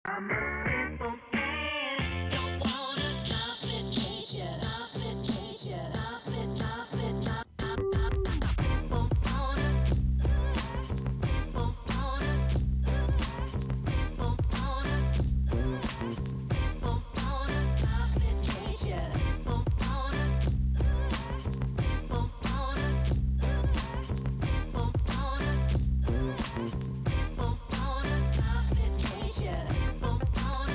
I'm a simple man, don't wanna complicate ya, complicate ya, complicate, people wanna, people wanna, people wanna, people wanna complicate ya, people wanna, people wanna, people wanna, people wanna complicate ya, people wanna.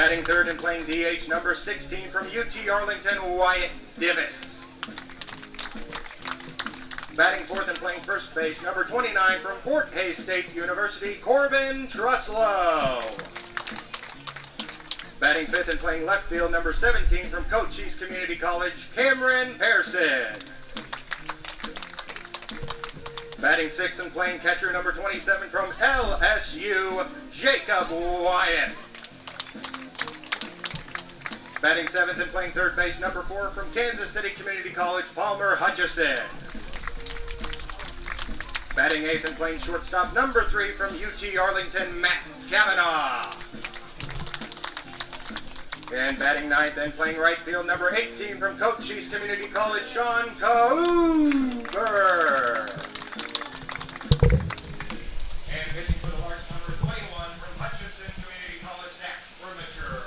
Batting third and playing DH, number 16 from UT Arlington, Wyatt Divis. Batting fourth and playing first base, number 29 from Fort Hays State University, Corbin Truslow. Batting fifth and playing left field, number 17 from Cochise Community College, Cameron Pearson. Batting sixth and playing catcher, number 27 from LSU, Jacob Wyatt. Batting seventh and playing third base, number 4 from Kansas City Community College, Palmer Hutchison. Batting eighth and playing shortstop, number 3 from UT Arlington, Matt Kavanaugh. And batting ninth and playing right field, number 18 from Cochise Community College, Sean Cougar. And pitching for the Larks, number 21 from Hutchinson Community College, Zach Furniture.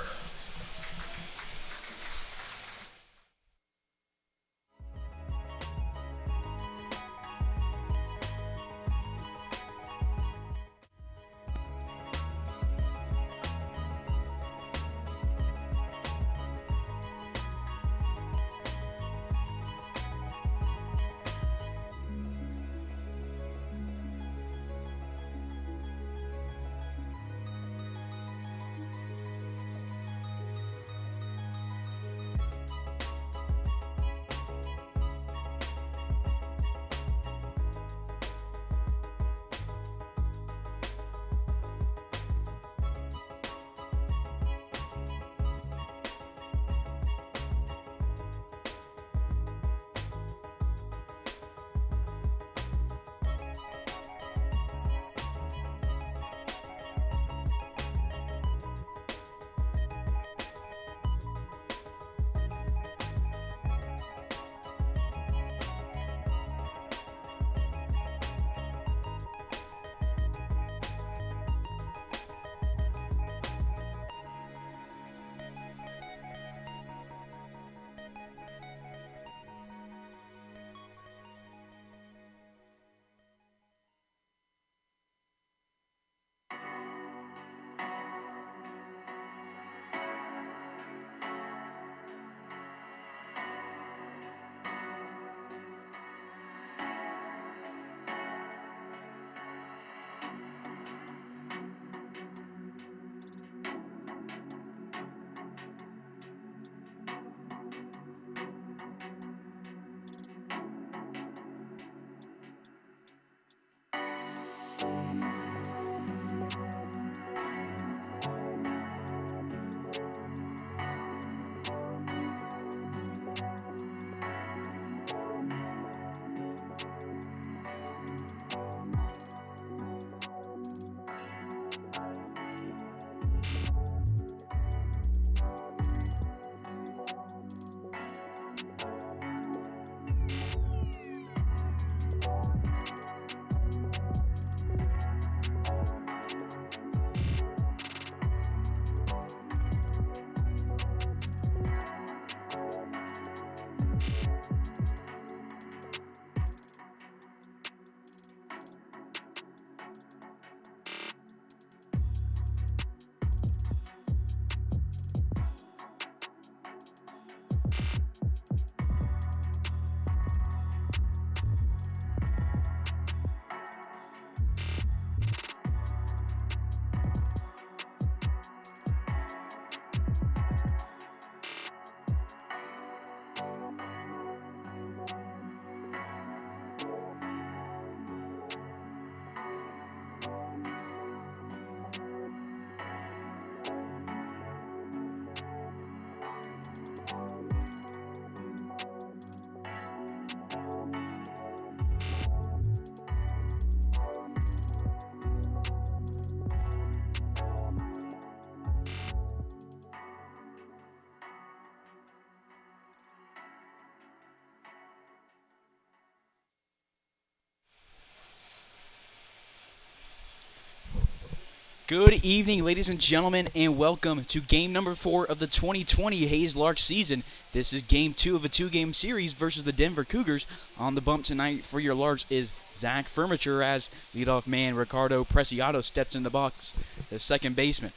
Good evening, ladies and gentlemen, and welcome to game number 4 of the 2020 Hays Larks season. This is game 2 of a 2-game series versus the Denver Cougars. On the bump tonight for your Larks is Zach Furniture as leadoff man Ricardo Preciado steps in the box, the second baseman.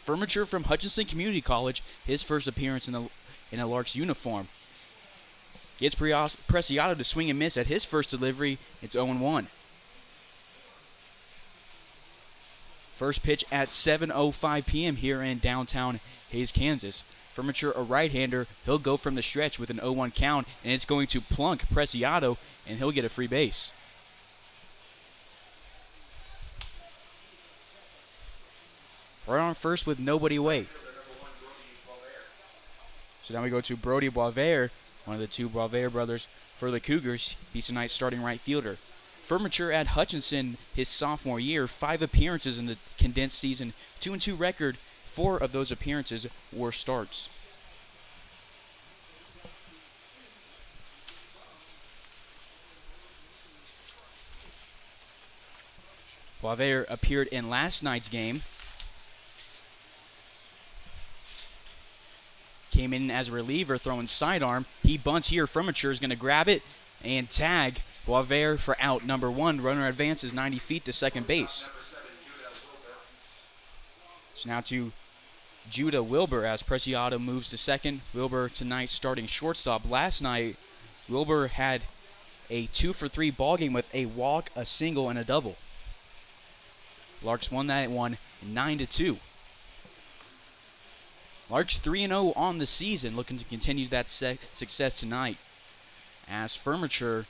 Furniture from Hutchinson Community College, his first appearance in a Larks uniform. Gets Preciado to swing and miss at his first delivery. It's 0-1. First pitch at 7:05 p.m. here in downtown Hays, Kansas. Furniture, a right-hander, he'll go from the stretch with an 0-1 count, and it's going to plunk Preciado, and he'll get a free base. Right on first with nobody away. So now we go to Brody Boisvert, one of the two Boisvert brothers for the Cougars. He's tonight's starting right fielder. Furniture at Hutchinson his sophomore year, 5 appearances in the condensed season, 2-2 record. 4 of those appearances were starts. Boisvert appeared in last night's game. Came in as a reliever, throwing sidearm. He bunts here. Furniture is going to grab it and tag Boisvert for out number 1. Runner advances 90 feet to second base. So now to Judah Wilbur as Preciado moves to second. Wilbur tonight starting shortstop. Last night, Wilbur had a 2-for-3 ball game with a walk, a single, and a double. Larks won that one 9-2. Larks 3-0 on the season, looking to continue that success tonight. As Furniture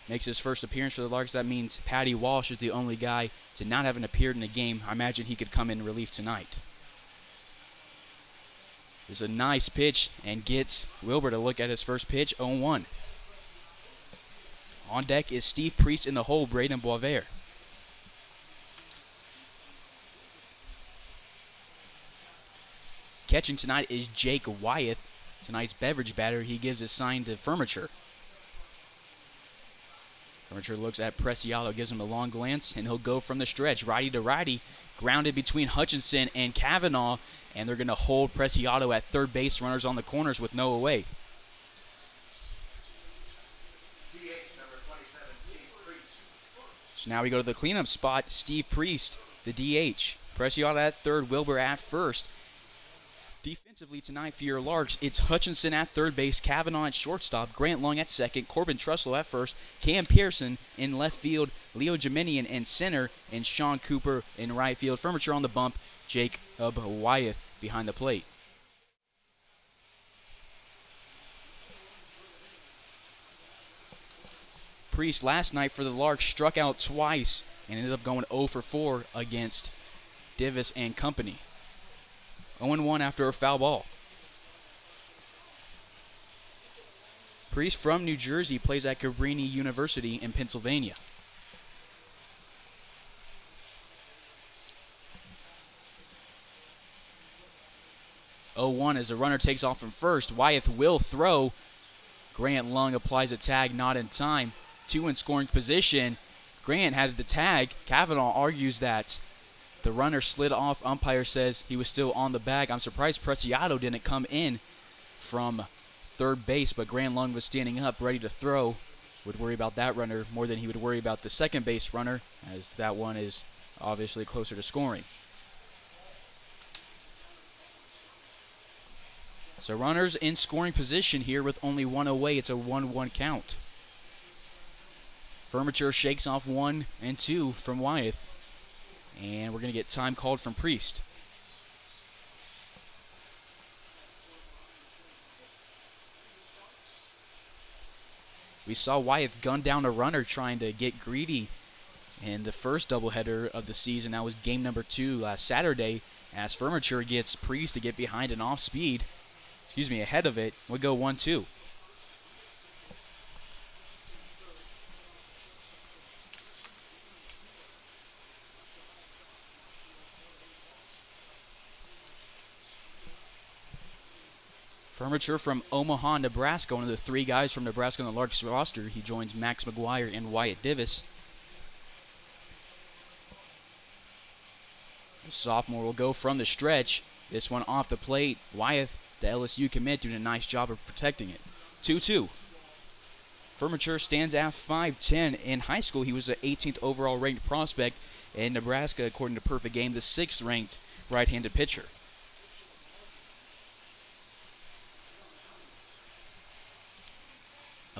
makes his first appearance for the Larks, that means Patty Walsh is the only guy to not have appeared in a game. I imagine he could come in relief tonight. This is a nice pitch and gets Wilbur to look at his first pitch, 0-1. On deck is Steve Priest in the hole, Braden Boisvert. Catching tonight is Jake Wyeth, tonight's beverage batter. He gives his sign to Furniture. Furniture looks at Preciado, gives him a long glance, and he'll go from the stretch, righty to righty, grounded between Hutchinson and Kavanaugh, and they're going to hold Preciado at third base, runners on the corners with no away. So now we go to the cleanup spot, Steve Priest, the DH. Preciado at third, Wilbur at first. Defensively tonight for your Larks, it's Hutchinson at third base, Kavanaugh at shortstop, Grant Long at second, Corbin Trussell at first, Cam Pearson in left field, Leo Geminian in center, and Sean Cooper in right field. Furniture on the bump, Jacob Wyeth behind the plate. Priest last night for the Larks struck out twice and ended up going 0-for-4 against Divis and company. 0-1 after a foul ball. Priest from New Jersey plays at Cabrini University in Pennsylvania. As the runner takes off from first. Wyeth will throw. Grant Lung applies a tag, not in time. 2 in scoring position. Grant had the tag. Kavanaugh argues that the runner slid off. Umpire says he was still on the bag. I'm surprised Preciado didn't come in from third base, but Grant Lung was standing up, ready to throw. Would worry about that runner more than he would worry about the second base runner, as that one is obviously closer to scoring. So runners in scoring position here with only 1 away. It's a 1-1 count. Furniture shakes off 1 and 2 from Wyeth. And we're going to get time called from Priest. We saw Wyeth gun down a runner trying to get greedy in the first doubleheader of the season. That was game number 2 last Saturday, as Furniture gets Priest to get behind an off-speed. Ahead of it. We'll go 1-2. Furniture from Omaha, Nebraska, one of the 3 guys from Nebraska on the Larks roster. He joins Max McGuire and Wyatt Divis. The sophomore will go from the stretch. This one off the plate. Wyeth, the LSU commit, doing a nice job of protecting it. 2-2. Furniture stands at 5'10". In high school, he was the 18th overall ranked prospect. In Nebraska, according to Perfect Game, the 6th ranked right-handed pitcher.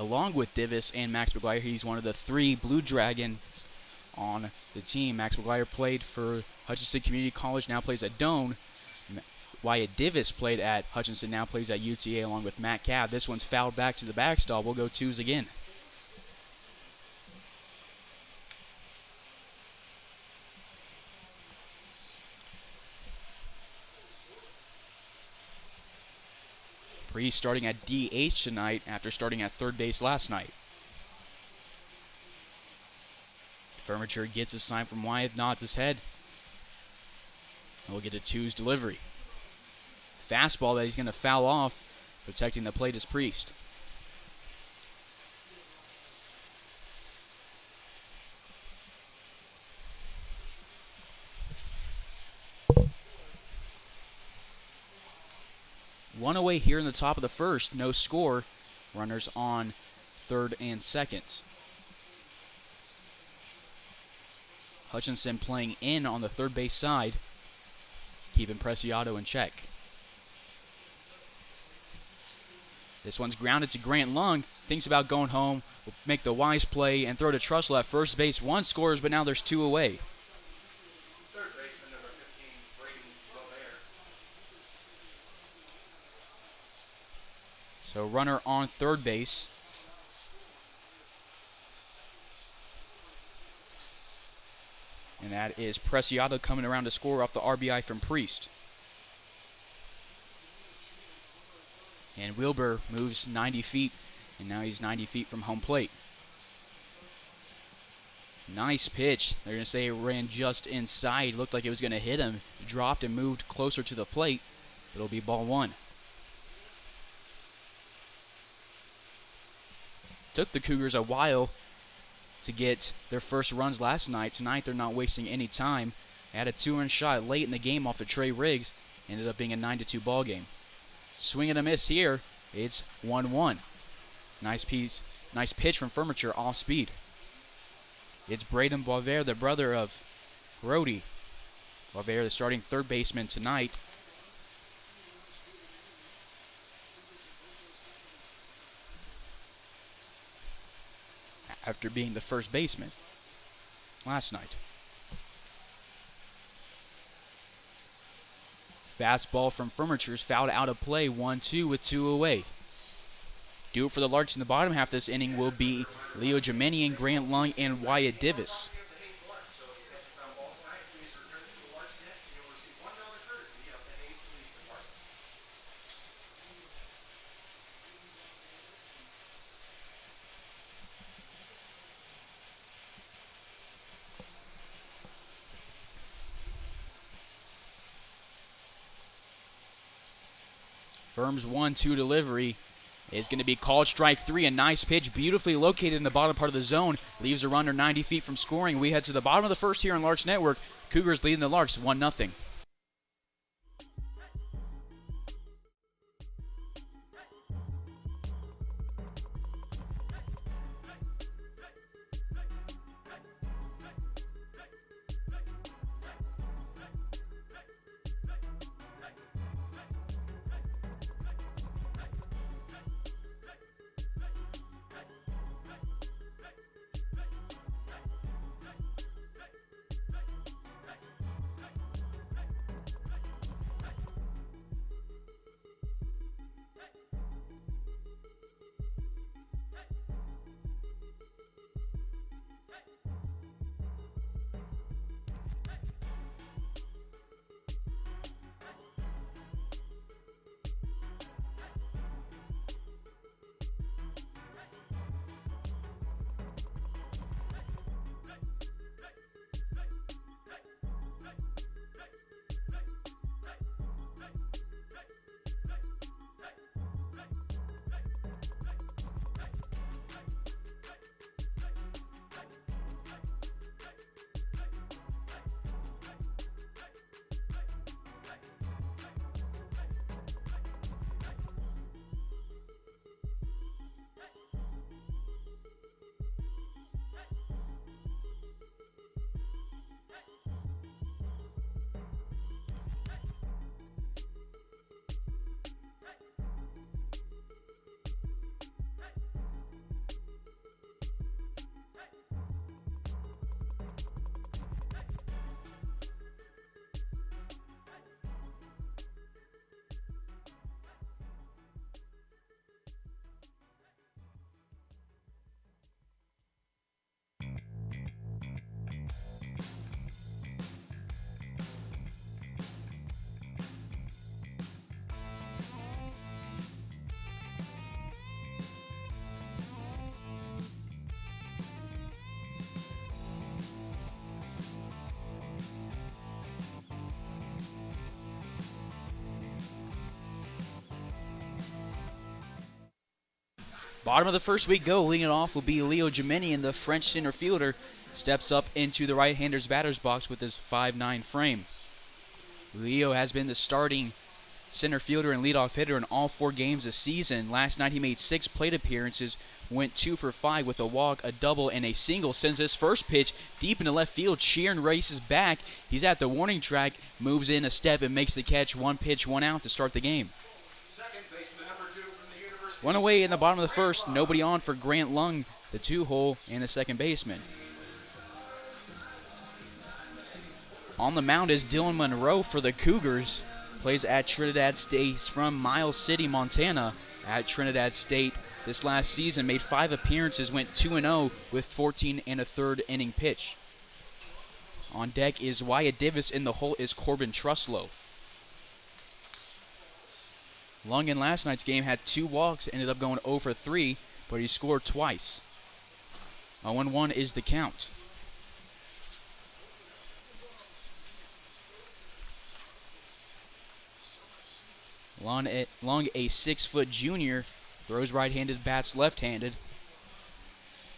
along with Divis and Max McGuire. He's one of the 3 Blue Dragons on the team. Max McGuire played for Hutchinson Community College, now plays at Doane. Wyatt Divis played at Hutchinson, now plays at UTA along with Matt Cabb. This one's fouled back to the backstop. We'll go 2s again. Priest starting at DH tonight after starting at third base last night. Furniture gets a sign from Wyatt, nods his head. And we'll get a 2s delivery. Fastball that he's going to foul off. Protecting the plate is Priest. One away here in the top of the first. No score. Runners on third and second. Hutchinson playing in on the third base side, keeping Preciado in check. This one's grounded to Grant Lung. Thinks about going home. Will make the wise play and throw to Trussell at first base. 1 scores, but now there's 2 away. Third baseman number 15, Pregame. So runner on third base. And that is Preciado coming around to score off the RBI from Priest. And Wilbur moves 90 feet, and now he's 90 feet from home plate. Nice pitch. They're going to say it ran just inside. Looked like it was going to hit him. Dropped and moved closer to the plate. It'll be ball 1. Took the Cougars a while to get their first runs last night. Tonight they're not wasting any time. They had a 2-run shot late in the game off of Trey Riggs. Ended up being a 9-2 ball game. Swing and a miss here. It's 1-1. Nice pitch from Furniture off speed. It's Braden Boisvert, the brother of Brody. Boisvert, the starting third baseman tonight. After being the first baseman last night. Fastball from Furniture's fouled out of play. 1-2 with 2 away. Do it for the Larks in the bottom half of this inning will be Leo Geminian, Grant Lung, and Wyatt Divis. Firm's 1-2 delivery is going to be called strike 3. A nice pitch, beautifully located in the bottom part of the zone. Leaves a runner 90 feet from scoring. We head to the bottom of the first here on Larks Network. Cougars leading the Larks 1-0. Bottom of the first we go. Leading it off will be Leo Gemini, the French center fielder. Steps up into the right-hander's batter's box with his 5'9" frame. Leo has been the starting center fielder and leadoff hitter in all 4 games this season. Last night he made 6 plate appearances, went 2 for 5 with a walk, a double, and a single. Sends his first pitch deep into left field. Sheeran races back. He's at the warning track, moves in a step, and makes the catch. 1 pitch, 1 out to start the game. One away in the bottom of the first. Nobody on for Grant Lung, the 2-hole, and the second baseman. On the mound is Dylan Monroe for the Cougars. Plays at Trinidad State. He's from Miles City, Montana. At Trinidad State this last season, made 5 appearances, went 2-0 with 14 1/3 inning pitch. On deck is Wyatt Davis. In the hole is Corbin Truslow. Lung in last night's game had 2 walks, ended up going 0 for 3, but he scored twice. 0-1 is the count. Lung, a 6-foot junior, throws right-handed, bats left-handed,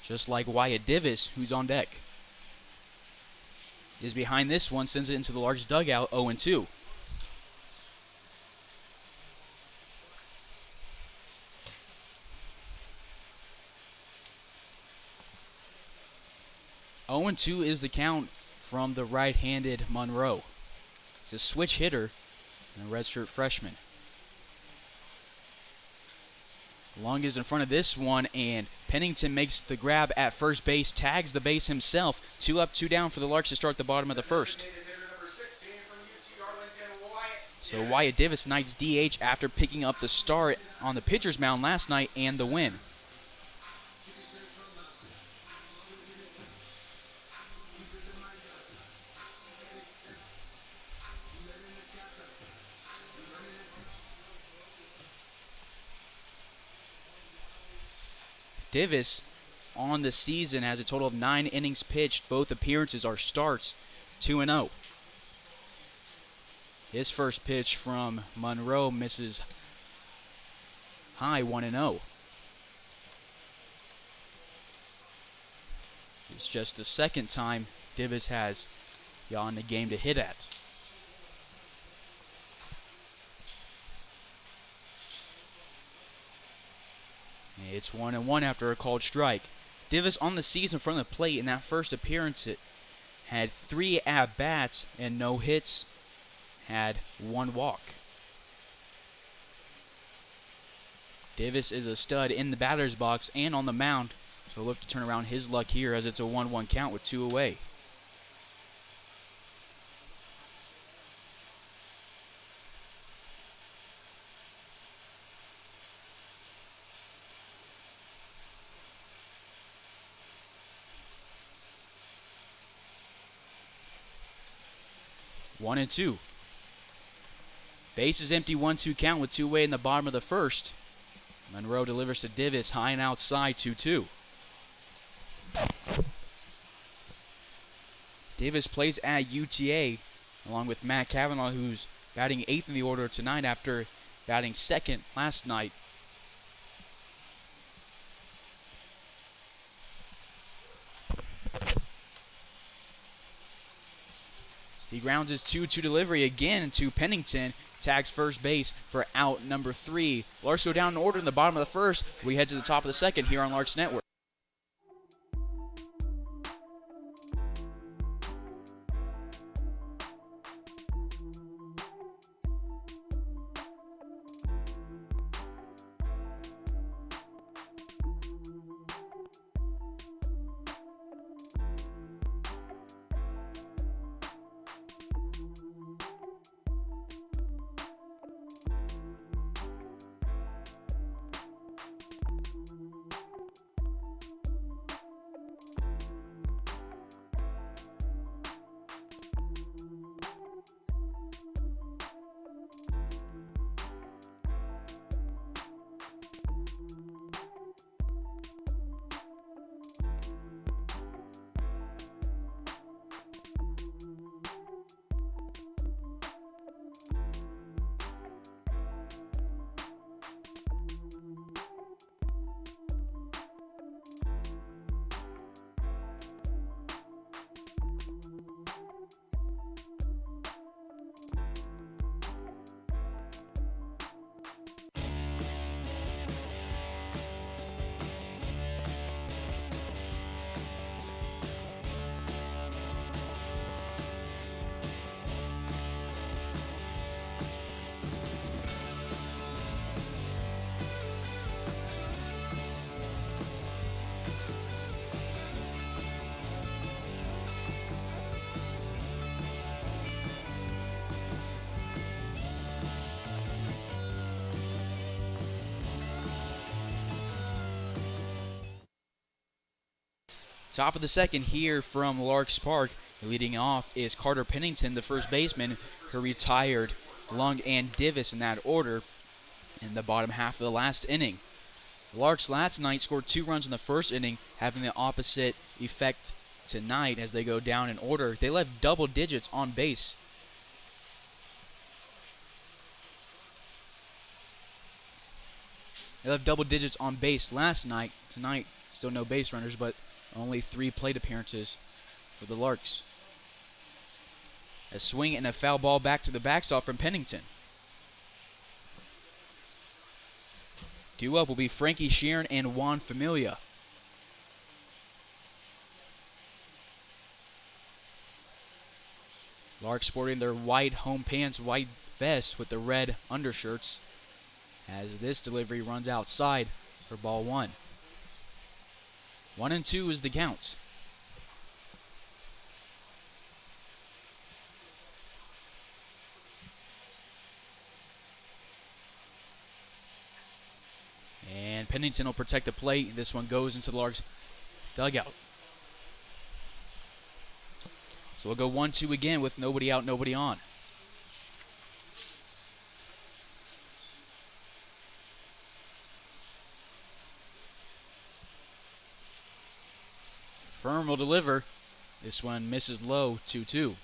just like Wyatt Davis, who's on deck. Is behind this one, sends it into the Larks dugout, 0-2. (0-2) is the count from the right-handed Monroe. It's a switch hitter and a redshirt freshman. Lung is in front of this one, and Pennington makes the grab at first base, tags the base himself. 2 up, 2 down for the Larks to start the bottom of the first. So Wyatt Davis knights DH after picking up the start on the pitcher's mound last night and the win. Davis on the season has a total of 9 innings pitched. Both appearances are starts, 2-0. His first pitch from Monroe misses high, 1-0. It's just the second time Davis has gotten the game to hit at. It's 1-1 after a called strike. Davis on the season from the plate. In that first appearance, it had 3 at-bats and no hits, had 1 walk. Davis is a stud in the batter's box and on the mound, so look to turn around his luck here as it's a 1-1 count with 2 away. One and 2. Base is empty, 1-2 count with 2 away in the bottom of the first. Monroe delivers to Davis, high and outside, 2-2. Davis plays at UTA along with Matt Cavanaugh, who's batting 8th in the order tonight after batting 2nd last night. He grounds his 2-2 delivery again to Pennington. Tags first base for out number 3. Larks go down in order in the bottom of the first. We head to the top of the second here on Larks Network. Top of the second here from Larks Park. Leading off is Carter Pennington, the first baseman, who retired Lung and Divis in that order in the bottom half of the last inning. The Larks last night scored 2 runs in the first inning, having the opposite effect tonight as they go down in order. They left double digits on base. They left double digits on base last night. Tonight, still no base runners, but only 3 plate appearances for the Larks. A swing and a foul ball back to the backstop from Pennington. Due up will be Frankie Sheeran and Juan Familia. Larks sporting their white home pants, white vests with the red undershirts as this delivery runs outside for ball 1. 1-2 is the count. And Pennington will protect the plate. This one goes into the Larks dugout. So we'll go 1-2 again with nobody out, nobody on. Firm will deliver. This one misses low, 2-2.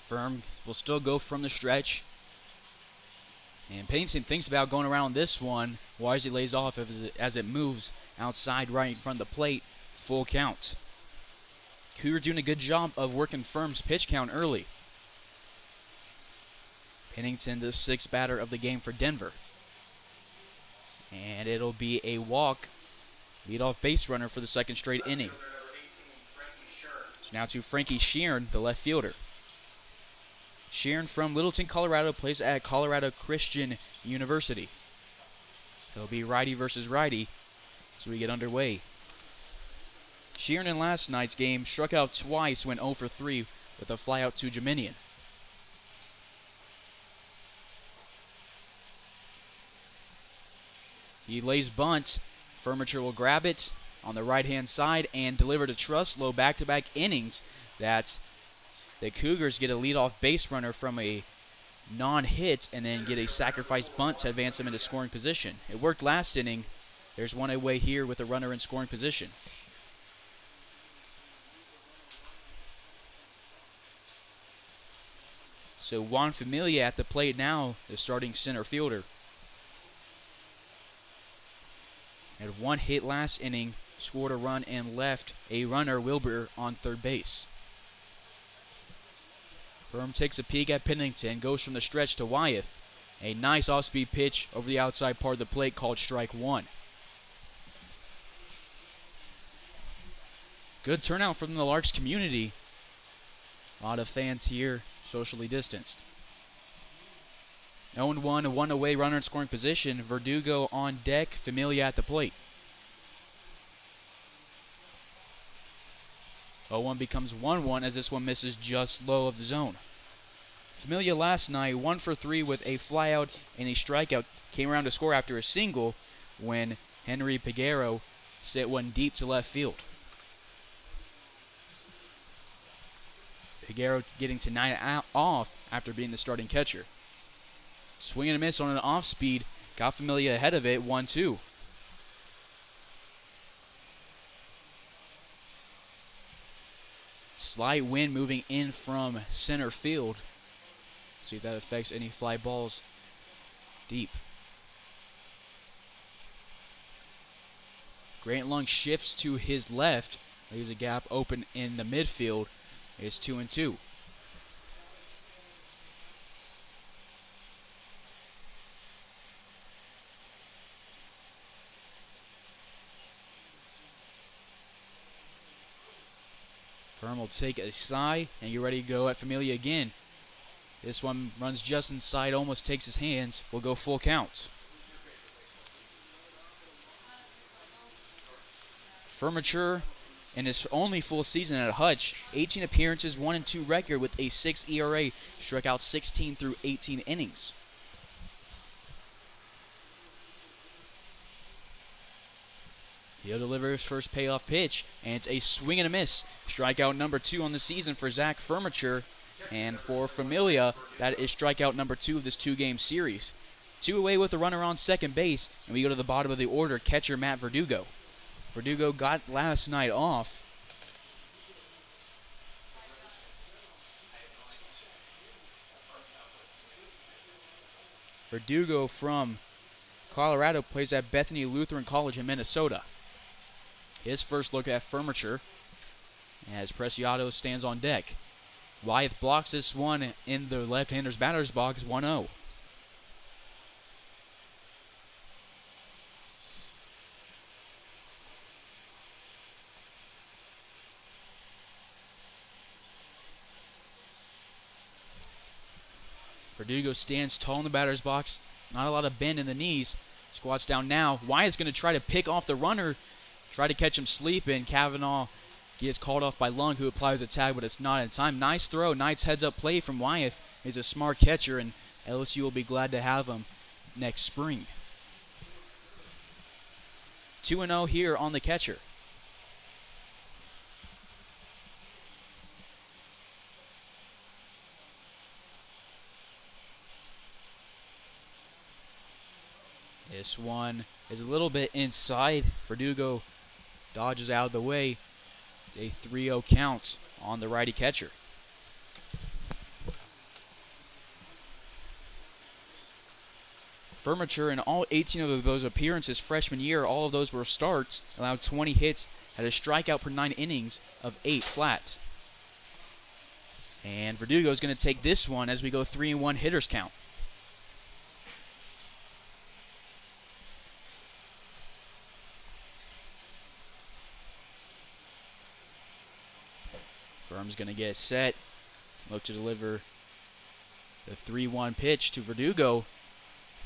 Firm will still go from the stretch. And Pennington thinks about going around this one. Wisely lays off as it moves outside right in front of the plate. Full count. Cougars doing a good job of working Firm's pitch count early. Pennington, the 6th batter of the game for Denver. And it'll be a walk. Leadoff base runner for the 2nd straight inning. So now to Frankie Sheeran, the left fielder. Sheeran from Littleton, Colorado, plays at Colorado Christian University. It'll be righty versus righty as we get underway. Sheeran in last night's game struck out twice, went 0 for 3 with a flyout to Geminian. He lays bunt. Furniture will grab it on the right-hand side and deliver to Truslow. Back-to-back innings that the Cougars get a leadoff base runner from a non-hit and then get a sacrifice bunt to advance them into scoring position. It worked last inning. There's one away here with a runner in scoring position. So Juan Familia at the plate now, the starting center fielder. Had 1 hit last inning, scored a run and left a runner, Wilbur, on third base. Firm takes a peek at Pennington, goes from the stretch to Wyeth. A nice off-speed pitch over the outside part of the plate called strike 1. Good turnout from the Larks community. A lot of fans here, socially distanced. 0-1, a 1 away runner in scoring position. Verdugo on deck, Familia at the plate. 0-1 becomes 1-1 as this one misses just low of the zone. Familia last night 1 for 3 with a flyout and a strikeout. Came around to score after a single when Henry Peguero set one deep to left field. Peguero getting tonight off after being the starting catcher. Swing and a miss on an off-speed. Got Familia ahead of it, 1-2. Slight wind moving in from center field. See if that affects any fly balls deep. Grant Lung shifts to his left. Leaves a gap open in the midfield. It's 2-2. Firm will take a sigh, and you're ready to go at Familia again. This one runs just inside, almost takes his hands. We'll go full count. Furniture in his only full season at Hutch. 18 appearances, 1-2 record with a 6 ERA. Struck out 16 through 18 innings. He'll deliver his first payoff pitch, and it's a swing and a miss. Strikeout number 2 on the season for Zach Furniture. And for Familia, that is strikeout number 2 of this 2-game series. 2 away with a runner on second base, and we go to the bottom of the order, catcher Matt Verdugo. Verdugo got last night off. Verdugo from Colorado plays at Bethany Lutheran College in Minnesota. His first look at Furniture as Preciado stands on deck. Wyeth blocks this one in the left-hander's batter's box, 1-0. Verdugo stands tall in the batter's box. Not a lot of bend in the knees. Squats down now. Wyatt's going to try to pick off the runner. Try to catch him sleeping. Kavanaugh gets called off by Lung, who applies a tag, but it's not in time. Nice throw. Nice heads-up play from Wyeth. He's a smart catcher, and LSU will be glad to have him next spring. 2-0 here on the catcher. This one is a little bit inside. Verdugo dodges out of the way. It's a 3-0 count on the righty catcher. Furniture in all 18 of those appearances freshman year, all of those were starts, allowed 20 hits, had a strikeout per 9 innings of 8 flat. And Verdugo is going to take this one as we go 3-1 hitters count. Firm's going to get set. Look to deliver the 3-1 pitch to Verdugo.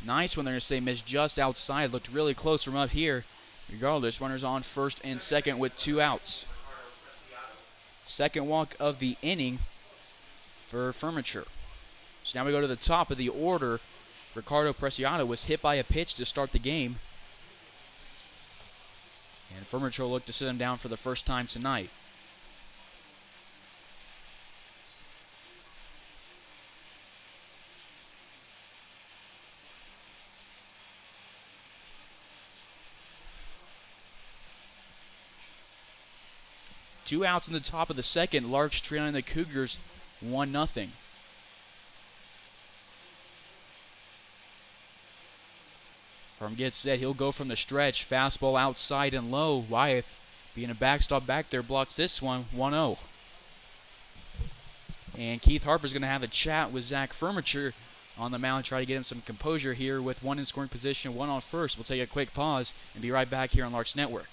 Nice one. They're going to say missed just outside. Looked really close from up here. Regardless, runners on first and second with 2 outs. Second walk of the inning for Furniture. So now we go to the top of the order. Ricardo Preciado was hit by a pitch to start the game. And Furniture looked to sit him down for the first time tonight. Two outs in the top of the second. Larks trailing the Cougars 1-0. Firm gets set. He'll go from the stretch. Fastball outside and low. Wyeth, being a backstop back there, blocks this one. 1-0. And Keith Harper's going to have a chat with Zach Furniture on the mound, try to get him some composure here with 1 in scoring position, 1 on first. We'll take a quick pause and be right back here on Larks Network.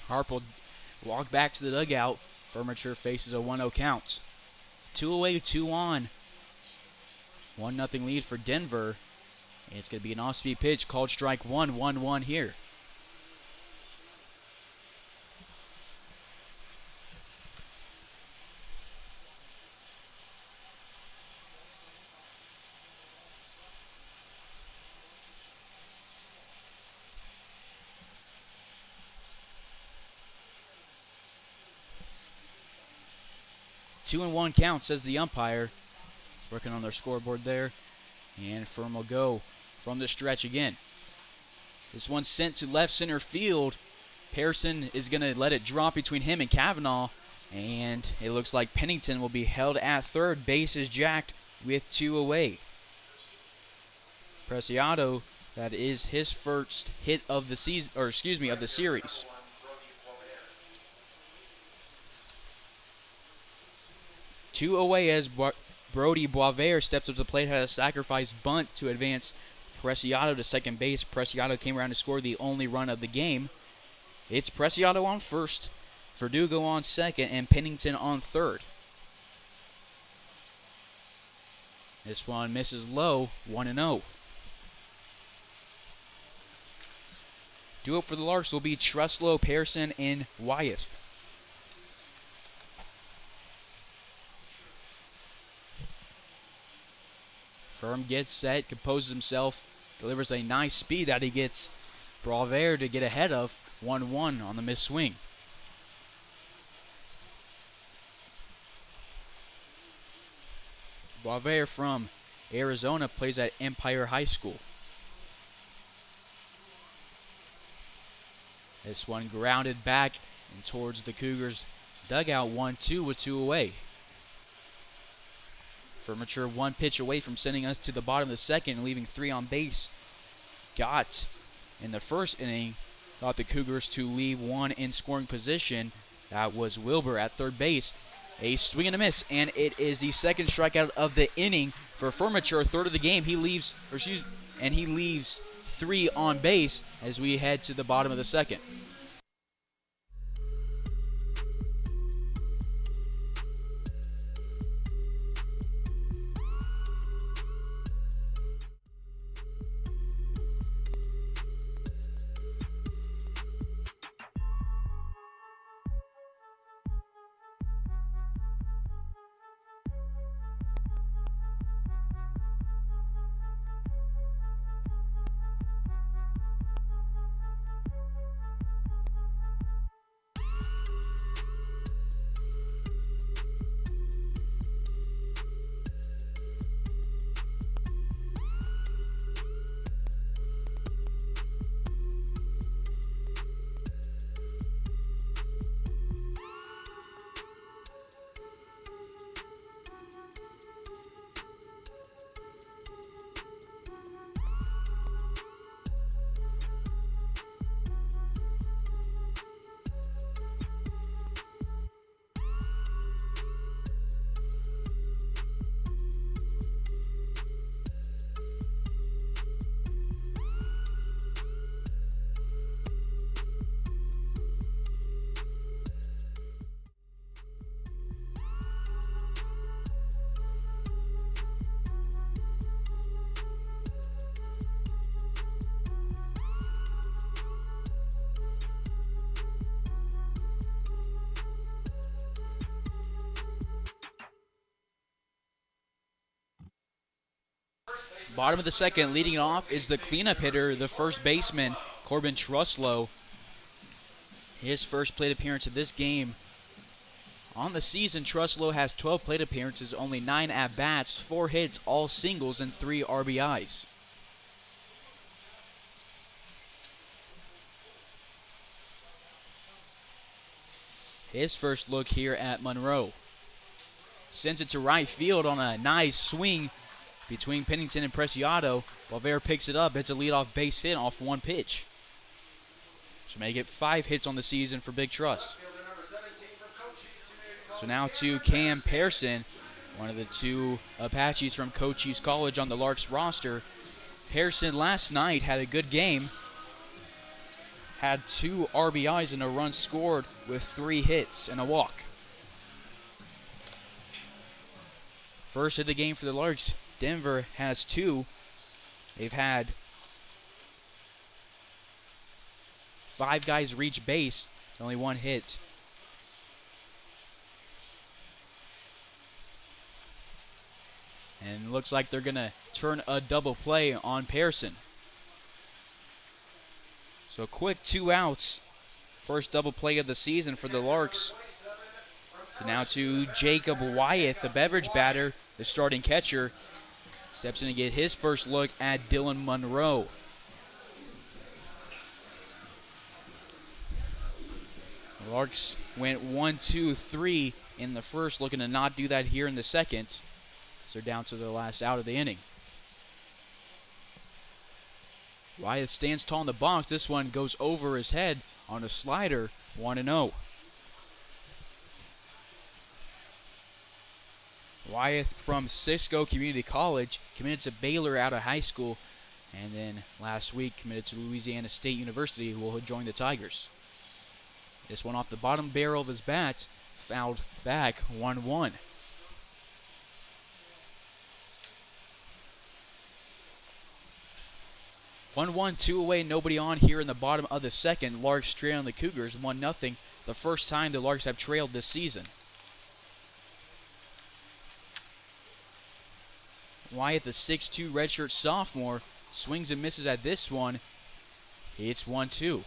Harp will walk back to the dugout. Furniture faces a 1-0 count. 2 away, 2 on. 1-0 lead for Denver. And it's going to be an off-speed pitch called strike 1, 1-1 here. 2-1 count, says the umpire. Working on their scoreboard there. And Firm will go from the stretch again. This one's sent to left center field. Pearson is going to let it drop between him and Kavanaugh. And it looks like Pennington will be held at third. Base is jacked with 2 away. Preciado, that is his first hit of the season, or excuse me, of the series. Two away as Brody Boisvert steps up to the plate, had a sacrifice bunt to advance Preciado to second base. Preciado came around to score the only run of the game. It's Preciado on first, Verdugo on second, and Pennington on third. This one misses low, 1-0. Duo for the Larks will be Truslow, Pearson, and Wyeth. Firm gets set, composes himself, delivers a nice speed that he gets Boisvert to get ahead of. 1-1 on the missed swing. Boisvert from Arizona plays at Empire High School. This one grounded back and towards the Cougars dugout. 1-2 with 2 away. Furniture 1 pitch away from sending us to the bottom of the second and leaving 3 on base. Got in the first inning, got the Cougars to leave 1 in scoring position. That was Wilbur at third base. A swing and a miss, and it is the second strikeout of the inning for Furniture, third of the game. He leaves 3 on base as we head to the bottom of the second. Bottom of the second, leading off is the cleanup hitter, the first baseman, Corbin Truslow. His first plate appearance of this game. On the season, Truslow has 12 plate appearances, only 9 at-bats, 4 hits, all singles, and 3 RBIs. His first look here at Monroe. Sends it to right field on a nice swing between Pennington and Preciado. Boisvert picks it up. It's a leadoff base hit off 1 pitch. So make it 5 hits on the season for Big Truss. So now to Cam Pearson, one of the 2 Apaches from Cochise College on the Larks roster. Pearson last night had a good game. Had 2 RBIs and a run scored with 3 hits and a walk. First of the game for the Larks. Denver has 2. They've had 5 guys reach base, only 1 hit. And it looks like they're going to turn a double play on Pearson. So quick 2 outs. First double play of the season for the Larks. So now to Jacob Wyeth, the beverage batter, the starting catcher. Steps in to get his first look at Dylan Monroe. The Larks went 1-2-3 in the first, looking to not do that here in the second. So they're down to the last out of the inning. Wyeth stands tall in the box. This one goes over his head on a slider, 1-0. Wyeth from Cisco Community College, committed to Baylor out of high school, and then last week committed to Louisiana State University, who will join the Tigers. This one off the bottom barrel of his bat, fouled back, 1-1. Two away, nobody on here in the bottom of the second. Larks trailing the Cougars 1-0. The first time the Larks have trailed this season. Wyeth, the 6'2" redshirt sophomore, swings and misses at this one. It's 1-2.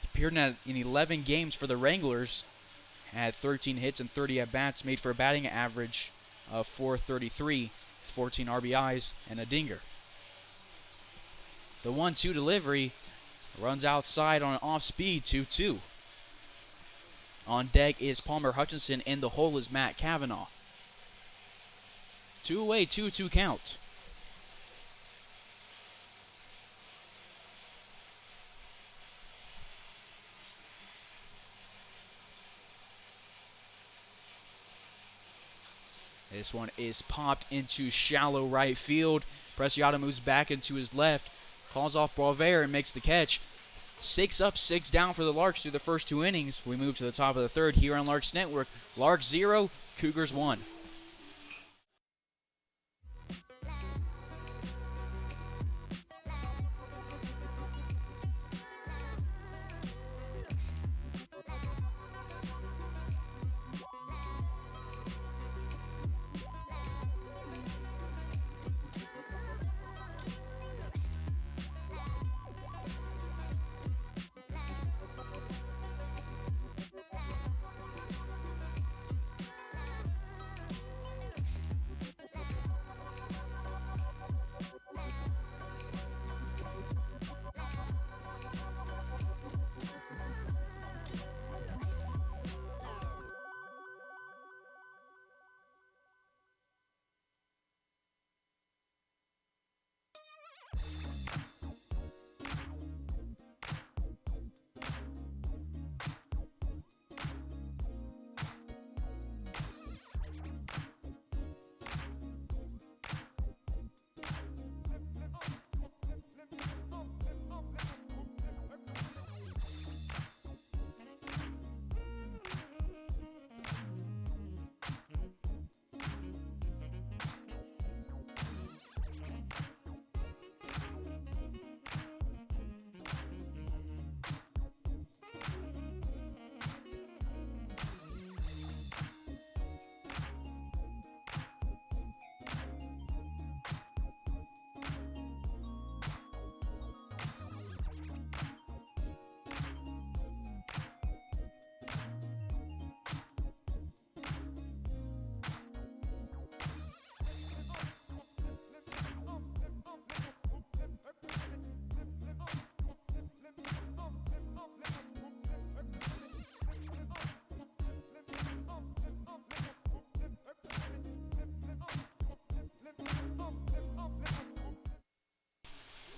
Appeared in 11 games for the Wranglers. Had 13 hits and 30 at-bats, made for a batting average of .433, 14 RBIs, and a dinger. The 1-2 delivery runs outside on an off-speed, 2-2. On deck is Palmer Hutchinson, and the hole is Matt Cavanaugh. 2 away, 2-2 count. This one is popped into shallow right field. Preciado moves back into his left, calls off Boisvert and makes the catch. 6 up, 6 down for the Larks through the first 2 innings. We move to the top of the third here on Larks Network. Larks 0, Cougars 1.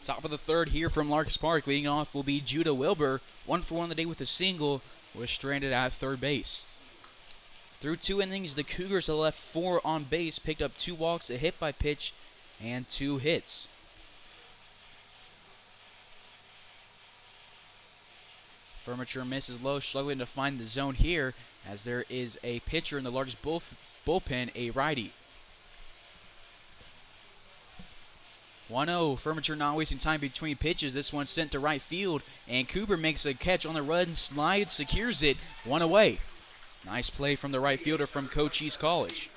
Top of the third here from Larks Park. Leading off will be Judah Wilbur. 1 for 1 on the day with a single. Was stranded at third base. Through 2 innings, the Cougars have left 4 on base, picked up 2 walks, a hit by pitch, and 2 hits. Furniture misses low, struggling to find the zone here, as there is a pitcher in the Larks bullpen, a righty. 1-0, Furniture not wasting time between pitches. This one sent to right field, and Cooper makes a catch on the run, slides, secures it, 1 away. Nice play from the right fielder from Cochise College.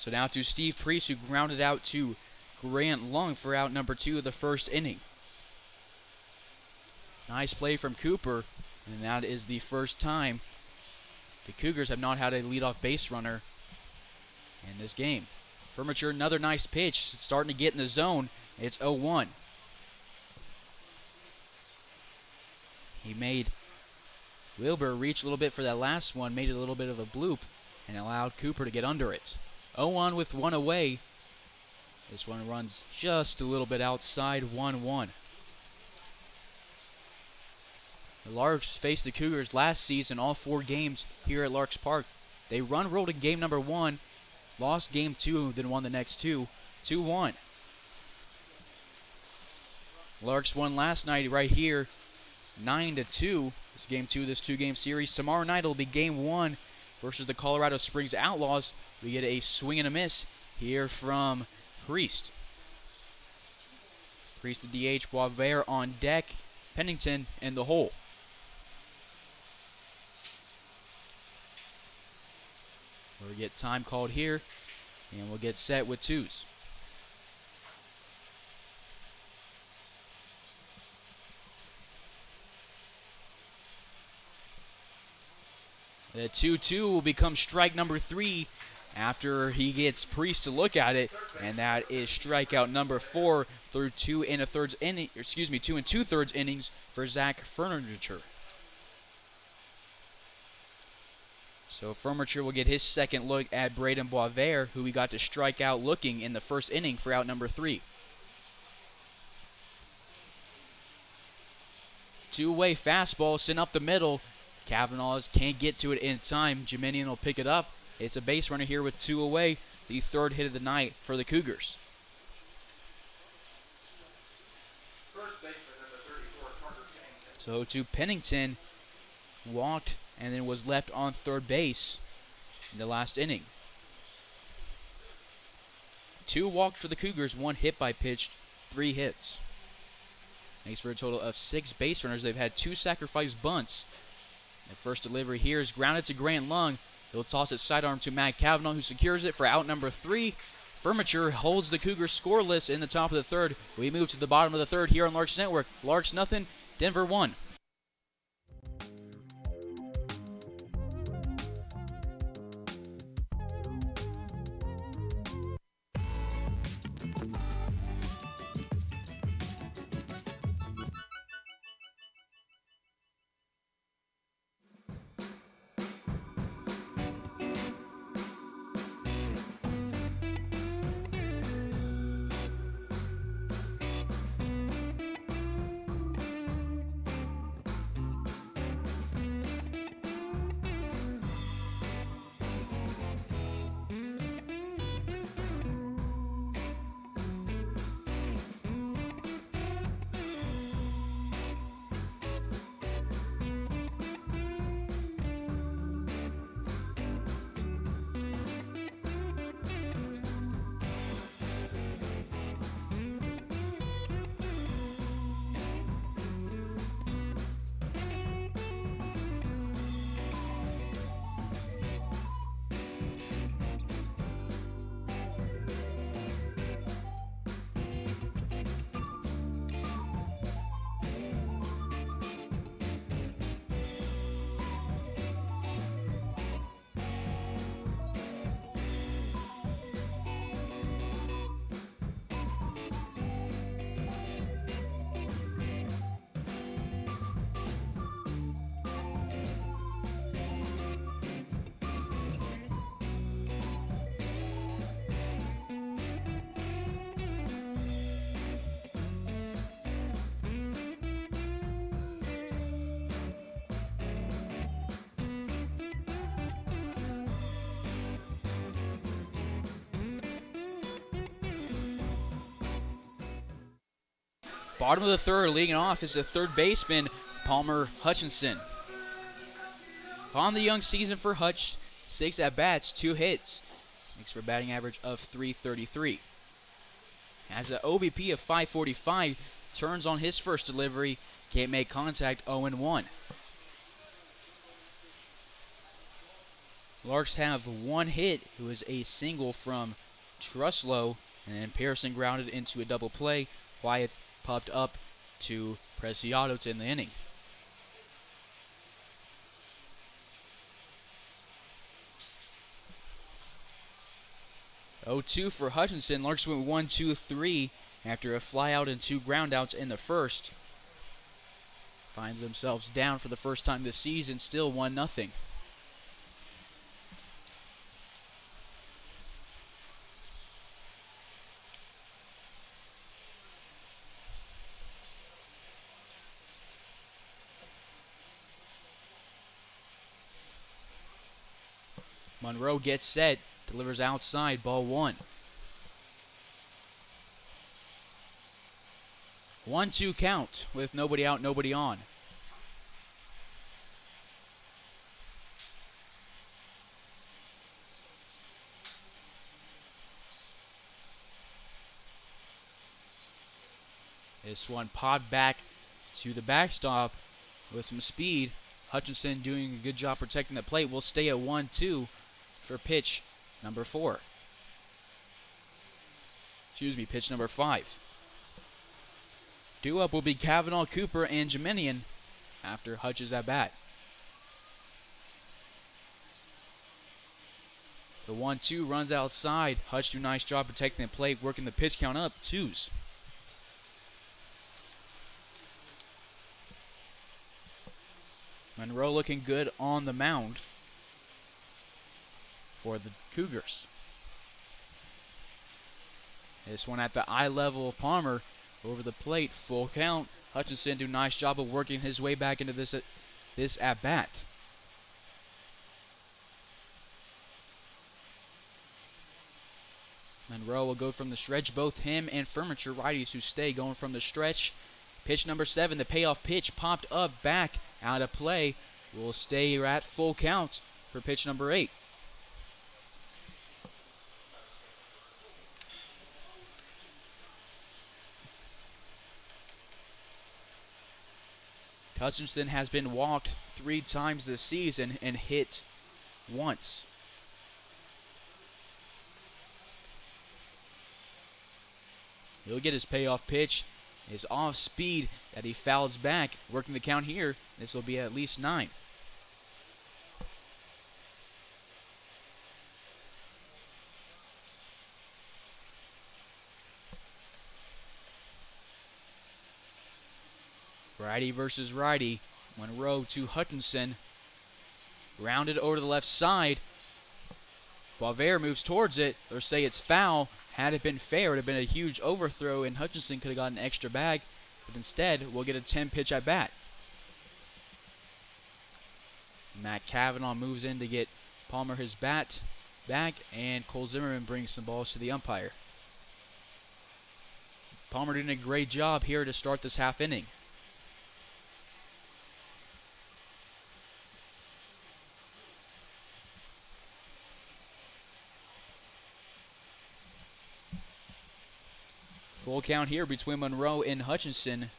So now to Steve Priest, who grounded out to Grant Lung for out number 2 of the first inning. Nice play from Cooper, and that is the first time the Cougars have not had a leadoff base runner in this game. Furniture, another nice pitch, starting to get in the zone. It's 0-1. He made Wilbur reach a little bit for that last one, made it a little bit of a bloop, and allowed Cooper to get under it. 0-1 with one away. This one runs just a little bit outside, 1-1. The Larks faced the Cougars last season, all 4 games here at Larks Park. They run-rolled in game number 1, lost game 2, then won the next 2, 2-1. Larks won last night right here, 9-2. This is game 2 of this 2-game series. Tomorrow night it'll be game 1 versus the Colorado Springs Outlaws. We get a swing and a miss here from Priest. Priest the DH, Boisvert on deck, Pennington in the hole. We'll get time called here, and we'll get set with 2s. The 2-2 will become strike number 3 after he gets Priest to look at it, and that is strikeout number 4 through 2 2 2/3 innings for Zach Furniture. So Furniture will get his second look at Braden Boisvert, who we got to strike out looking in the first inning for out number 3. 2-way fastball sent up the middle. Kavanaugh can't get to it in time. Jiminian will pick it up. It's a base runner here with 2 away. The 3rd hit of the night for the Cougars. First baseman number 34, Carter Pennington. So to Pennington, walked and then was left on 3rd base in the last inning. 2 walked for the Cougars, 1 hit by pitch, 3 hits. Makes for a total of 6 base runners. They've had 2 sacrifice bunts. The first delivery here is grounded to Grant Lung. He'll toss it sidearm to Matt Kavanaugh, who secures it for out number 3. Furniture holds the Cougars scoreless in the top of the 3rd. We move to the bottom of the 3rd here on Larks Network. Larks nothing, Denver 1. Bottom of the 3rd, leading off is the 3rd baseman, Palmer Hutchinson. On the young season for Hutch, 6 at-bats, 2 hits. Makes for a batting average of .333. Has an OBP of .545, turns on his first delivery, can't make contact, 0-1. Larks have one hit, who is a single from Truslow, and then Pearson grounded into a double play. Wyeth popped up to Preciado to end the inning. (0-2) for Hutchinson. Larks went 1-2-3 after a flyout and 2 groundouts in the first. Finds themselves down for the first time this season, still 1-0. Monroe gets set, delivers outside, ball 1. 1-2 count with nobody out, nobody on. This one popped back to the backstop with some speed. Hutchinson doing a good job protecting the plate. Will stay at 1-2 for pitch number 4. Pitch number 5. Due up will be Kavanaugh, Cooper, and Jeminian after Hutch's at bat. The 1-2 runs outside. Hutch do a nice job protecting the plate, working the pitch count up. 2s. Monroe looking good on the mound for the Cougars. This one at the eye level of Palmer. Over the plate, full count. Hutchinson do a nice job of working his way back into this at bat. Monroe will go from the stretch. Both him and Furniture righties who stay going from the stretch. Pitch number 7, the payoff pitch popped up, back, out of play. Will stay at full count for pitch number 8. Hutchinson has been walked 3 times this season and hit once. He'll get his payoff pitch. His off speed that he fouls back, working the count here. This will be at least 9. Righty versus righty. Monroe to Hutchinson. Rounded over to the left side. Boisvert moves towards it. They'll say it's foul. Had it been fair, it would have been a huge overthrow, and Hutchinson could have gotten an extra bag. But instead, we'll get a 10-pitch at bat. Matt Kavanaugh moves in to get Palmer his bat back, and Cole Zimmerman brings some balls to the umpire. Palmer doing a great job here to start this half inning. Full count here between Monroe and Hutchinson.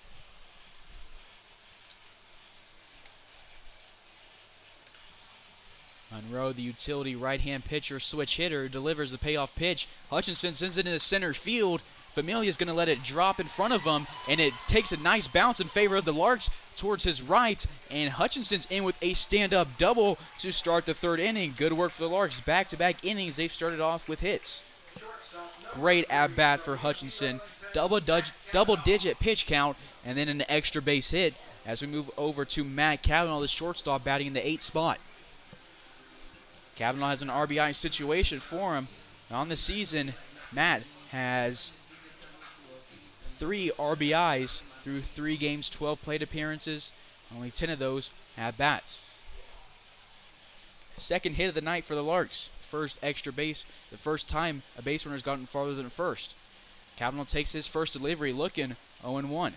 Monroe, the utility right-hand pitcher, switch hitter, delivers the payoff pitch. Hutchinson sends it into center field. Familia's going to let it drop in front of him, and it takes a nice bounce in favor of the Larks towards his right, and Hutchinson's in with a stand-up double to start the 3rd inning. Good work for the Larks. Back-to-back innings, they've started off with hits. Great at-bat for Hutchinson. Double-digit pitch count, and then an extra base hit as we move over to Matt Kavanaugh, the shortstop, batting in the 8th spot. Kavanaugh has an RBI situation for him. On the season, Matt has 3 RBIs through 3 games, 12 plate appearances, only 10 of those at-bats. Second hit of the night for the Larks. First extra base, the first time a base runner's gotten farther than first. Kavanaugh takes his first delivery, looking 0-1.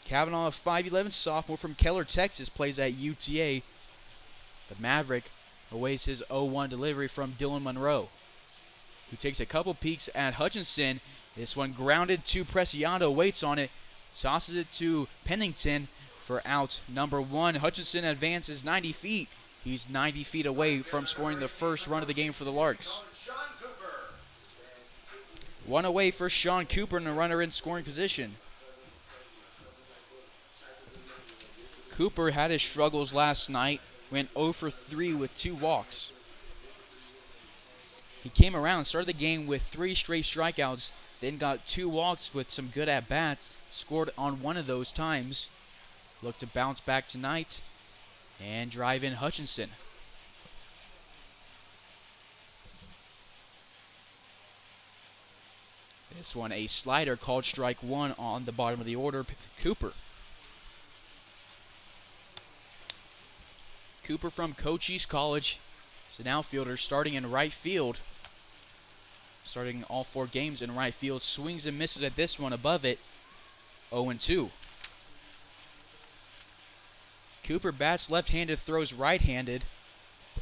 Kavanaugh, a 5'11" sophomore from Keller, Texas, plays at UTA. The Maverick awaits his 0-1 delivery from Dylan Monroe, who takes a couple peeks at Hutchinson. This one grounded to Preciado, waits on it, tosses it to Pennington for out number 1. Hutchinson advances 90 feet. He's 90 feet away from scoring the first run of the game for the Larks. One away for Sean Cooper and a runner in scoring position. Cooper had his struggles last night, went 0 for 3 with 2 walks. He came around, started the game with 3 straight strikeouts, then got 2 walks with some good at-bats, scored on one of those times. Look to bounce back tonight and drive in Hutchinson. This one, a slider called strike 1 on the bottom of the order. Cooper. Cooper from Cochise College is an outfielder starting in right field. Starting all 4 games in right field. Swings and misses at this one above it. 0-2. Cooper bats left-handed, throws right-handed.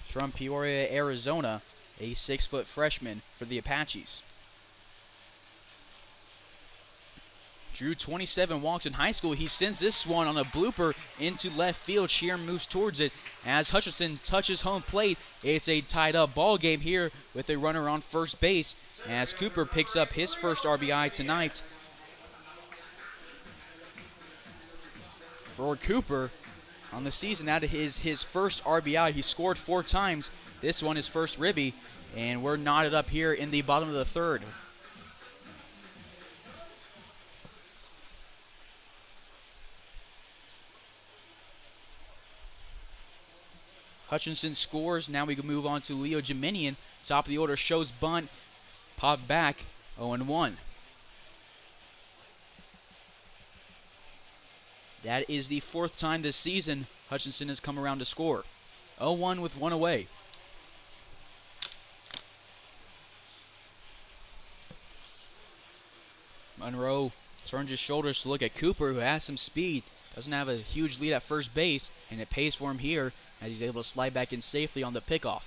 From Peoria, Arizona. A 6-foot freshman for the Apaches. Drew 27 walks in high school. He sends this one on a blooper into left field. Sheeran moves towards it as Hutchinson touches home plate. It's a tied-up ball game here with a runner on first base as Cooper picks up his first RBI tonight. For Cooper, on the season, that is his first RBI. He scored 4 times. This one is first ribby, and we're knotted up here in the bottom of the 3rd. Hutchinson scores. Now we can move on to Leo Jeminian. Top of the order, shows bunt. Pop back, 0-1. That is the 4th time this season Hutchinson has come around to score. 0-1 with 1 away. Monroe turns his shoulders to look at Cooper, who has some speed. Doesn't have a huge lead at first base, and it pays for him here as he's able to slide back in safely on the pickoff.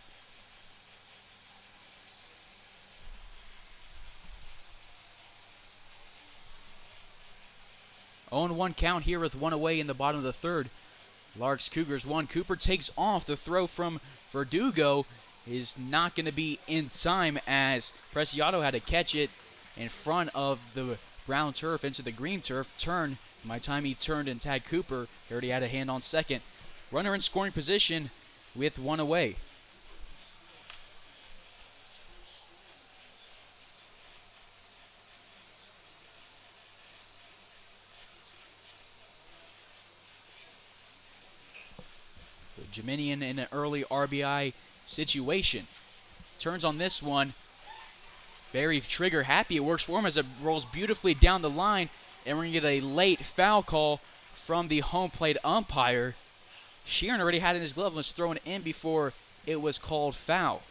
On 1 count here with 1 away in the bottom of the 3rd. Larks Cougars 1. Cooper takes off. The throw from Verdugo is not going to be in time as Preciado had to catch it in front of the brown turf into the green turf. Turn. By the time he turned and tagged Cooper, he already had a hand on second. Runner in scoring position with 1 away. Jeminian in an early RBI situation. Turns on this one. Very trigger happy. It works for him as it rolls beautifully down the line. And we're going to get a late foul call from the home plate umpire. Sheeran already had it in his glove and was thrown in before it was called foul.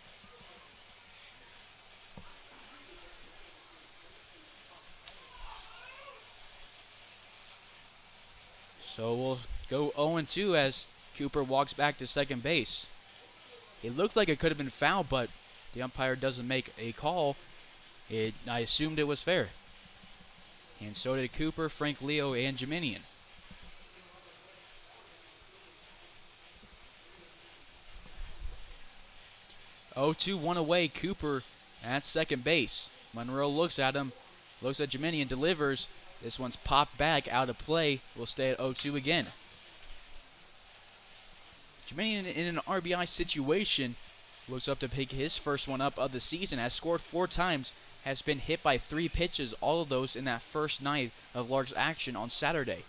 So we'll go 0-2 as Cooper walks back to second base. It looked like it could have been foul, but the umpire doesn't make a call. I assumed it was fair. And so did Cooper, Frank Leo, and Jeminian. 0-2, 1 away. Cooper at second base. Monroe looks at him, looks at Jeminian, delivers. This one's popped back out of play. We'll stay at 0-2 again. Jeminian in an RBI situation looks up to pick his first one up of the season. Has scored 4 times. Has been hit by 3 pitches, all of those in that first night of Larks action on Saturday.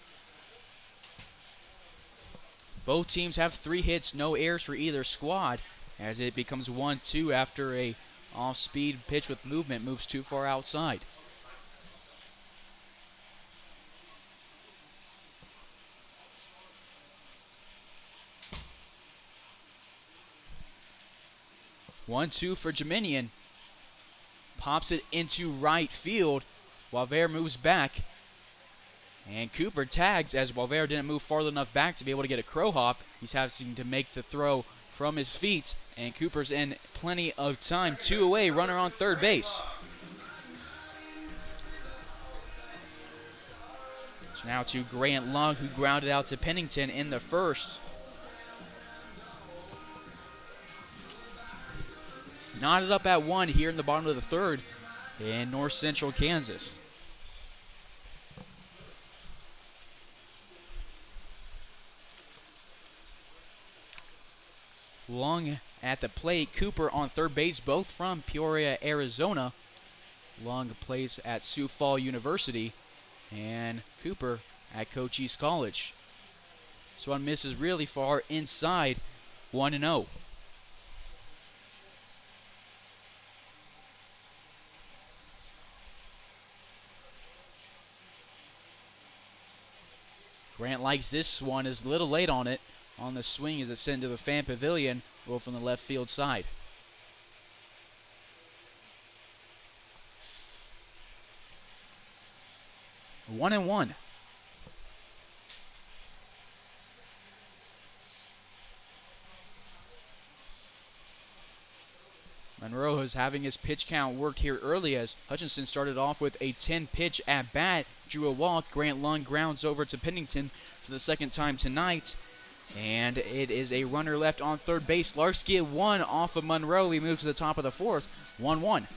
Both teams have 3 hits, no errors for either squad, as it becomes 1-2 after a off-speed pitch with movement moves too far outside. One-two for Jeminian. Pops it into right field. Walver moves back. And Cooper tags as Walver didn't move farther enough back to be able to get a crow hop. He's having to make the throw from his feet. And Cooper's in plenty of time. 2 away, runner on third base. So now to Grant Lung, who grounded out to Pennington in the first. Knotted up at 1 here in the bottom of the third in North Central Kansas. Lung at the plate, Cooper on third base, both from Peoria, Arizona. Lung plays at Sioux Falls University, and Cooper at Cochise College. This one misses really far inside, 1-0. Grant likes this one, is a little late on it. On the swing as it's sent to the fan pavilion, roll from the left field side. One and one. Monroe is having his pitch count worked here early as Hutchinson started off with a 10-pitch at bat, drew a walk. Grant Lung grounds over to Pennington for the second time tonight. And it is a runner left on third base. Larks get one off of Monroe. We move to the top of the fourth, 1-1.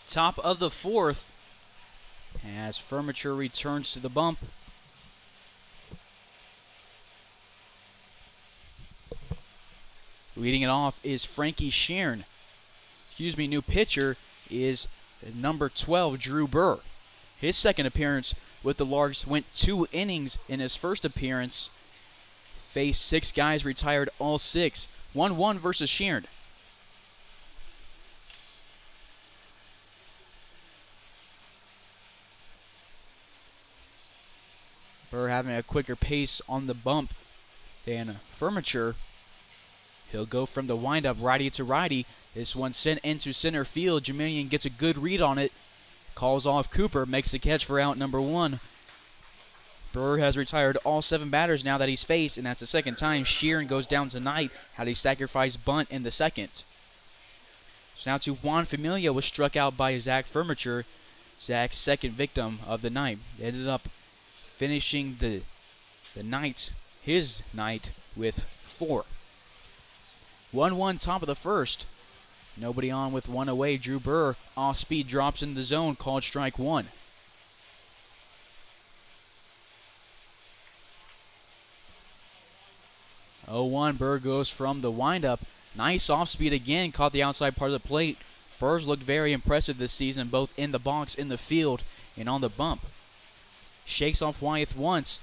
Top of the fourth as Furniture returns to the bump. Leading it off is Frankie Sheeran. New pitcher is number 12, Drew Burr. His second appearance with the Larks, went 2 innings in his first appearance. Faced 6 guys, retired all 6. 1-1 versus Sheeran. Burr having a quicker pace on the bump than Furniture. He'll go from the windup righty to righty. This one sent into center field. Jamilian gets a good read on it. Calls off Cooper, makes the catch for out number 1. Burr has retired all 7 batters now that he's faced, and that's the second time Sheeran goes down tonight. Had a sacrifice bunt in the second. So now to Juan Familia, was struck out by Zach Furniture. Zach's second victim of the night. Ended up finishing the night, his night, with 4. 1-1 top of the first. Nobody on with 1 away. Drew Burr off speed, drops in the zone, called strike 1. Oh, 1. Burr goes from the windup, Nice off speed again, caught the outside part of the plate. Burr's looked very impressive this season, both in the box, in the field, and on the bump. Shakes off Wyeth once,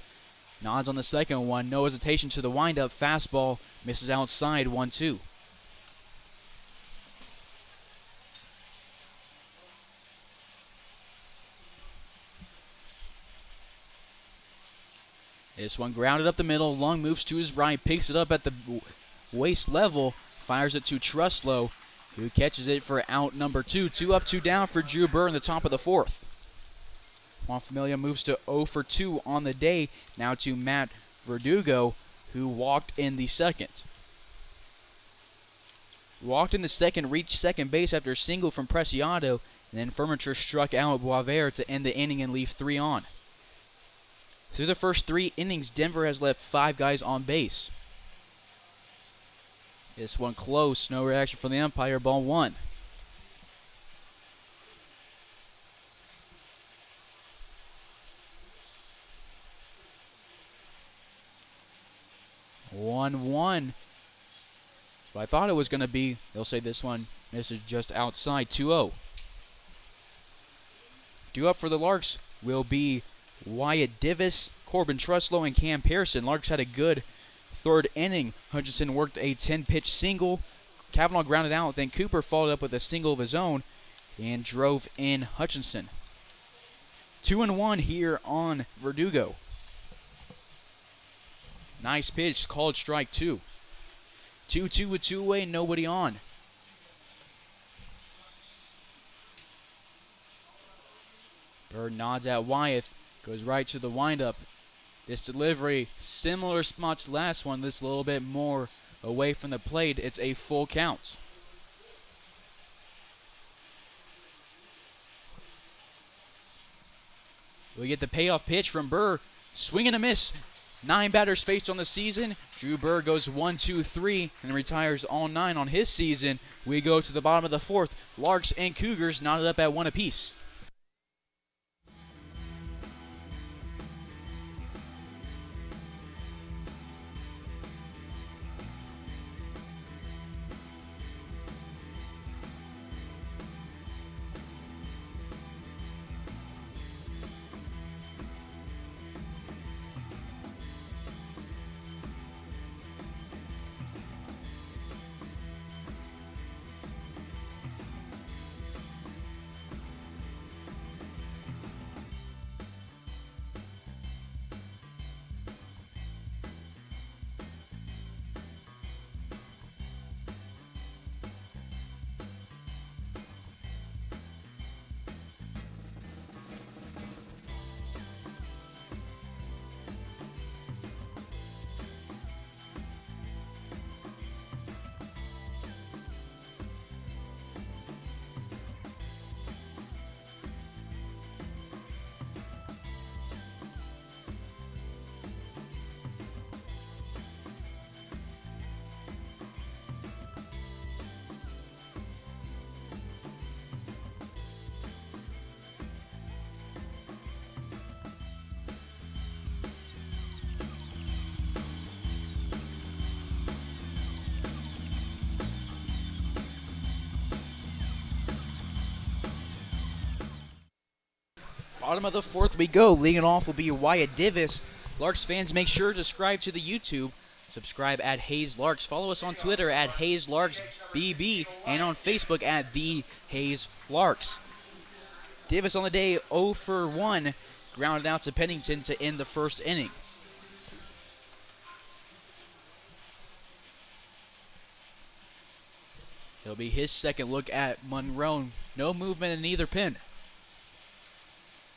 nods on the second one, no hesitation to the windup, fastball, misses outside, 1-2. This one grounded up the middle, Long moves to his right, picks it up at the waist level, fires it to Truslow, who catches it for out number 2. 2 up, 2 down for Drew Burr in the top of the 4th. Juan Familia moves to 0 for 2 on the day, now to Matt Verdugo, who walked in the second. Walked in the second, reached second base after a single from Preciado, and then Furniture struck out Boisvert to end the inning and leave 3 on. Through the first 3 innings, Denver has left 5 guys on base. This one close, no reaction from the umpire, ball 1. One. So I thought it was going to be. They'll say this one misses just outside. 2-0. Due up for the Larks will be Wyatt Divis, Corbin Truslow, and Cam Pearson. Larks had a good third inning. Hutchinson worked a 10-pitch single. Kavanaugh grounded out. Then Cooper followed up with a single of his own and drove in Hutchinson. 2-1 here on Verdugo. Nice pitch, called strike 2. 2-2 with 2 away, nobody on. Bird nods at Wyeth, goes right to the windup. This delivery, similar spot to the last one, this a little bit more away from the plate. It's a full count. We get the payoff pitch from Burr. Swing and a miss. 9 batters faced on the season. Drew Burr goes 1, 2, 3 and retires all 9 on his season. We go to the bottom of the 4th. Larks and Cougars knotted up at 1 apiece. Bottom of the 4th we go. Leading it off will be Wyatt Divis. Larks fans, make sure to subscribe to the YouTube. Subscribe at Hayes Larks. Follow us on Twitter at Hayes Larks BB and on Facebook at The Hayes Larks. Divis on the day 0 for 1. Grounded out to Pennington to end the first inning. It'll be his second look at Monroe. No movement in either pin.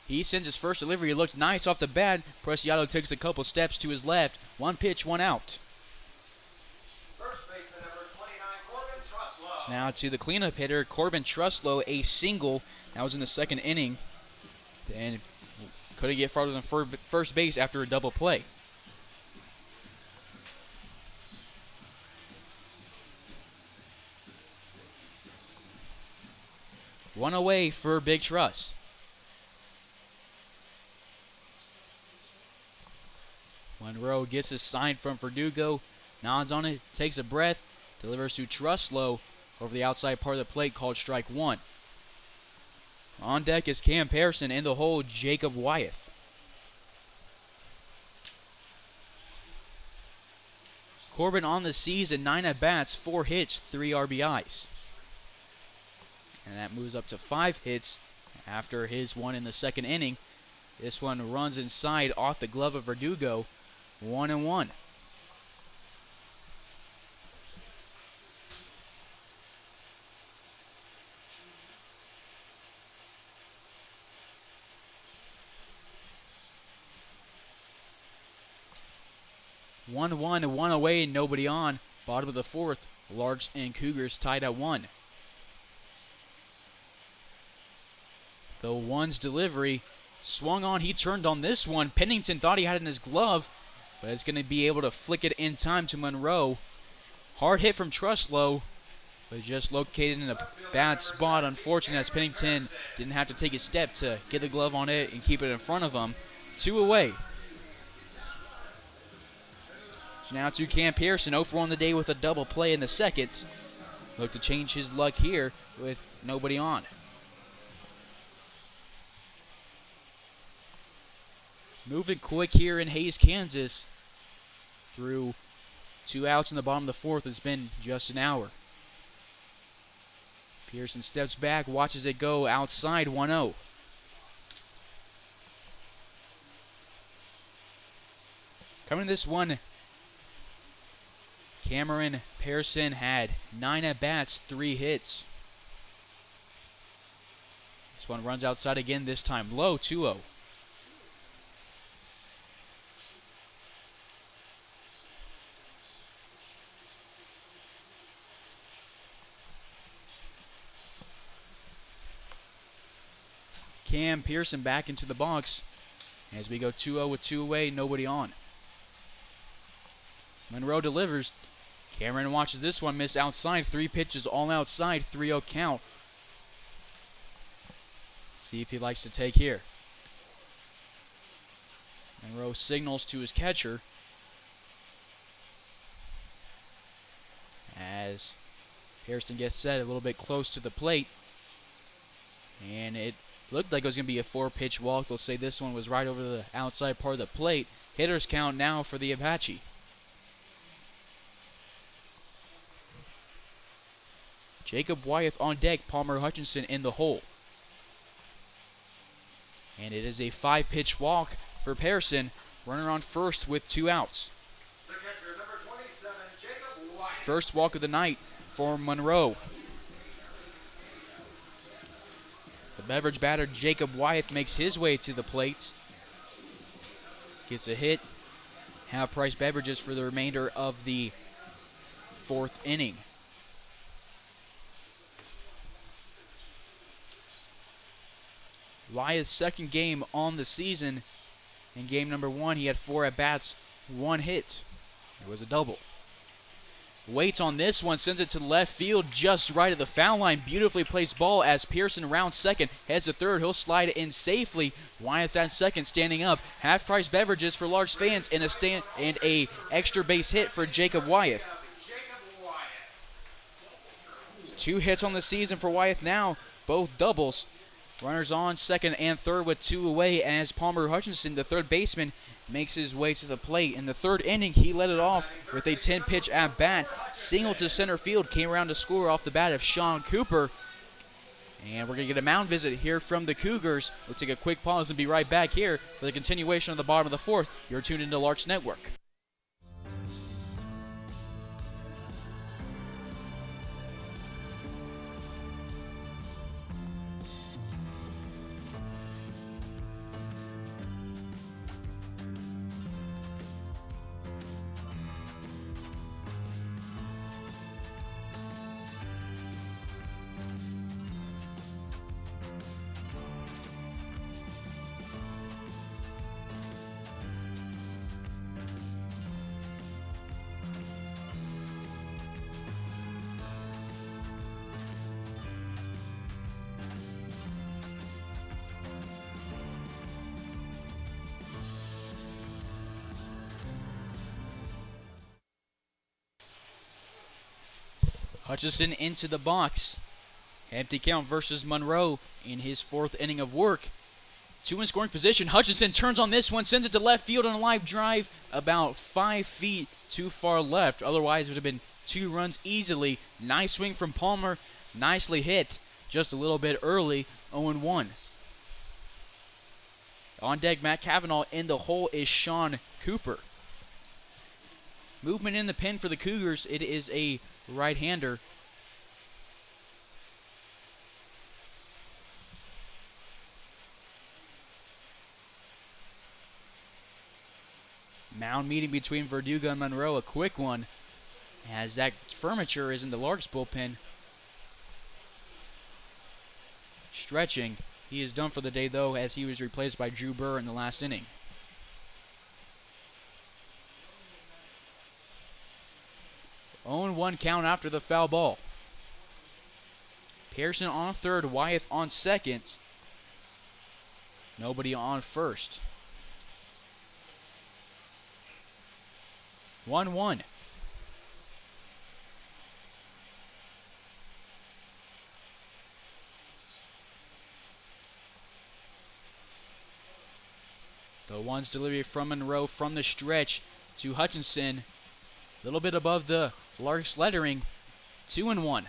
He sends his first delivery. He looks nice off the bat. Preciado takes a couple steps to his left. 1 pitch, 1 out. First baseman number 29, Corbin Truslow. Now to the cleanup hitter, Corbin Truslow, a single. That was in the second inning. And couldn't get farther than first base after a double play. One away for Big Truss. Monroe gets a sign from Verdugo, nods on it, takes a breath, delivers to Truslow over the outside part of the plate, called strike one. On deck is Cam Pearson, in the hole, Jacob Wyeth. Corbin on the season, 9 at-bats, 4 hits, 3 RBIs. And that moves up to 5 hits after his one in the second inning. This one runs inside off the glove of Verdugo, 1-1. One away, nobody on. Bottom of the fourth, Larks and Cougars tied at 1. The one's delivery swung on. He turned on this one. Pennington thought he had it in his glove, but is going to be able to flick it in time to Monroe. Hard hit from Truslow, but just located in a bad spot. Unfortunate, as Pennington didn't have to take a step to get the glove on it and keep it in front of him. 2 away. So now to Cam Pearson, 0 for on the day with a double play in the second. Look to change his luck here with nobody on. Moving quick here in Hays, Kansas. Through 2 outs in the bottom of the fourth. It's been just an hour. Pearson steps back, watches it go outside, 1-0. Coming to this one, Cameron Pearson had 9 at-bats, 3 hits. This one runs outside again, this time low, 2-0. Cam Pearson back into the box as we go 2-0 with 2 away, nobody on. Monroe delivers. Cameron watches this one miss outside. 3 pitches all outside, 3-0 count. See if he likes to take here. Monroe signals to his catcher as Pearson gets set a little bit close to the plate. And it looked like it was going to be a 4-pitch walk. They'll say this one was right over the outside part of the plate. Hitters count now for the Apache. Jacob Wyeth on deck, Palmer Hutchinson in the hole. And it is a 5-pitch walk for Pearson. Runner on first with 2 outs. The catcher, number 27, Jacob Wyeth. First walk of the night for Monroe. The beverage batter Jacob Wyeth makes his way to the plate. Gets a hit. Half-price beverages for the remainder of the 4th inning. Wyeth's second game on the season. In game number 1, he had 4 at-bats, 1 hit. It was a double. Waits on this one, sends it to left field, just right at the foul line. Beautifully placed ball as Pearson rounds second, heads to third. He'll slide it in safely. Wyeth's at second, standing up. Half-price beverages for Larks fans and a extra base hit for Jacob Wyeth. 2 hits on the season for Wyeth now, both doubles. Runners on second and third with 2 away as Palmer Hutchinson, the third baseman, makes his way to the plate. In the 3rd inning, he led it off with a 10-pitch at-bat. Single to center field, came around to score off the bat of Sean Cooper. And we're going to get a mound visit here from the Cougars. We'll take a quick pause and be right back here for the continuation of the bottom of the 4th. You're tuned into Larks Network. Hutchinson into the box. Empty count versus Monroe in his 4th inning of work. 2 in scoring position. Hutchinson turns on this one, sends it to left field on a live drive about 5 feet too far left. Otherwise, it would have been 2 runs easily. Nice swing from Palmer. Nicely hit. Just a little bit early. 0-1. On deck, Matt Cavanaugh. In the hole is Sean Cooper. Movement in the pen for the Cougars. It is a right-hander. Mound meeting between Verduga and Monroe, a quick one, as Zach Furniture is in the Larks bullpen. Stretching. He is done for the day, though, as he was replaced by Drew Burr in the last inning. One count after the foul ball. Pearson on third, Wyeth on second. Nobody on first. 1-1. The one's delivery from Monroe from the stretch to Hutchinson. A little bit above the Larks lettering. 2-1.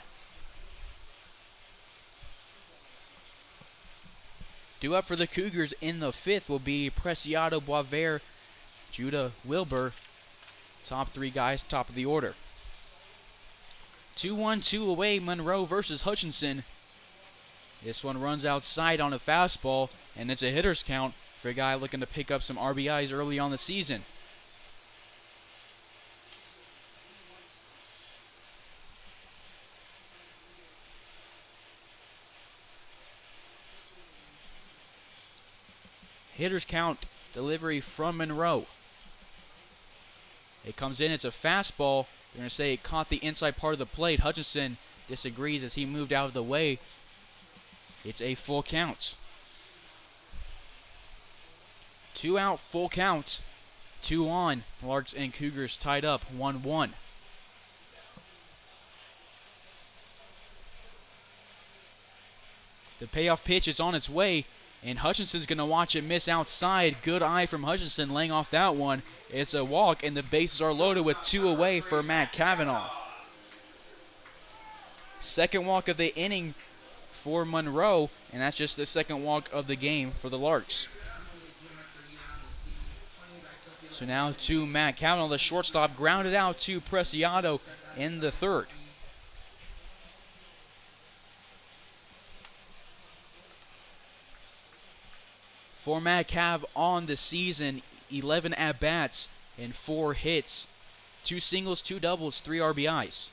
Due up for the Cougars in the 5th will be Preciado, Boisvert, Judah Wilbur. Top 3 guys, top of the order. 2-1-2 away, Monroe versus Hutchinson. This one runs outside on a fastball, and it's a hitter's count for a guy looking to pick up some RBIs early on the season. Hitter's count, delivery from Monroe. It comes in, it's a fastball. They're going to say it caught the inside part of the plate. Hutchinson disagrees as he moved out of the way. It's a full count. 2 out, full count. 2 on. Larks and Cougars tied up 1-1. The payoff pitch is on its way, and Hutchinson's going to watch it miss outside. Good eye from Hutchinson laying off that one. It's a walk, and the bases are loaded with 2 away for Matt Cavanaugh. Second walk of the inning for Monroe, and that's just the second walk of the game for the Larks. So now to Matt Cavanaugh, the shortstop, grounded out to Preciado in the 3rd. For Matt Cav on the season, 11 at-bats and 4 hits. 2 singles, 2 doubles, 3 RBIs.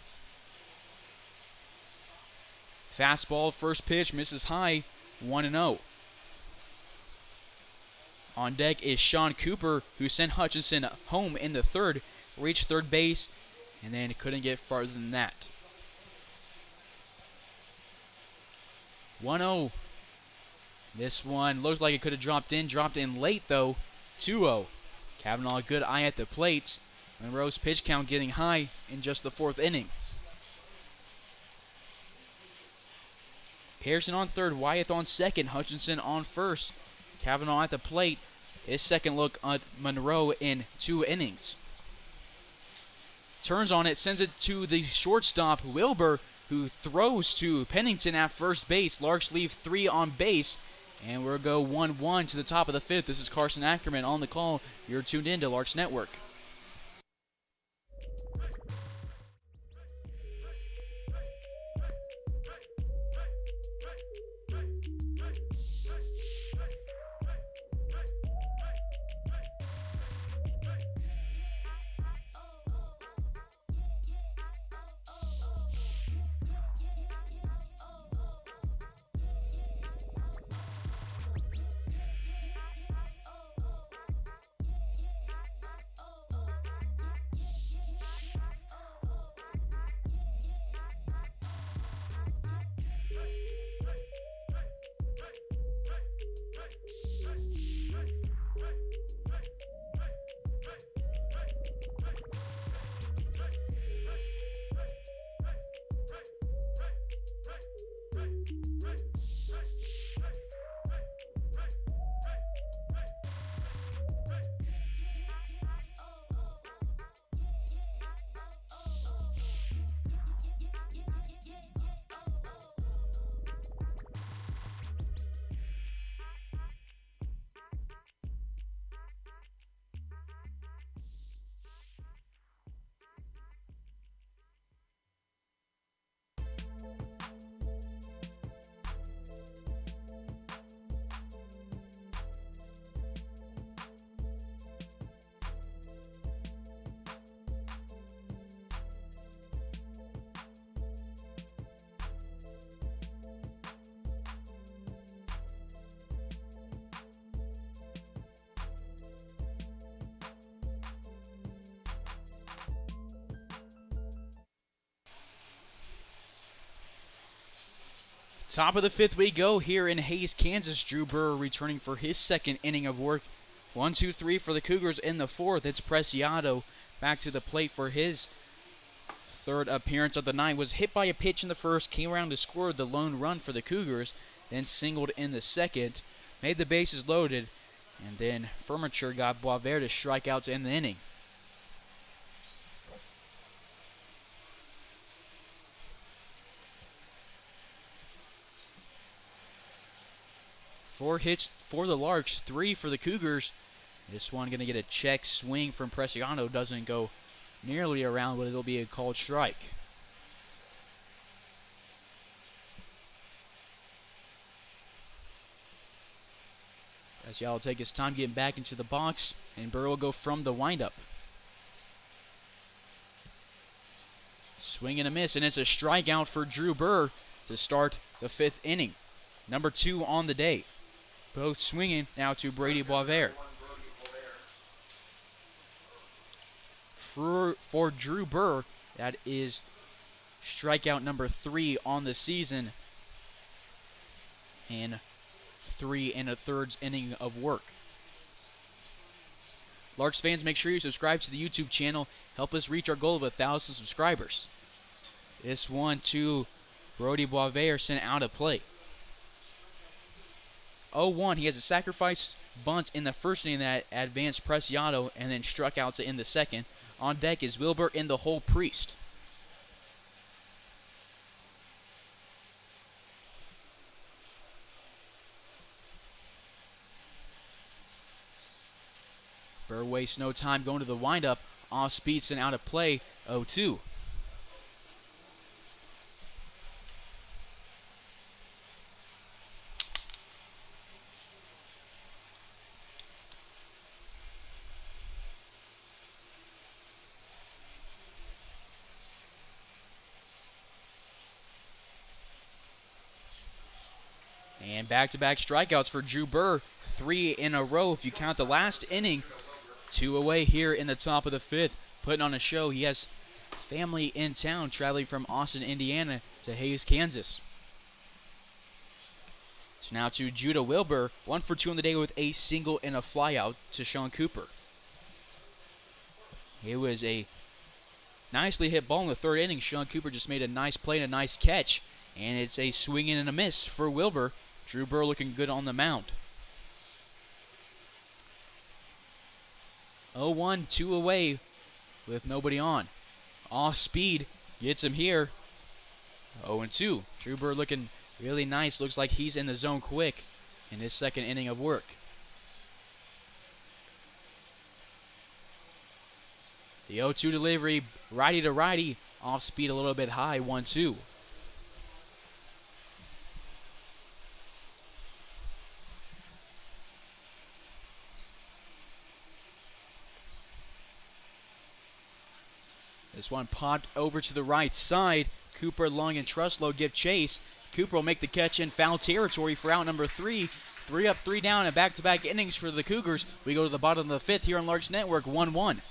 Fastball, first pitch, misses high, 1-0. On deck is Sean Cooper, who sent Hutchinson home in the 3rd, reached third base, and then couldn't get farther than that. 1-0. This one looked like it could have dropped in late though. 2-0. Cavanaugh, a good eye at the plate. Monroe's pitch count getting high in just the 4th inning. Pearson on third, Wyeth on second, Hutchinson on first. Cavanaugh at the plate. His second look at Monroe in 2 innings. Turns on it, sends it to the shortstop, Wilbur, who throws to Pennington at first base. Larks leave 3 on base. And we'll go 1-1 to the top of the 5th. This is Carson Ackerman on the call. You're tuned in to Larks Network. Top of the 5th we go here in Hays, Kansas. Drew Burr returning for his second inning of work. 1-2-3 for the Cougars in the 4th. It's Preciado back to the plate for his third appearance of the night. Was hit by a pitch in the first, came around to score the lone run for the Cougars, then singled in the second, made the bases loaded, and then Furniture got Boisvert to strike out to end the inning. Four hits for the Larks, 3 for the Cougars. This one going to get a check swing from Preciado. Doesn't go nearly around, but it'll be a called strike. Preciado will take his time getting back into the box, and Burr will go from the windup. Swing and a miss, and it's a strikeout for Drew Burr to start the 5th inning. Number 2 on the day. Both swinging now to Brady Boisvert. For Drew Burr, that is strikeout number 3 on the season, and 3 1/3 inning of work. Larks fans, make sure you subscribe to the YouTube channel. Help us reach our goal of 1,000 subscribers. This one to Brody Boisvert sent out of play. 0-1. He has a sacrifice bunt in the first inning that advanced Preciado and then struck out to end the second. On deck is Wilbur in the hole Priest. Burr wastes no time going to the windup. Off speed and out of play. 0-2. And back-to-back strikeouts for Drew Burr. 3 in a row if you count the last inning. 2 away here in the top of the 5th. Putting on a show. He has family in town traveling from Austin, Indiana to Hays, Kansas. So now to Judah Wilbur. 1 for 2 on the day with a single and a flyout to Sean Cooper. It was a nicely hit ball in the 3rd inning. Sean Cooper just made a nice play and a nice catch. And it's a swing in and a miss for Wilbur. Drew Burr looking good on the mound. 0-1, 2 away with nobody on. Off speed, gets him here. 0-2. Drew Burr looking really nice. Looks like he's in the zone quick in his second inning of work. The 0-2 delivery, righty to righty. Off speed a little bit high, 1-2. This one popped over to the right side. Cooper, Long, and Truslow give chase. Cooper will make the catch in foul territory for out number 3. 3 up, 3 down, and back-to-back innings for the Cougars. We go to the bottom of the 5th here on Larks Network, 1-1.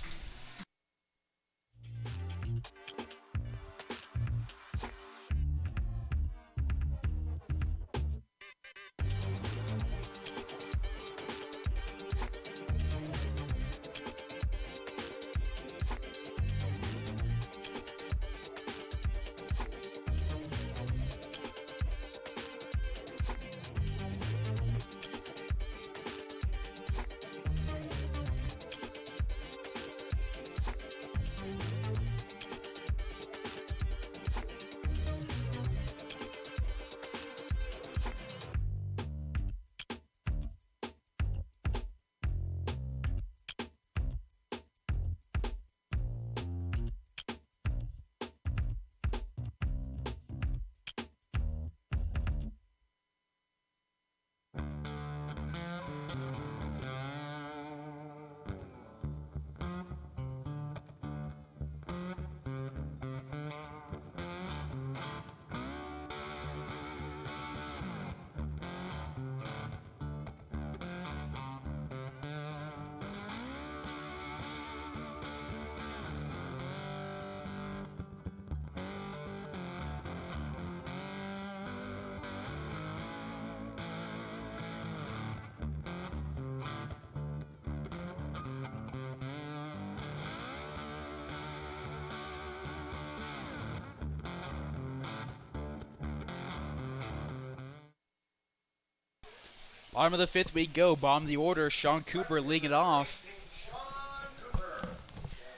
Bottom of the 5th we go. Bottom of the order. Sean Cooper leading it off.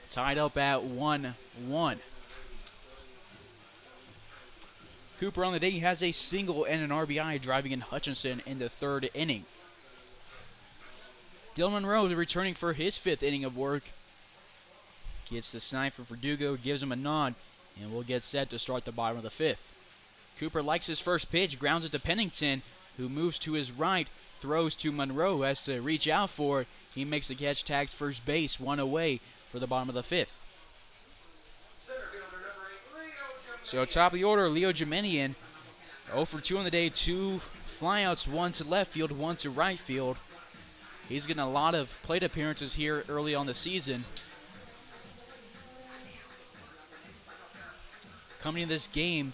Tied up at 1-1. Cooper on the day, he has a single and an RBI, driving in Hutchinson in the 3rd inning. Dylan Monroe returning for his 5th inning of work. Gets the sign for Verdugo, gives him a nod, and we'll get set to start the bottom of the 5th. Cooper likes his first pitch, grounds it to Pennington, who moves to his right, throws to Monroe, who has to reach out for it. He makes the catch, tags first base, 1 away for the bottom of the 5th. So top of the order, Leo Jemenian, 0 for 2 on the day, 2 flyouts, 1 to left field, 1 to right field. He's getting a lot of plate appearances here early on the season. Coming into this game,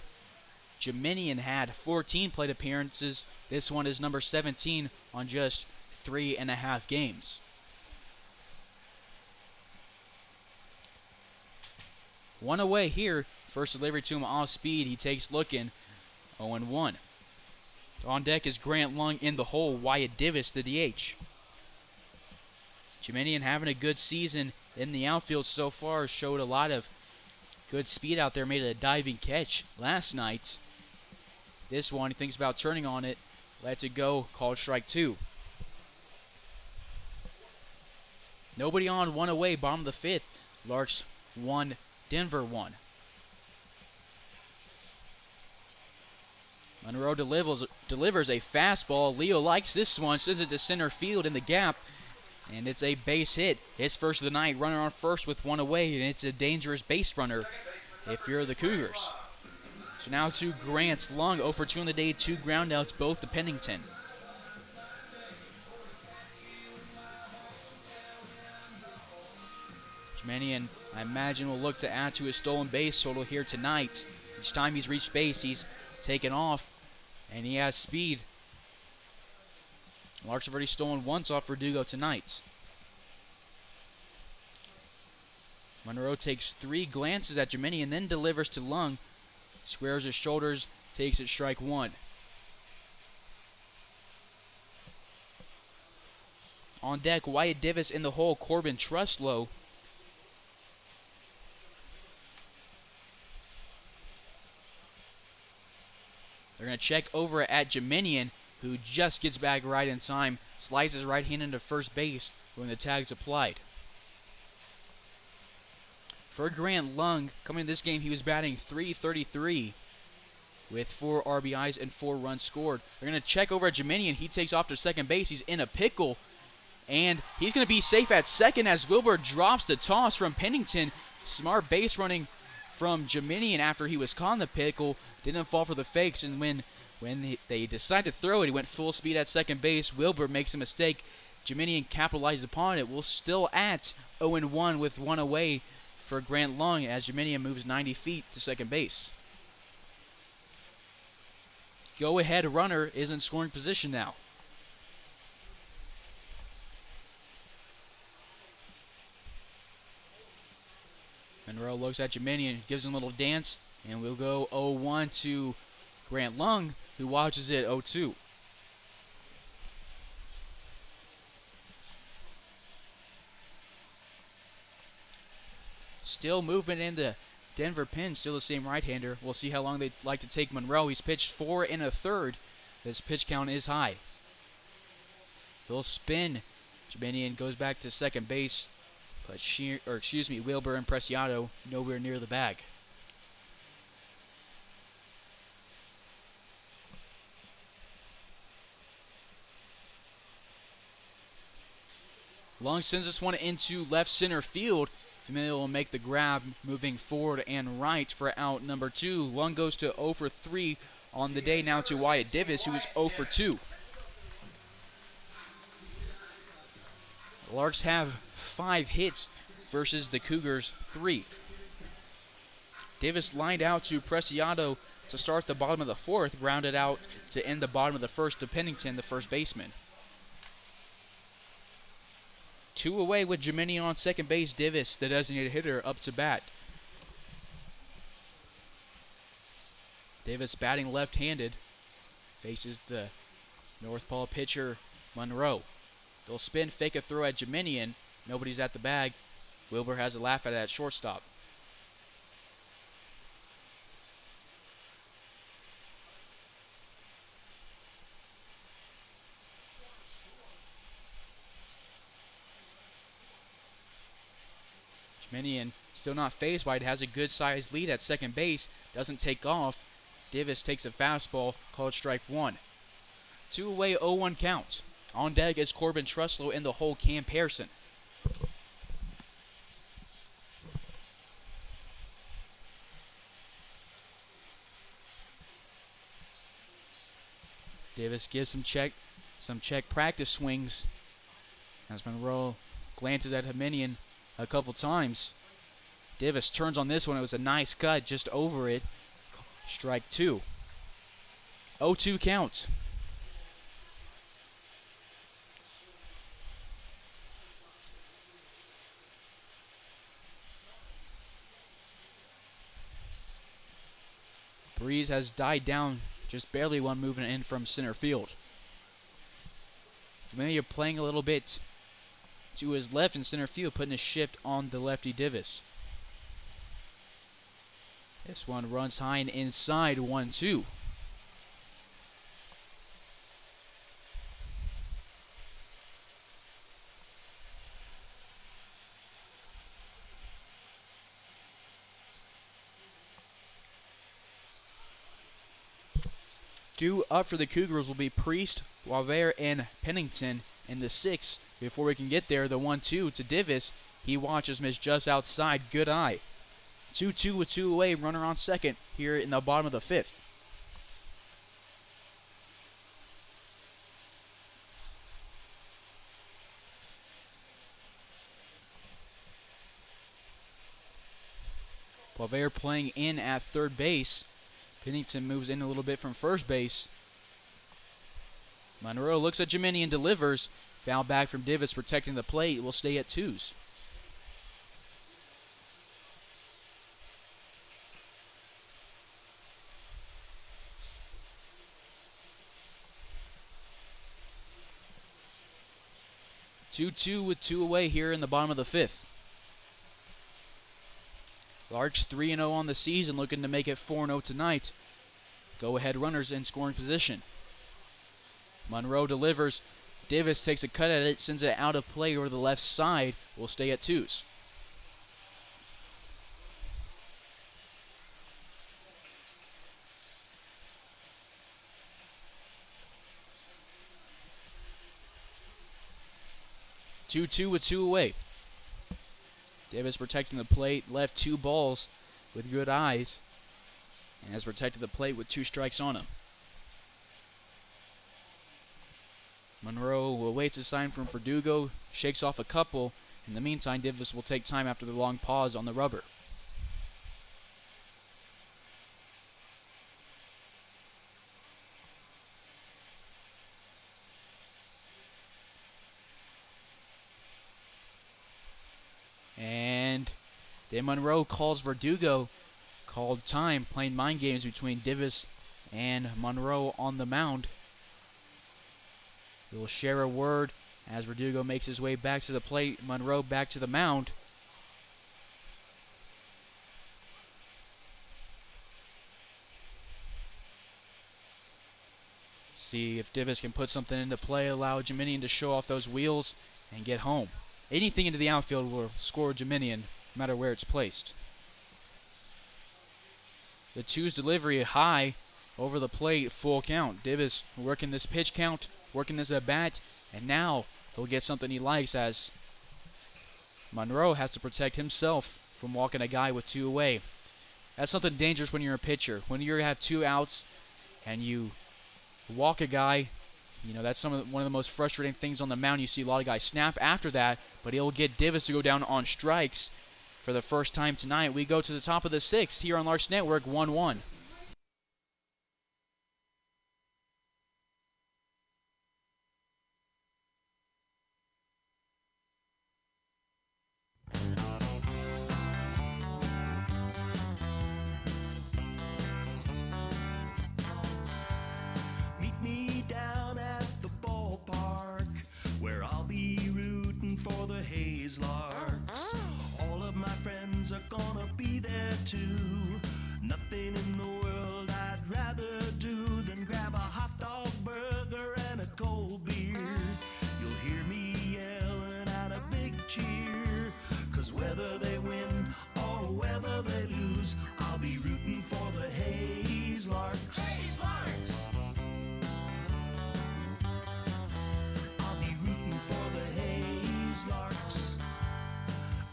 Jemenian had 14 plate appearances. This one is number 17 on just 3.5 games. One away here. First delivery to him off speed. He takes looking. 0-1. On deck is Grant Lung in the hole. Wyatt Divis, the DH. Jemenian having a good season in the outfield so far. Showed a lot of good speed out there. Made a diving catch last night. This one, he thinks about turning on it. Lets it go. Called strike 2. Nobody on, 1 away. Bottom of the 5th. Larks 1, Denver 1. Monroe delivers a fastball. Leo likes this one. Sends it to center field in the gap. And it's a base hit. His first of the night. Runner on first with 1 away. And it's a dangerous base runner if you're the Cougars. So now to Grant Lung. 0 for 2 on the day. 2 groundouts, both to Pennington. Jemenian, I imagine, will look to add to his stolen base total here tonight. Each time he's reached base, he's taken off, and he has speed. Larks have already stolen once off Verdugo tonight. Monroe takes 3 glances at Jemenian, then delivers to Lung. Squares his shoulders, takes it strike 1. On deck, Wyatt Divis in the hole, Corbin Truslow. They're going to check over at Jemenian, who just gets back right in time, slides his right hand into first base when the tag's applied. For Grant Lung, coming into this game, he was batting .333 with 4 RBIs and 4 runs scored. They're going to check over at Jemenian. He takes off to second base. He's in a pickle, and he's going to be safe at second as Wilbur drops the toss from Pennington. Smart base running from Jemenian after he was caught in the pickle. Didn't fall for the fakes, and when they decided to throw it, he went full speed at second base. Wilbur makes a mistake. Jemenian capitalizes upon it. We're still at 0-1 with 1 away for Grant Lung as Jemenian moves 90 feet to second base. Go-ahead runner is in scoring position now. Monroe looks at Jemenian, gives him a little dance, and we'll go 0-1 to Grant Lung, who watches it 0-2. Still movement in the Denver pen, still the same right-hander. We'll see how long they'd like to take Monroe. He's pitched 4 1/3. This pitch count is high. He'll spin. Jemenian goes back to second base, but Wilbur and Preciado nowhere near the bag. Lung sends this one into left center field. Familia will make the grab, moving forward and right for out number 2. Lung goes to 0 for 3 on the day, now to Wyatt Divis, who is 0 for 2. The Larks have 5 hits versus the Cougars 3. Divis lined out to Preciado to start the bottom of the 4th, grounded out to end the bottom of the 1st to Pennington, the first baseman. 2 away with Jemenian on second base. Divis, the designated hitter, up to bat. Divis batting left-handed. Faces the northpaw pitcher Monroe. They'll spin, fake a throw at Jeminian. Nobody's at the bag. Wilbur has a laugh at it at shortstop. Jeminian still not phased by it. Has a good sized lead at second base. Doesn't take off. Davis takes a fastball, called strike one. 2 away, 0-1 count. On deck is Corbin Truslow and the whole Cam Pearson. Davis gives some check practice swings as Monroe glances at Jeminian a couple times. Davis turns on this one. It was a nice cut just over it. Strike two. 0-2 count. Breeze has died down, just barely one moving in from center field. Familia playing a little bit to his left in center field, putting a shift on the lefty Davis. This one runs high and inside, 1-2. Due up for the Cougars will be Priest, Waver, and Pennington in the 6th. Before we can get there, the 1-2 to Davis. He watches miss just outside. Good eye. 2-2 with 2 away. Runner on second here in the bottom of the 5th. Waver playing in at third base. Pennington moves in a little bit from first base. Monroe looks at Jeminian and delivers. Foul back from Davis protecting the plate. Will stay at 2s. Two with 2 away here in the bottom of the 5th. Larks 3-0 on the season, looking to make it 4-0 tonight. Go-ahead runners in scoring position. Monroe delivers. Davis takes a cut at it, sends it out of play over the left side. Will stay at 2s. Two with 2 away. Davis protecting the plate, left 2 balls with good eyes, and has protected the plate with 2 strikes on him. Monroe awaits a sign from Verdugo, shakes off a couple. In the meantime, Davis will take time after the long pause on the rubber. And then Monroe calls Verdugo, called time, playing mind games between Davis and Monroe on the mound. We'll share a word as Verdugo makes his way back to the plate. Monroe back to the mound. See if Davis can put something into play, allow Jeminian to show off those wheels and get home. Anything into the outfield will score Jeminian, no matter where it's placed. The 2's delivery high over the plate, full count. Davis working this pitch count, working this at bat, and now he'll get something he likes as Monroe has to protect himself from walking a guy with 2 away. That's something dangerous when you're a pitcher. When you have 2 outs and you walk a guy, you know, that's one of the most frustrating things on the mound. You see a lot of guys snap after that, but he'll get Davis to go down on strikes for the first time tonight. We go to the top of the 6th here on Larks Network, 1-1. Meet me down at the ballpark be there too. Nothing in the world I'd rather do than grab a hot dog burger and a cold beer. You'll hear me yelling out a big cheer, 'cause whether they win or whether they lose, I'll be rooting for the Hayes Larks. Hayes Larks! I'll be rooting for the Hayes Larks.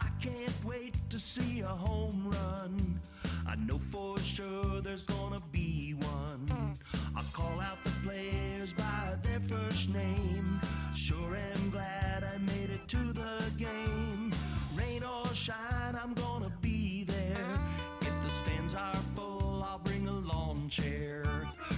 I can't wait to see a home run. I know for sure there's gonna be one. I'll call out the players by their first name. Sure am glad I made it to the game. Rain or shine, I'm gonna be there. If the stands are full, I'll bring a lawn chair.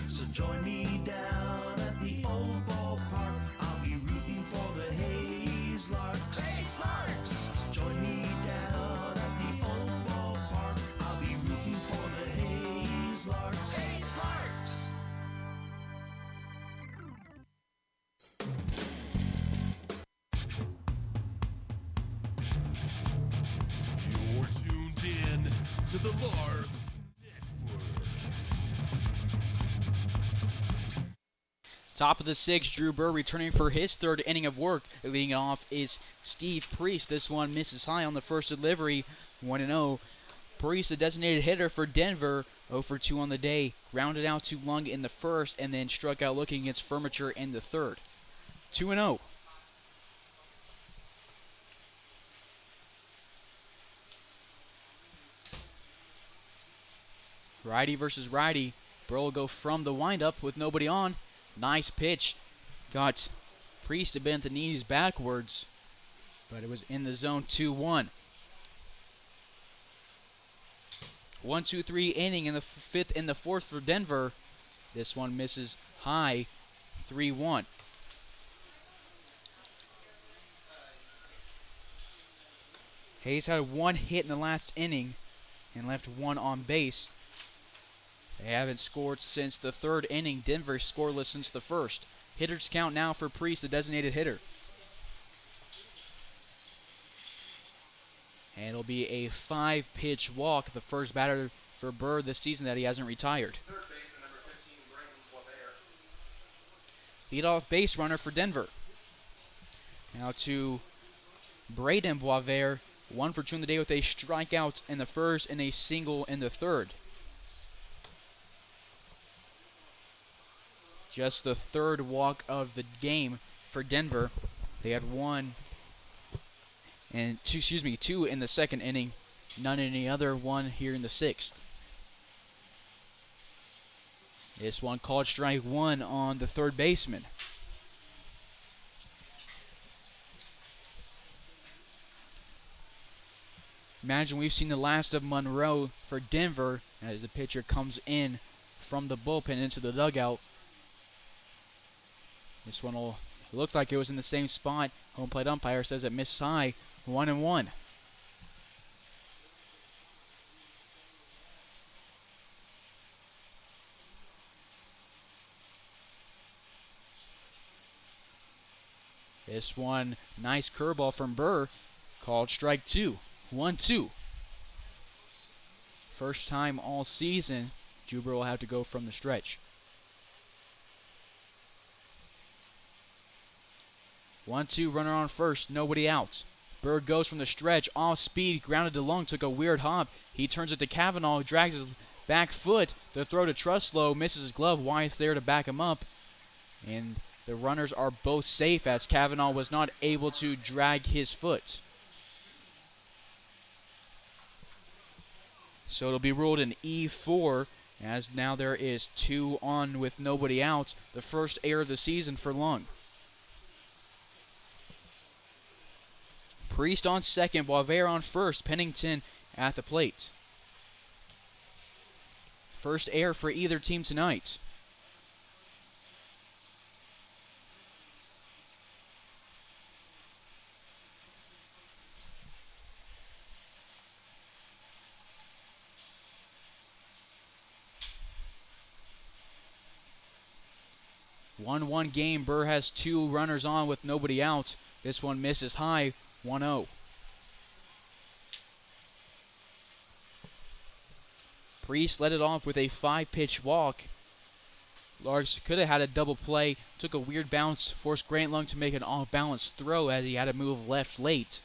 So join me down at the old ballpark. I'll be rooting for the Hayes Larks. Hayes Larks! So join me down at the old ballpark. I'll be rooting for the Hayes Larks. Hayes Larks! You're tuned in to the Larks Network. Top of the sixth, Drew Burr returning for his third inning of work. Leading off is Steve Priest. This one misses high on the first delivery, 1-0. Priest, the designated hitter for Denver, 0 for 2 on the day. Grounded out to Lung in the first and then struck out looking against Furniture in the third. 2-0. Righty versus righty. Burr will go from the windup with nobody on. Nice pitch. Got Priest to bend the knees backwards, but it was in the zone. 2-1. 1-2-3 inning in the fifth and the fourth for Denver. This one misses high. 3-1. Hayes had one hit in the last inning and left one on base. They haven't scored since the third inning. Denver scoreless since the first. Hitters count now for Priest, the designated hitter. And it'll be a 5-pitch walk, the first batter for Burr this season that he hasn't retired. Third baseman, number 15, Braden Boisvert. Leadoff base runner for Denver. Now to Braden Boisvert, 1 for 2 on the day with a strikeout in the first and a single in the third. Just the third walk of the game for Denver. They had two in the second inning, none in the other, one here in the sixth. This one called strike one on the third baseman. Imagine we've seen the last of Monroe for Denver as the pitcher comes in from the bullpen into the dugout. This one will look like it was in the same spot. Home plate umpire says it missed high. 1-1. This one, nice curveball from Burr. Called strike 2. 1-2. First time all season, Juber will have to go from the stretch. 1-2, runner on first, nobody out. Burr goes from the stretch, off speed, grounded to Lung, took a weird hop. He turns it to Kavanaugh, drags his back foot. The throw to Truslow, misses his glove. Wyatt's there to back him up. And the runners are both safe as Kavanaugh was not able to drag his foot. So it'll be ruled an E4, as now there is 2 on with nobody out. The first error of the season for Lung. Priest on second, Boisvert on first, Pennington at the plate. First error for either team tonight. One game. Burr has 2 runners on with nobody out. This one misses high. 1-0. Priest led it off with a 5-pitch walk. Larks could have had a double play, took a weird bounce, forced Grant Lung to make an off-balance throw as he had to move left late.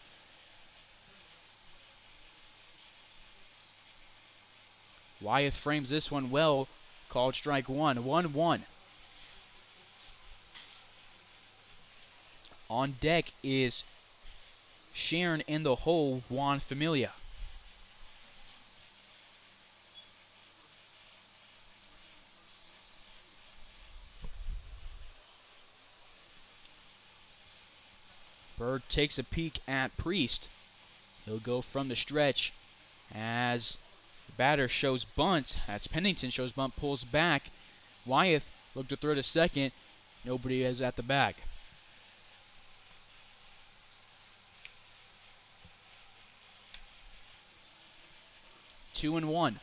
Wyeth frames this one well, called strike one, 1-1. On deck is Sharon in the hole, Juan Familia. Bird takes a peek at Priest. He'll go from the stretch as the batter shows bunt. That's Pennington shows bunt, pulls back. Wyeth looked to throw to second. Nobody is at the bag. Two and one.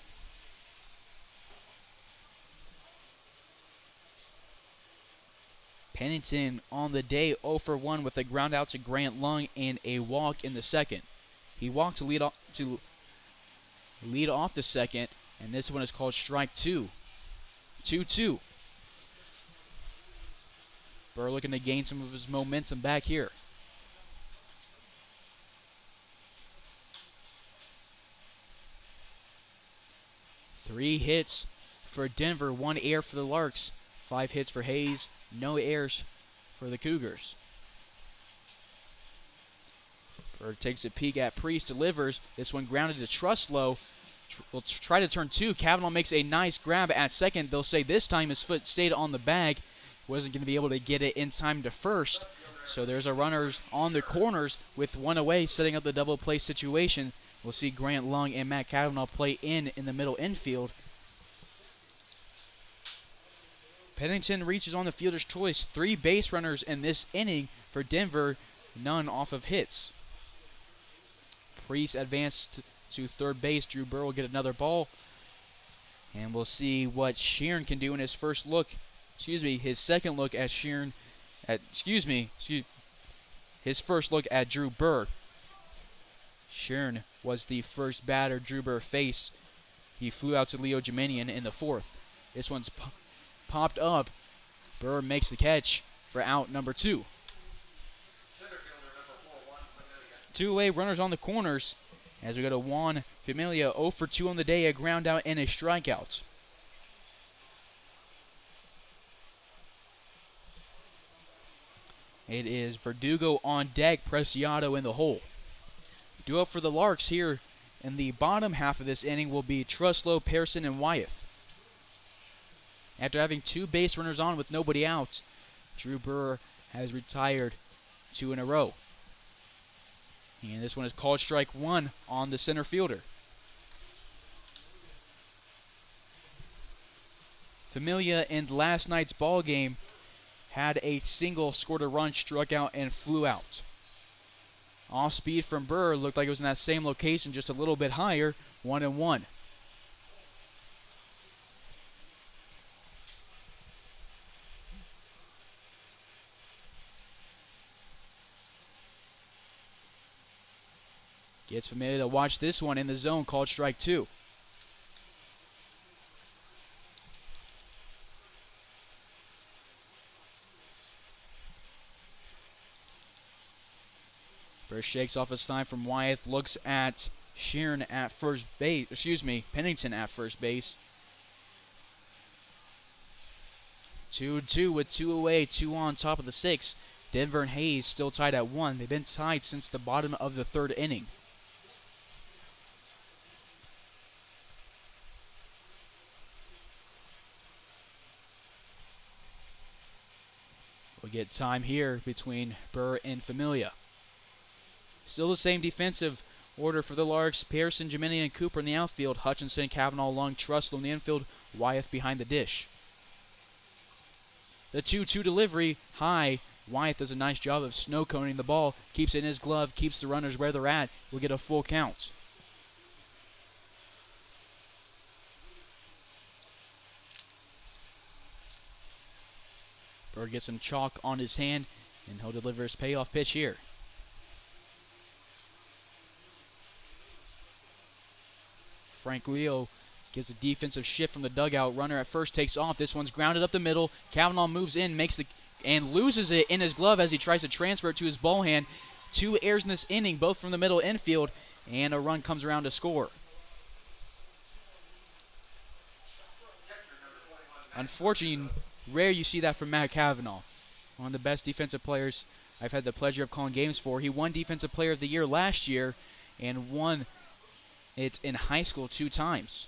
Pennington on the day 0 for 1 with a ground out to Grant Lung and a walk in the second. He walked to lead off the second, and this one is called strike two. 2-2. Burr looking to gain some of his momentum back here. Three hits for Denver, 1 error for the Larks, 5 hits for Hayes, no errors for the Cougars. Bird takes a peek at Priest, delivers. This one grounded to Truslow. Will try to turn two. Cavanaugh makes a nice grab at second. They'll say this time his foot stayed on the bag. Wasn't going to be able to get it in time to first. So there's a runners on the corners with one away, setting up the double play situation. We'll see Grant Lung and Matt Cavanaugh play in the middle infield. Pennington reaches on the fielder's choice. 3 base runners in this inning for Denver, none off of hits. Priest advanced to third base. Drew Burr will get another ball. And we'll see what Sheeran can do in his first look. His second look at Sheeran. His first look at Drew Burr. Sheeran was the first batter Drew Burr faced. He flew out to Leo Jemanian in the 4th. This one's popped up. Burr makes the catch for out number 2. Two-away runners on the corners as we go to Juan Familia, 0 for 2 on the day, a ground out and a strikeout. It is Verdugo on deck, Preciado in the hole. Due up for the Larks here in the bottom half of this inning will be Truslow, Pearson, and Wyeth. After having 2 base runners on with nobody out, Drew Burr has retired 2 in a row. And this one is called strike 1 on the center fielder. Familia in last night's ball game had a single, scored a run, struck out, and flew out. Off speed from Burr, looked like it was in that same location, just a little bit higher, 1-1. Gets Familia to watch this one in the zone, called strike 2. Burr shakes off a sign from Wyeth, looks at Sheeran at first base, Pennington at first base. 2-2 with 2 away, 2 on top of the 6th. Denver and Hayes still tied at 1. They've been tied since the bottom of the 3rd inning. We'll get time here between Burr and Familia. Still the same defensive order for the Larks. Pearson, Jemini, and Cooper in the outfield. Hutchinson, Cavanaugh, Lung, Truslow in the infield. Wyeth behind the dish. The 2-2 delivery, high. Wyeth does a nice job of snow coning the ball. Keeps it in his glove, keeps the runners where they're at. We'll get a full count. Burr gets some chalk on his hand, and he'll deliver his payoff pitch here. Frank Leo Gets a defensive shift from the dugout. Runner at first takes off. This one's grounded up the middle. Kavanaugh moves in, and loses it in his glove as he tries to transfer it to his ball hand. 2 errors in this inning, both from the middle infield, and a run comes around to score. Unfortunately, rare you see that from Matt Kavanaugh, one of the best defensive players I've had the pleasure of calling games for. He won Defensive Player of the Year last year and won it in high school 2 times.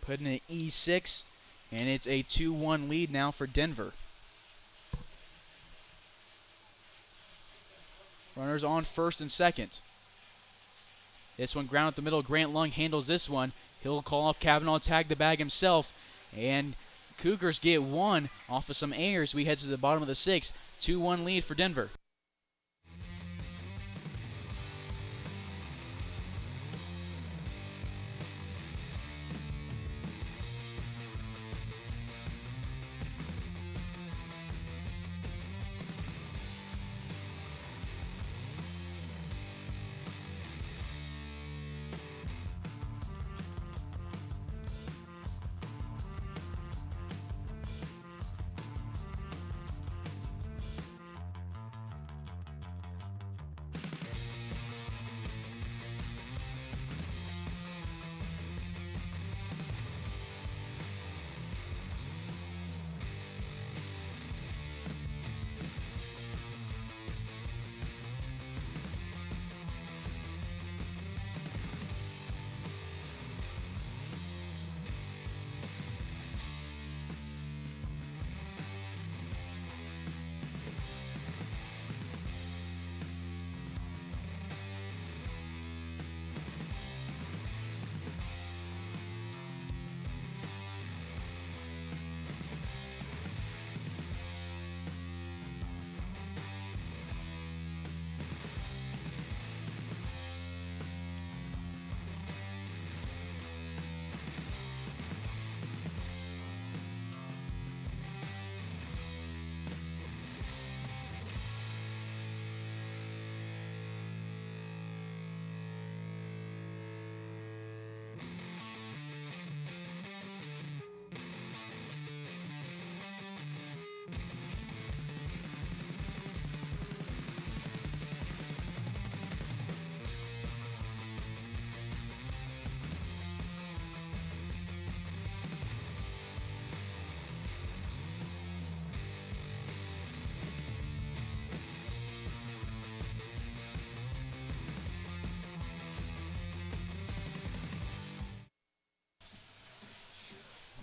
Putting an E6, and it's a 2-1 lead now for Denver. Runners on first and second. This one ground up the middle. Grant Lung handles this one. He'll call off Kavanaugh, tag the bag himself, and Cougars get 1 off of some errors. We head to the bottom of the 6th. 2-1 lead for Denver.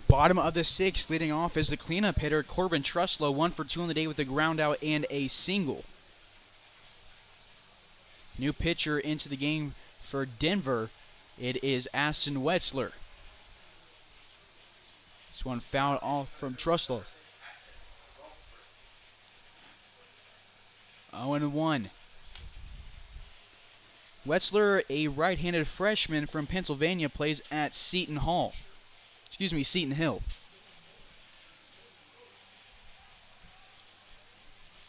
Bottom of the 6th, leading off is the cleanup hitter, Corbin Truslow, 1 for 2 on the day with a ground out and a single. New pitcher into the game for Denver. It is Aston Wetzler. This one fouled off from Truslow. 0-1. Wetzler, a right-handed freshman from Pennsylvania, plays at Seton Hill.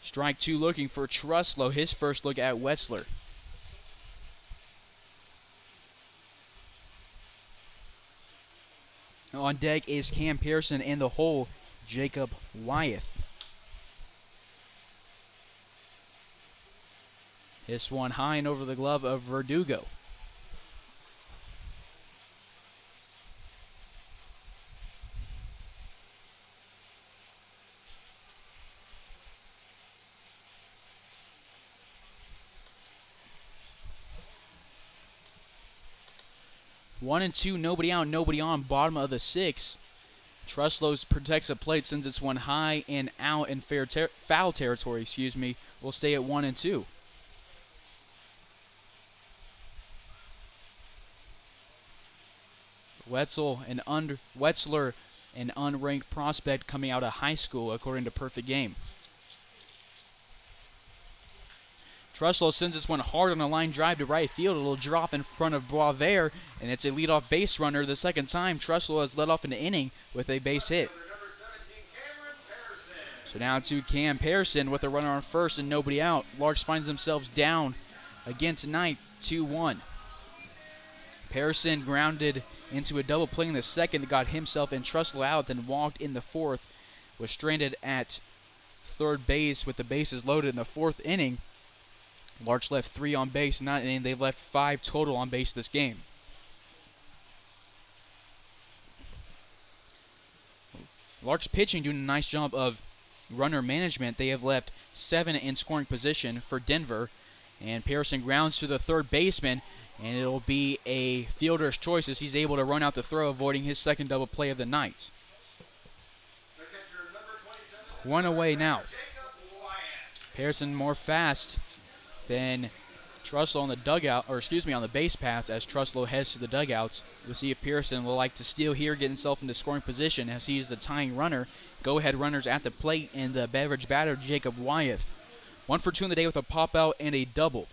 Strike 2 looking for Truslow, his first look at Wetzler. On deck is Cam Pearson and the hole, Jacob Wyeth. This one high and over the glove of Verdugo. One and two, nobody out, nobody on, bottom of the 6th. Truslow protects the plate, sends this one high and out in foul territory, We'll stay at 1 and 2. Wetzler, an unranked prospect coming out of high school, according to Perfect Game. Truslow sends this one hard on a line drive to right field. It'll drop in front of Boisvert, and it's a leadoff base runner. The second time Truslow has led off an inning with a base hit. So now to Cam Pearson with a runner on first and nobody out. Larks finds themselves down again tonight, 2-1. Pearson grounded into a double play in the second, got himself and Truslow out, then walked in the fourth, was stranded at third base with the bases loaded in the fourth inning. Larks left 3 on base in that inning. They've left 5 total on base this game. Larks pitching doing a nice job of runner management. They have left 7 in scoring position for Denver. And Pearson grounds to the third baseman, and it'll be a fielder's choice as he's able to run out the throw, avoiding his second double play of the night. One away now. Pearson more fast than Truslow on the dugout, or excuse me, on the base paths as Truslow heads to the dugouts. We'll see if Pearson will like to steal here, get himself into scoring position as he's the tying runner. Go-ahead runners at the plate, and the beverage batter, Jacob Wyeth. 1 for 2 in the day with a pop-out and a double.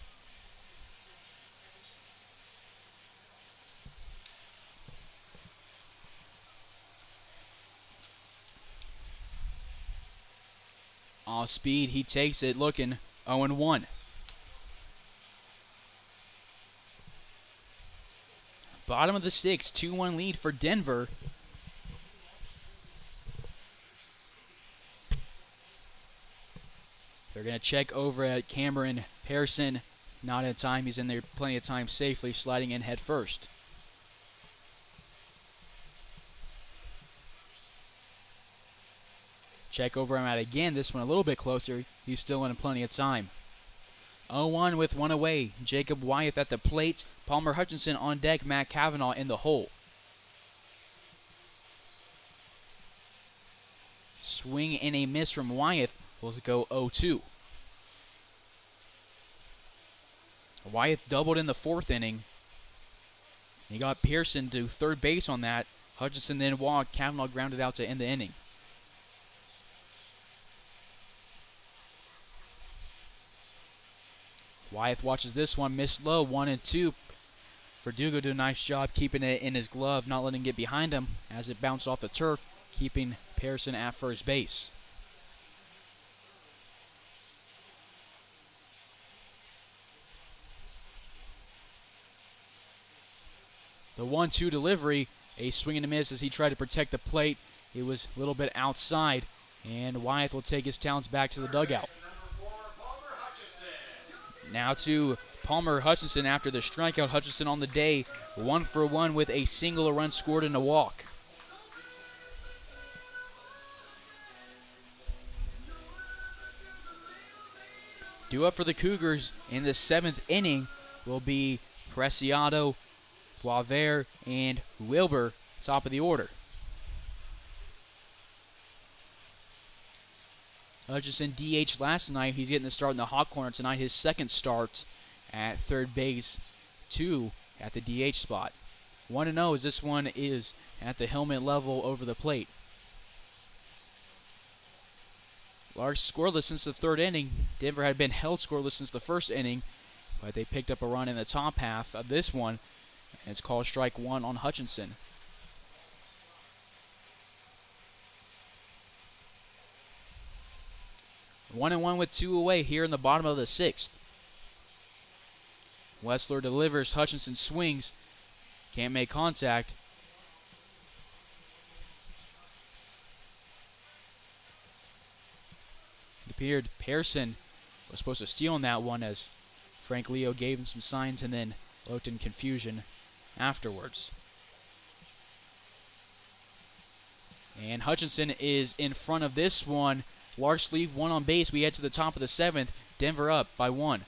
Off speed, he takes it, looking 0-1. Bottom of the 6th, 2-1 lead for Denver. They're going to check over at Cameron Pearson. Not in time. He's in there plenty of time safely, sliding in head first. Check over him out again. This one a little bit closer. He's still in plenty of time. 0-1 with 1 away. Jacob Wyeth at the plate. Palmer Hutchinson on deck. Matt Cavanaugh in the hole. Swing and a miss from Wyeth. Will go 0-2. Wyeth doubled in the 4th inning. He got Pearson to third base on that. Hutchinson then walked. Cavanaugh grounded out to end the inning. Wyeth watches this one, missed low, 1-2. Verdugo did a nice job keeping it in his glove, not letting it get behind him as it bounced off the turf, keeping Pearson at first base. The 1-2 delivery, a swing and a miss as he tried to protect the plate. It was a little bit outside, and Wyeth will take his talents back to the dugout. Now to Palmer Hutchinson after the strikeout. Hutchinson on the day, 1 for 1 with a single, a run scored, and a walk. Due up for the Cougars in the 7th inning will be Preciado, Boisvert, and Wilbur, top of the order. Hutchinson DH last night. He's getting the start in the hot corner tonight. His second start at third base, 2 at the DH spot. 1-0 as this one is at the helmet level over the plate. Larks scoreless since the 3rd inning. Denver had been held scoreless since the 1st inning, but they picked up a run in the top half of this one, and it's called strike 1 on Hutchinson. One and 1 with 2 away here in the bottom of the 6th. Wessler delivers. Hutchinson swings. Can't make contact. It appeared Pearson was supposed to steal on that one as Frank Leo gave him some signs and then looked in confusion afterwards. And Hutchinson is in front of this one. Larks leave 1 on base. We head to the top of the 7th. Denver up by 1.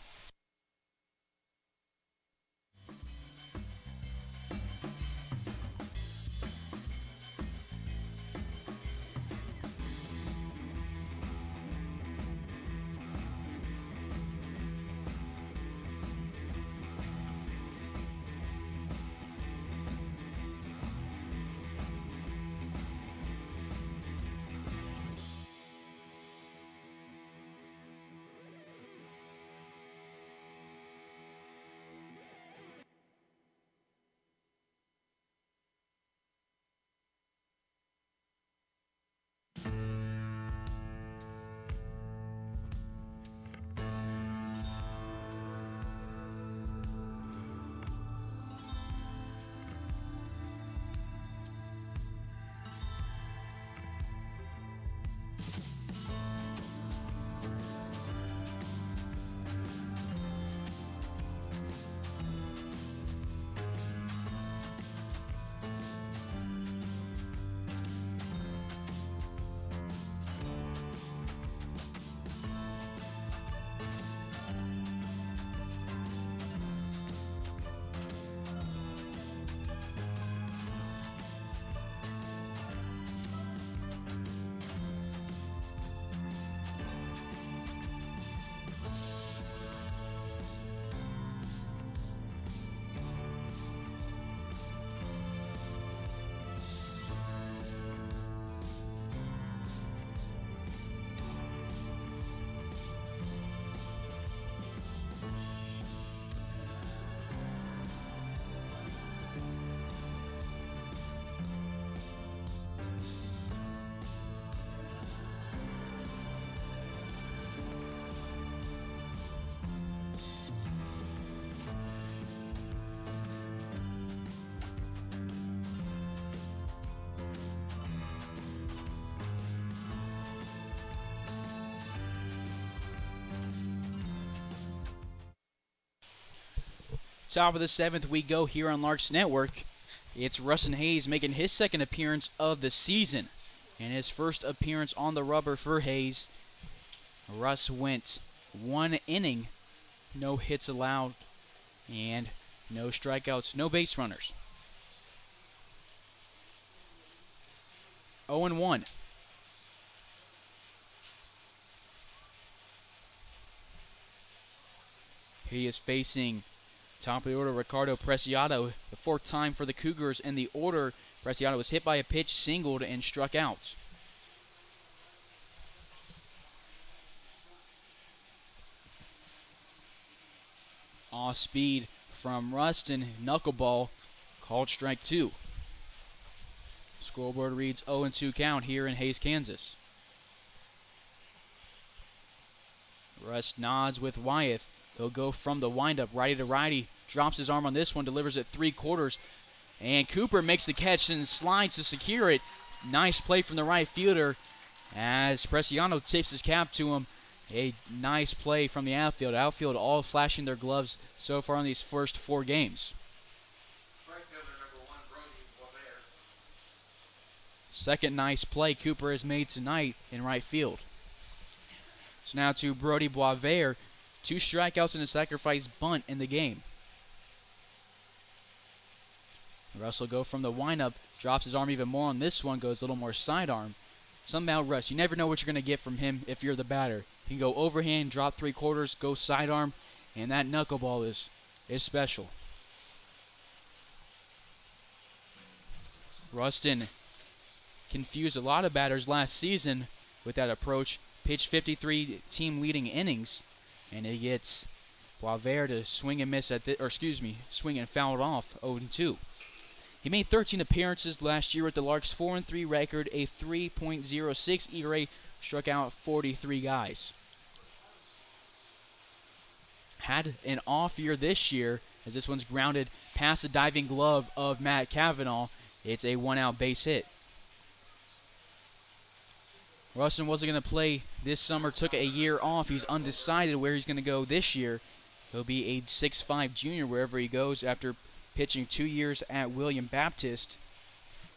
Top of the 7th we go here on Larks Network. It's Rustin Hayes making his second appearance of the season. And his first appearance on the rubber for Hayes. Russ went 1 inning, no hits allowed, and no strikeouts, no base runners. 0-1. He is facing top of the order Ricardo Preciado, the 4th time for the Cougars in the order. Preciado was hit by a pitch, singled, and struck out. Off speed from Rustin, knuckleball, called strike 2. Scoreboard reads 0-2 count here in Hayes, Kansas. Rust nods with Wyeth. He'll go from the windup, righty to righty. Drops his arm on this one, delivers it 3/4. And Cooper makes the catch and slides to secure it. Nice play from the right fielder as Preciado tips his cap to him. A nice play from the outfield. Outfield all flashing their gloves so far in these first 4 games. Second nice play Cooper has made tonight in right field. So now to Brody Boisvert. 2 strikeouts and a sacrifice bunt in the game. Russ will go from the windup, drops his arm even more on this one, goes a little more sidearm. Somehow Russ, you never know what you're going to get from him if you're the batter. He can go overhand, drop 3/4, go sidearm, and that knuckleball is special. Rustin confused a lot of batters last season with that approach. Pitched 53 team-leading innings, and he gets Boisvert to swing and miss swing and foul it off 0-2. He made 13 appearances last year with the Larks' 4-3 record, a 3.06 ERA, struck out 43 guys. Had an off year this year, as this one's grounded past the diving glove of Matt Cavanaugh. It's a 1-out base hit. Rustin wasn't going to play this summer, took a year off. He's undecided where he's going to go this year. He'll be a 6'5 junior wherever he goes after pitching 2 years at William Baptist.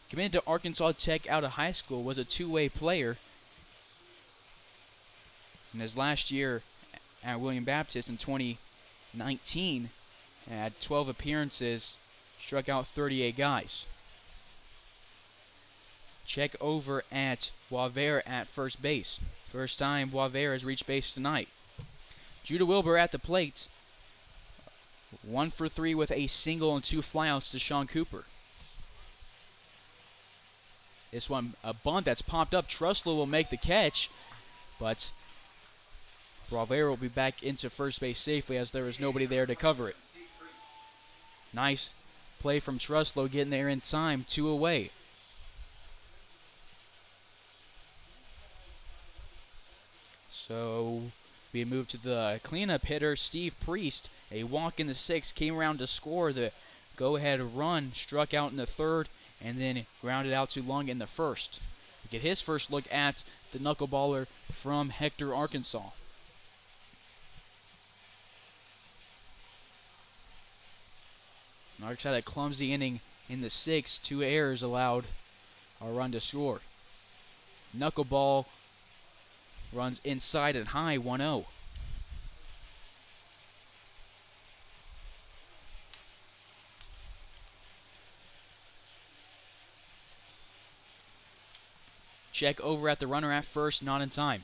Committed to Arkansas Tech out of high school, was a two-way player. And his last year at William Baptist in 2019, had 12 appearances, struck out 38 guys. Check over at Boisvert at first base. First time Boisvert has reached base tonight. Judah Wilbur at the plate. 1 for 3 with a single and 2 flyouts to Sean Cooper. This one, a bunt that's popped up. Truslow will make the catch, but Boisvert will be back into first base safely as there is nobody there to cover it. Nice play from Truslow, getting there in time, 2 away. So we move to the cleanup hitter, Steve Priest. A walk in the 6th, came around to score the go-ahead run, struck out in the 3rd, and then grounded out to Lung in the 1st. We get his first look at the knuckleballer from Hector, Arkansas. Larks had a clumsy inning in the 6th. 2 errors allowed a run to score. Knuckleball runs inside and high, 1-0. Check over at the runner at first, not in time.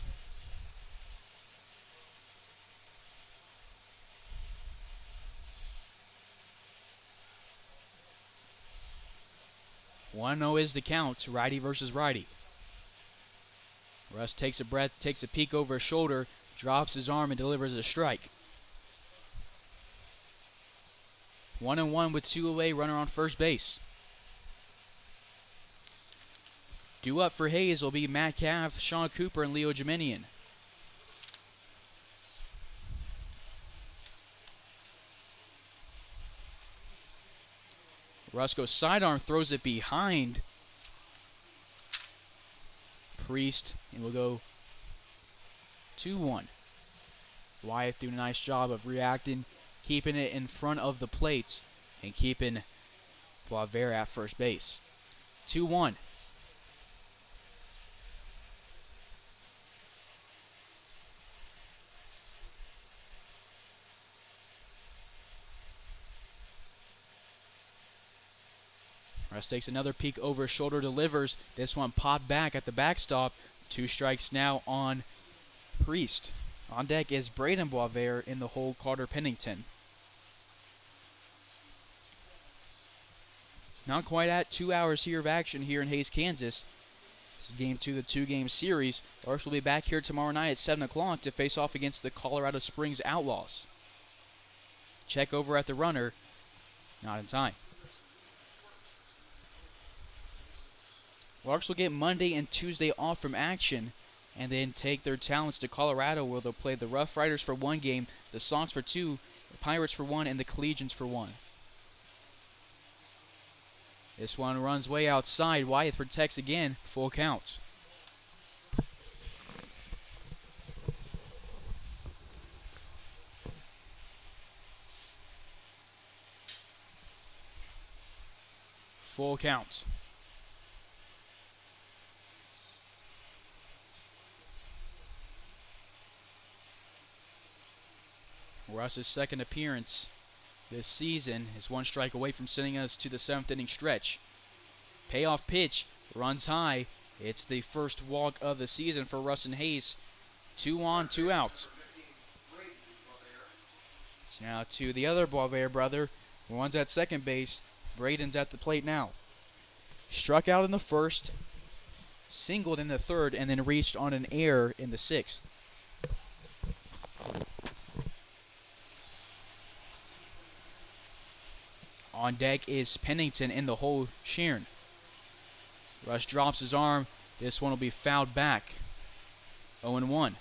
One-0 is the count, righty versus righty. Russ takes a breath, takes a peek over his shoulder, drops his arm and delivers a strike. 1-1 with 2 away, runner on first base. Due up for Hayes will be Matt Cav, Sean Cooper, and Leo Jeminian. Russ goes sidearm, throws it behind Priest, and we'll go 2-1. Wyeth doing a nice job of reacting, keeping it in front of the plate and keeping Boisvert at first base. 2-1. Russ takes another peek over his shoulder, delivers. This one popped back at the backstop. 2 strikes now on Priest. On deck is Braden Boisvert, in the hole Carter Pennington. Not quite at 2 hours here of action here in Hays, Kansas. This is game 2 of the 2-game series. Larks will be back here tomorrow night at 7 o'clock to face off against the Colorado Springs Outlaws. Check over at the runner. Not in time. Larks will get Monday and Tuesday off from action and then take their talents to Colorado, where they'll play the Rough Riders for 1 game, the Sox for 2, the Pirates for 1, and the Collegians for 1. This one runs way outside. Wyeth protects again. Full count. Full count. Russ's second appearance this season is 1 strike away from sending us to the 7th inning stretch. Payoff pitch, runs high. It's the first walk of the season for Russ and Hayes. 2 on, 2 out. So now to the other Boisvert brother. One's at second base. Braden's at the plate now. Struck out in the first, singled in the third, and then reached on an error in the 6th. On deck is Pennington, in the hole Sheeran. Rush drops his arm. This one will be fouled back. 0-1.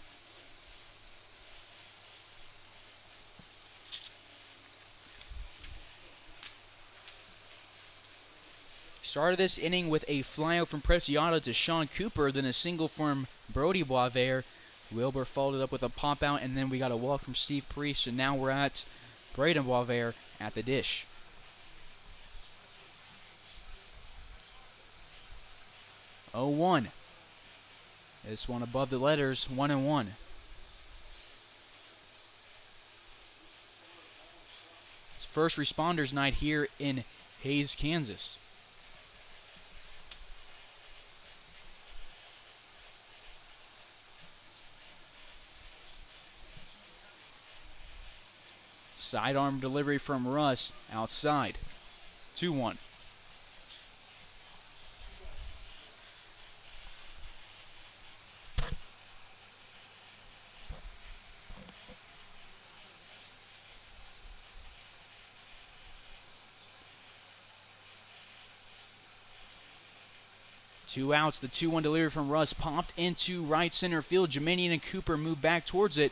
Started this inning with a flyout from Preciado to Sean Cooper, then a single from Brody Boisvert. Wilbur followed it up with a pop out, and then we got a walk from Steve Priest, and now we're at Braden Boisvert at the dish. 0-1. This one above the letters, 1-1. It's first responders night here in Hays, Kansas. Sidearm delivery from Russ outside. 2-1. Two outs, the 2-1 delivery from Russ popped into right center field. Jeminian and Cooper move back towards it.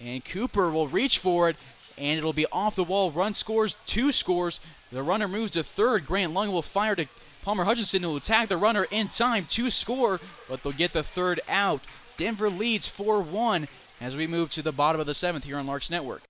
And Cooper will reach for it, and it'll be off the wall. Run scores, 2 scores. The runner moves to third. Grant Lung will fire to Palmer Hutchinson, who will tag the runner in time to score, but they'll get the third out. Denver leads 4-1 as we move to the bottom of the 7th here on Larks Network.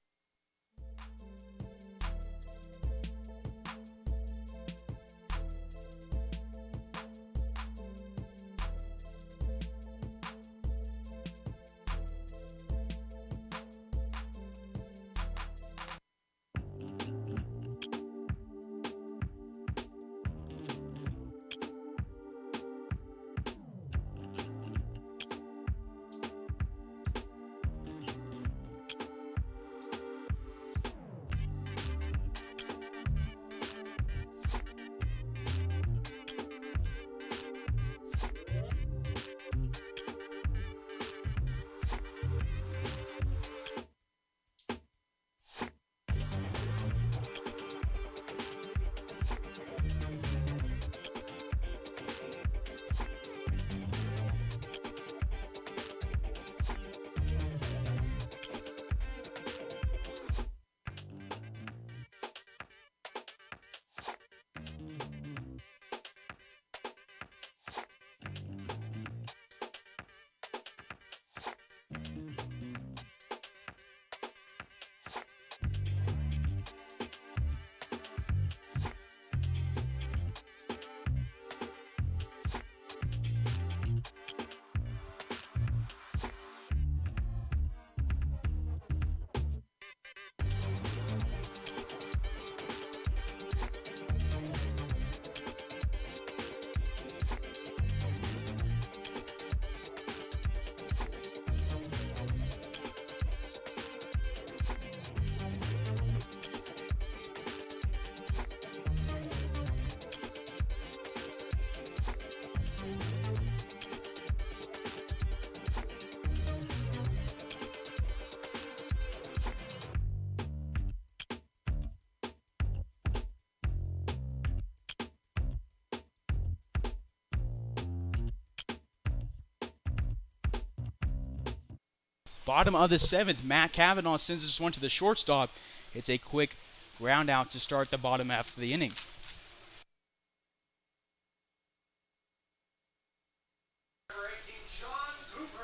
Bottom of the 7th, Matt Kavanaugh sends this one to the shortstop. It's a quick ground out to start the bottom half of the inning.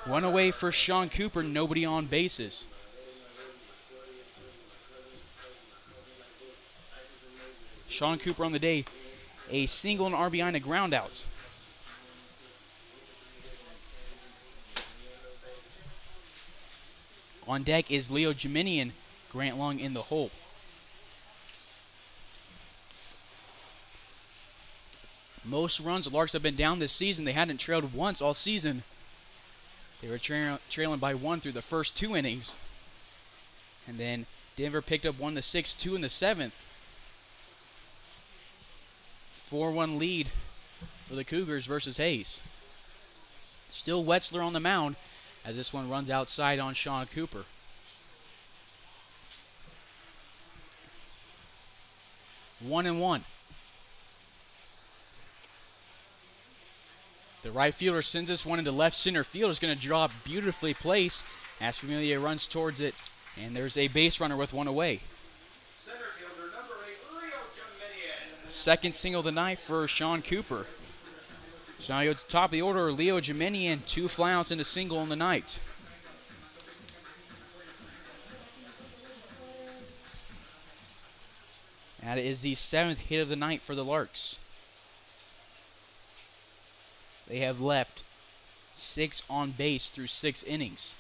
One away for Sean Cooper, nobody on bases. Sean Cooper on the day, a single, and RBI, and a ground out. On deck is Leo Jiminian, Grant Long in the hole. Most runs the Larks have been down this season. They hadn't trailed once all season. They were trailing by 1 through the first 2 innings. And then Denver picked up 1 to 6, 2 in the 7th. 4-1 lead for the Cougars versus Hayes. Still Wetzler on the mound as this one runs outside on Sean Cooper. One and one. The right fielder sends this one into left center field. It's going to drop beautifully placed as Familia runs towards it. And there's a base runner with 1 away. Center fielder number 8, Leo Jiminian. Second single of the night for Sean Cooper. So now it's top of the order, Leo Jiminian, 2 flyouts and a single on the night. That is the 7th hit of the night for the Larks. They have left 6 on base through 6 innings.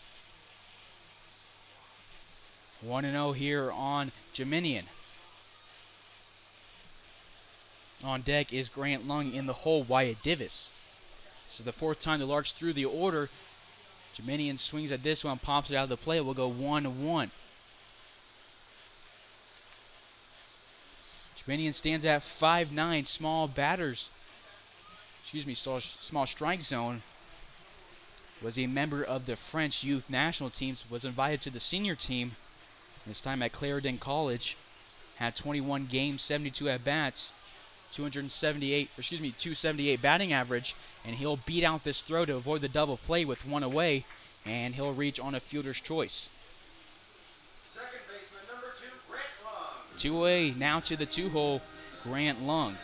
1-0 here on Jiminian. On deck is Grant Lung in the hole, Wyatt Divis. This is the 4th time the Larks threw the order. Jiminian swings at this one, pops it out of the play. We'll go 1-1. Jiminian stands at 5'9", small strike zone. Was a member of the French youth national teams, was invited to the senior team. This time at Clarendon College. Had 21 games, 72 at-bats. 278 batting average, and he'll beat out this throw to avoid the double play with 1 away, and he'll reach on a fielder's choice. Second baseman number 2, Grant Long. 2 away now to the 2-hole, Grant Lung.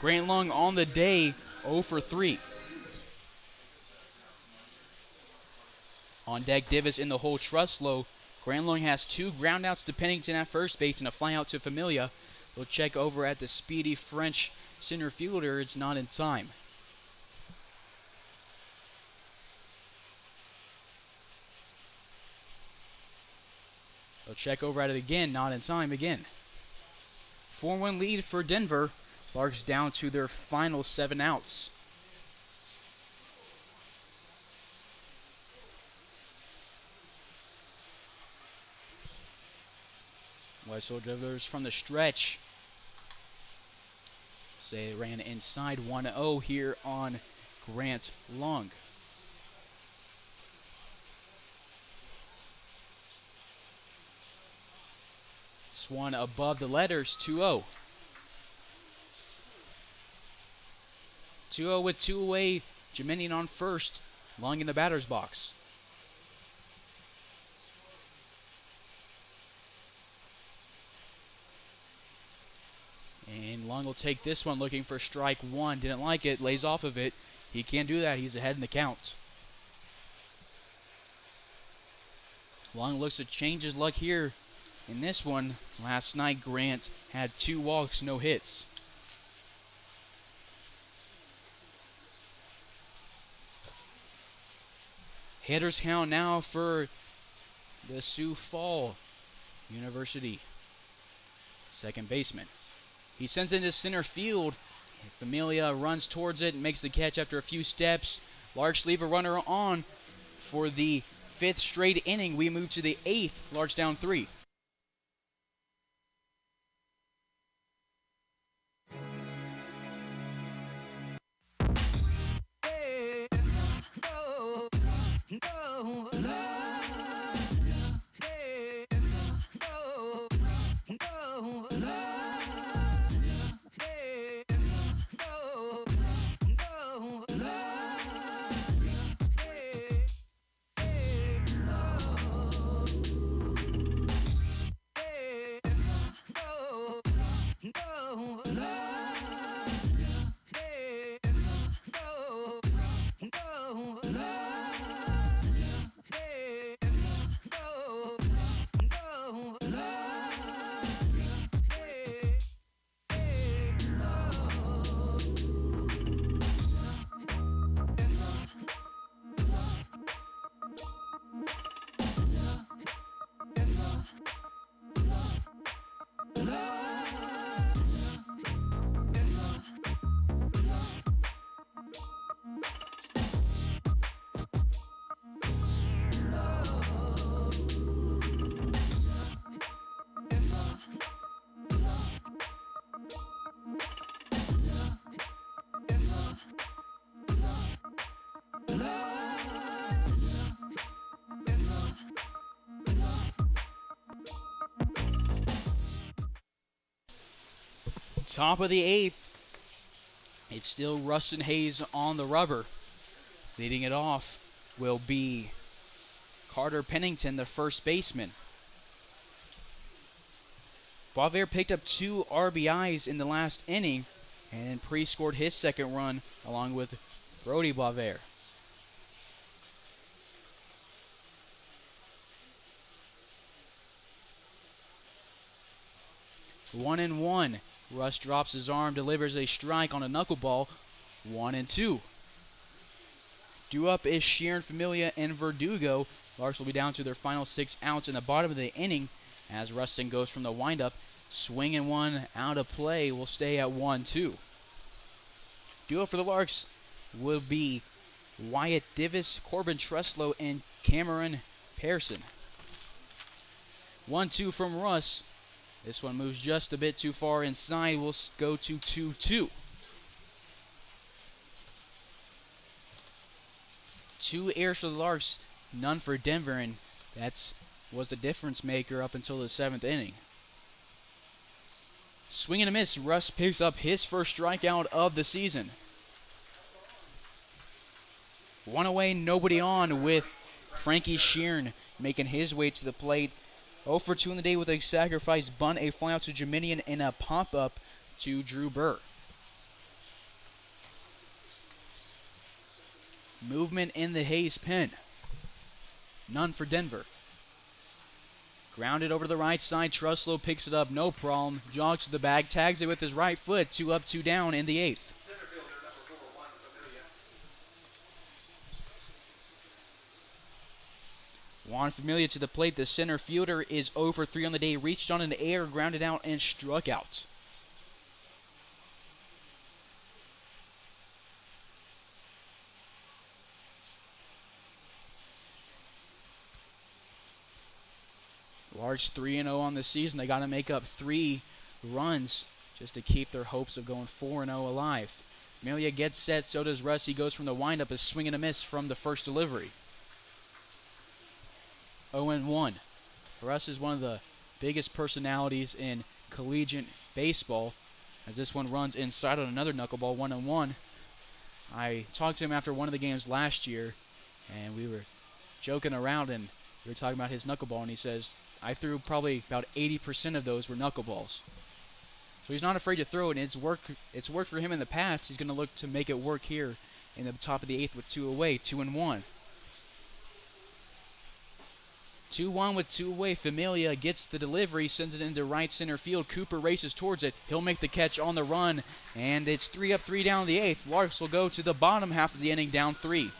Grant Lung on the day, 0 for 3. On deck, Divis in the hole, Truslow. Grant Lung has 2 groundouts to Pennington at first base and a flyout to Familia. They'll check over at the speedy French center fielder. It's not in time. They'll check over at it again, not in time again. 4-1 lead for Denver. Larks down to their final 7 outs. Wessel dribblers from the stretch. They ran inside 1-0 here on Grant Lung. This one above the letters, 2-0. 2-0 with 2 away. Jiminian on first. Lung in the batter's box. And Lung will take this one looking for strike 1. Didn't like it. Lays off of it. He can't do that. He's ahead in the count. Lung looks to change his luck here in this one. Last night, Grant had 2 walks, no hits. Hitters count now for the Sioux Fall University second baseman. He sends it into center field. Familia runs towards it and makes the catch after a few steps. Larks leave a runner on for the 5th straight inning. We move to the 8th. Larks down 3. Top of the 8th. It's still Rustin Hayes on the rubber. Leading it off will be Carter Pennington, the first baseman. Boisvert picked up 2 RBIs in the last inning and pre-scored his second run along with Brody Boisvert. One and one. Russ drops his arm, delivers a strike on a knuckleball. 1-2. Due up is Sheeran, Familia, and Verdugo. Larks will be down to their final 6 outs in the bottom of the inning as Rustin goes from the windup. Swing and one out of play will stay at 1-2. Due up for the Larks will be Wyatt Divis, Corbin Truslow, and Cameron Pearson. 1-2 from Russ. This one moves just a bit too far inside. We'll go to 2-2. 2 errors for the Larks, none for Denver, and that was the difference maker up until the 7th inning. Swing and a miss. Russ picks up his first strikeout of the season. 1 away, nobody on with Frankie Sheeran making his way to the plate. 0 for 2 in the day with a sacrifice bunt, a flyout to Jeminian, and a pop-up to Drew Burr. Movement in the Hayes pen. None for Denver. Grounded over to the right side. Truslow picks it up, no problem. Jogs to the bag, tags it with his right foot. 2 up, 2 down in the 8th. Juan Familia to the plate. The center fielder is 0 for 3 on the day. Reached on an air, grounded out, and struck out. Larks 3-0 on the season. They got to make up 3 runs just to keep their hopes of going 4-0 alive. Familia gets set, so does Russ. He goes from the windup, a swing and a miss from the first delivery. 0-1. Russ is one of the biggest personalities in collegiate baseball, as this one runs inside on another knuckleball. 1-1. I talked to him after one of the games last year, and we were joking around, and we were talking about his knuckleball, and he says, I threw probably about 80% of those were knuckleballs. So he's not afraid to throw it, and it's worked for him in the past. He's going to look to make it work here in the top of the 8th with 2 away, 2-1. 2-1 with 2 away. Familia gets the delivery, sends it into right center field. Cooper races towards it. He'll make the catch on the run, and it's 3 up, 3 down the 8th. Larks will go to the bottom half of the inning, down 3.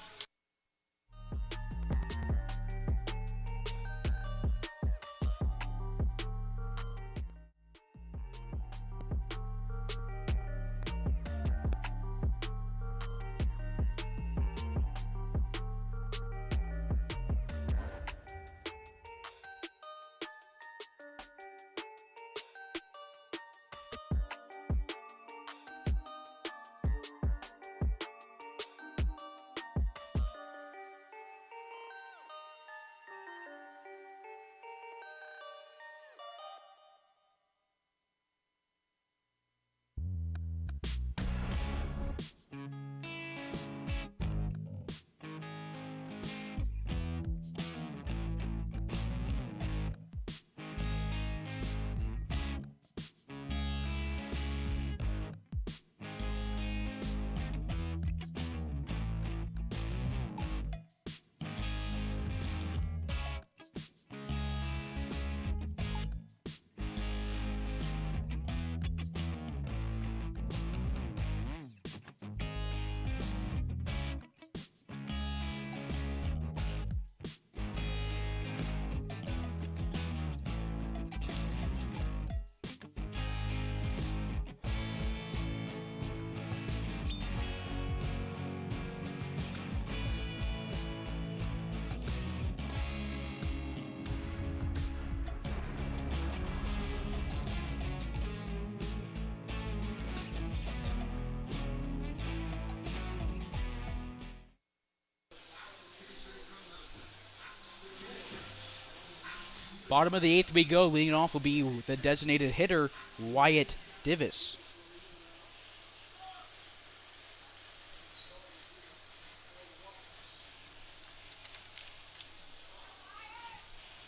Bottom of the 8th we go. Leading off will be the designated hitter, Wyatt Divis.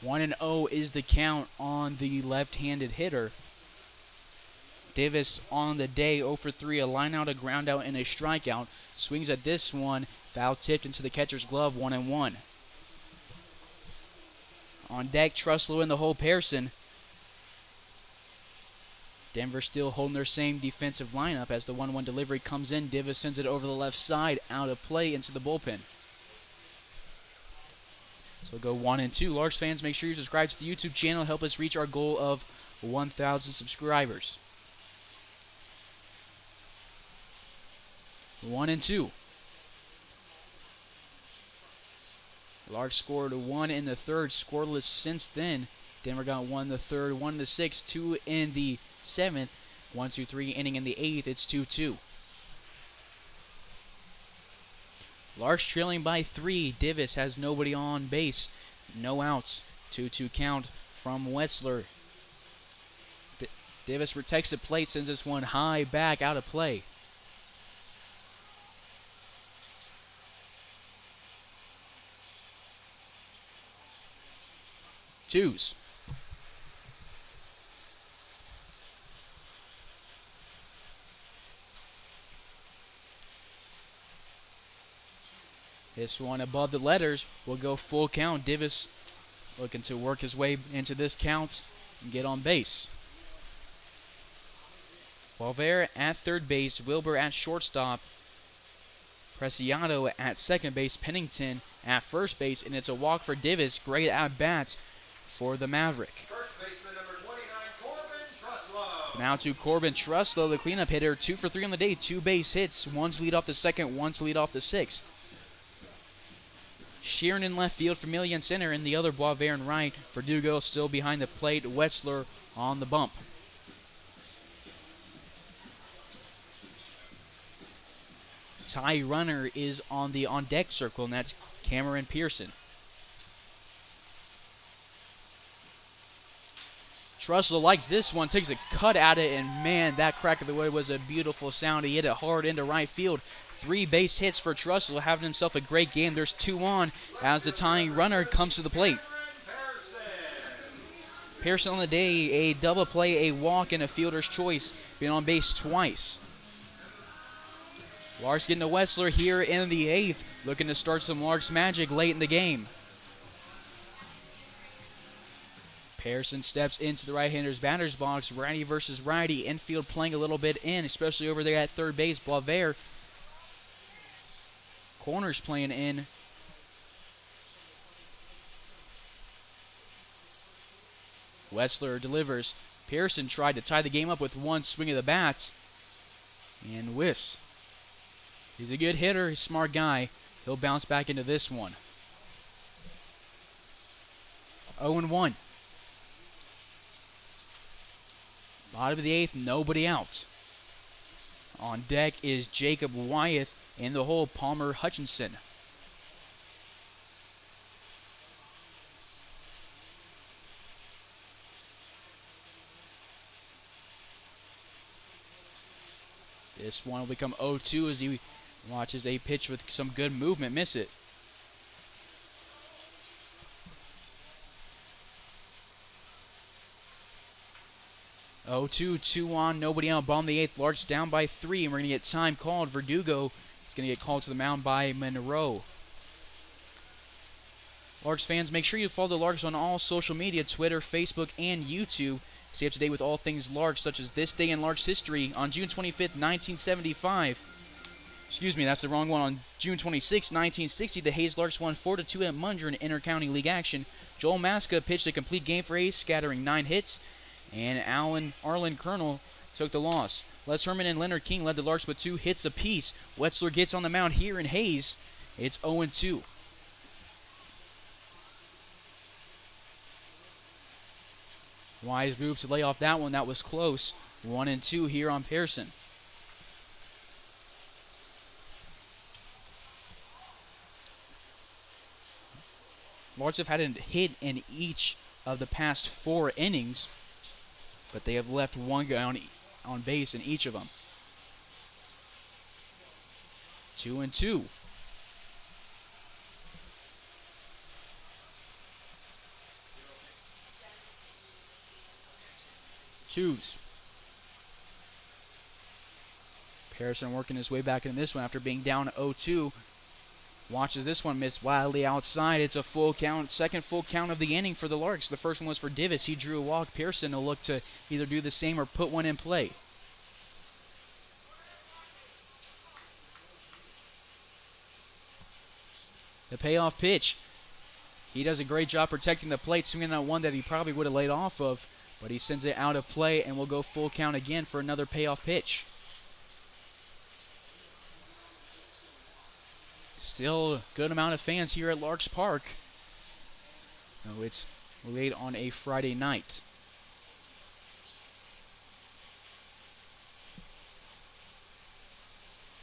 1-0 is the count on the left-handed hitter. Davis on the day 0 for 3, a line out, a ground out, and a strikeout. Swings at this one, foul tipped into the catcher's glove, 1-1. On deck, Truslow in the hole, Pearson. Denver still holding their same defensive lineup as the 1-1 delivery comes in. Davis sends it over the left side, out of play into the bullpen. So we'll go 1-2. Larks fans, make sure you subscribe to the YouTube channel. Help us reach our goal of 1,000 subscribers. 1-2. Larks scored 1 in the third, scoreless since then. Denver got 1 in the third, 1 in the sixth, 2 in the seventh, 1-2-3 inning in the eighth. It's 2-2. Larks trailing by 3. Davis has nobody on base. No outs. 2-2 count from Wetzler. Davis protects the plate, sends this one high back out of play. Twos. This one above the letters will go full count. Davis looking to work his way into this count and get on base. Valverde at third base, Wilbur at shortstop, Preciado at second base, Pennington at first base, and it's a walk for Davis. Great at bat for the Maverick. First baseman number 29, Corbin Truslow. Now to Corbin Truslow, the cleanup hitter, 2 for 3 on the day, 2 base hits, one's lead off the second, one's lead off the sixth. Sheeran in left field, Familia in center, and the other Boisvert in right. Verdugo still behind the plate, Wetzler on the bump. Ty runner is on the on-deck circle, and that's Cameron Pearson. Truslow likes this one, takes a cut at it, and man, that crack of the wood was a beautiful sound. He hit it hard into right field. 3 base hits for Truslow, having himself a great game. There's 2 on as the tying runner comes to the plate. Pearson on the day, a double play, a walk, and a fielder's choice, being on base twice. Larks getting to Wetzler here in the 8th, looking to start some Larks magic late in the game. Pearson steps into the right-hander's batter's box, righty versus righty, infield playing a little bit in, especially over there at third base. Boisvert, corners playing in. Wetzler delivers. Pearson tried to tie the game up with one swing of the bat and whiffs. He's a good hitter, he's a smart guy. He'll bounce back into this one. 0-1. Bottom of the 8th, nobody out. On deck is Jacob Wyeth. In the hole, Palmer Hutchinson. This one will become 0-2 as he watches a pitch with some good movement miss it. Oh, 2 on, nobody out. Bottom of the 8th, Larks down by 3, and we're going to get time called. Verdugo is going to get called to the mound by Monroe. Larks fans, make sure you follow the Larks on all social media, Twitter, Facebook, and YouTube. Stay up to date with all things Larks, such as this day in Larks history. On June 25th, 1975, excuse me, that's the wrong one. On June 26, 1960, the Hayes Larks won 4-2 at Munger in inter-county league action. Joel Maska pitched a complete game for Hayes, scattering 9 hits, and Arlen Colonel took the loss. Les Herman and Leonard King led the Larks with 2 hits apiece. Wetzler gets on the mound here in Hayes. It's 0-2. Wise move to lay off that one. That was close. 1-2 here on Pearson. Larks have had a hit in each of the past 4 innings, but they have left one guy on base in each of them. 2-2. 2s. Pearson working his way back into this one after being down 0-2. Watches this one miss wildly outside. It's a full count, second full count of the inning for the Larks. The first one was for Divis. He drew a walk. Pearson will look to either do the same or put one in play. The payoff pitch. He does a great job protecting the plate, swinging on one that he probably would have laid off of, but he sends it out of play and will go full count again for another payoff pitch. Still a good amount of fans here at Larks Park. Though it's late on a Friday night.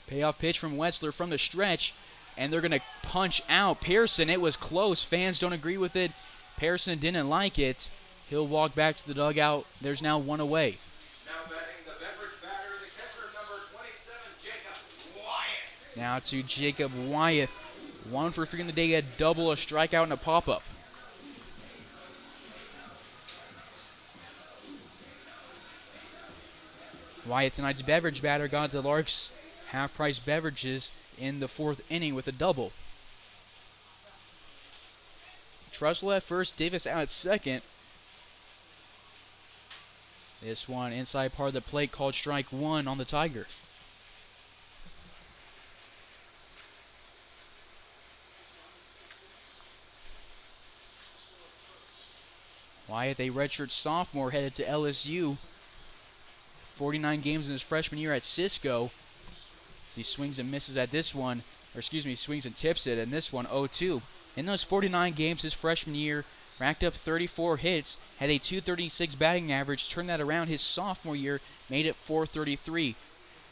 Payoff pitch from Wetzler from the stretch, and they're going to punch out Pearson. It was close. Fans don't agree with it. Pearson didn't like it. He'll walk back to the dugout. There's now one away. Now batting the beverage batter, the catcher, number 27, Jacob Wyatt. Now to Jacob Wyeth. 1 for 3 in the day, a double, a strikeout, and a pop-up. Wyatt, tonight's beverage batter, got the Larks half-price beverages in the 4th inning with a double. Trussell at first, Davis out at second. This one inside part of the plate called strike 1 on the Tiger. Wyatt, a redshirt sophomore, headed to LSU. 49 games in his freshman year at Cisco. He swings and misses at this one, swings and tips it, and this one 0-2. In those 49 games his freshman year, racked up 34 hits, had a .236 batting average, turned that around his sophomore year, made it .433.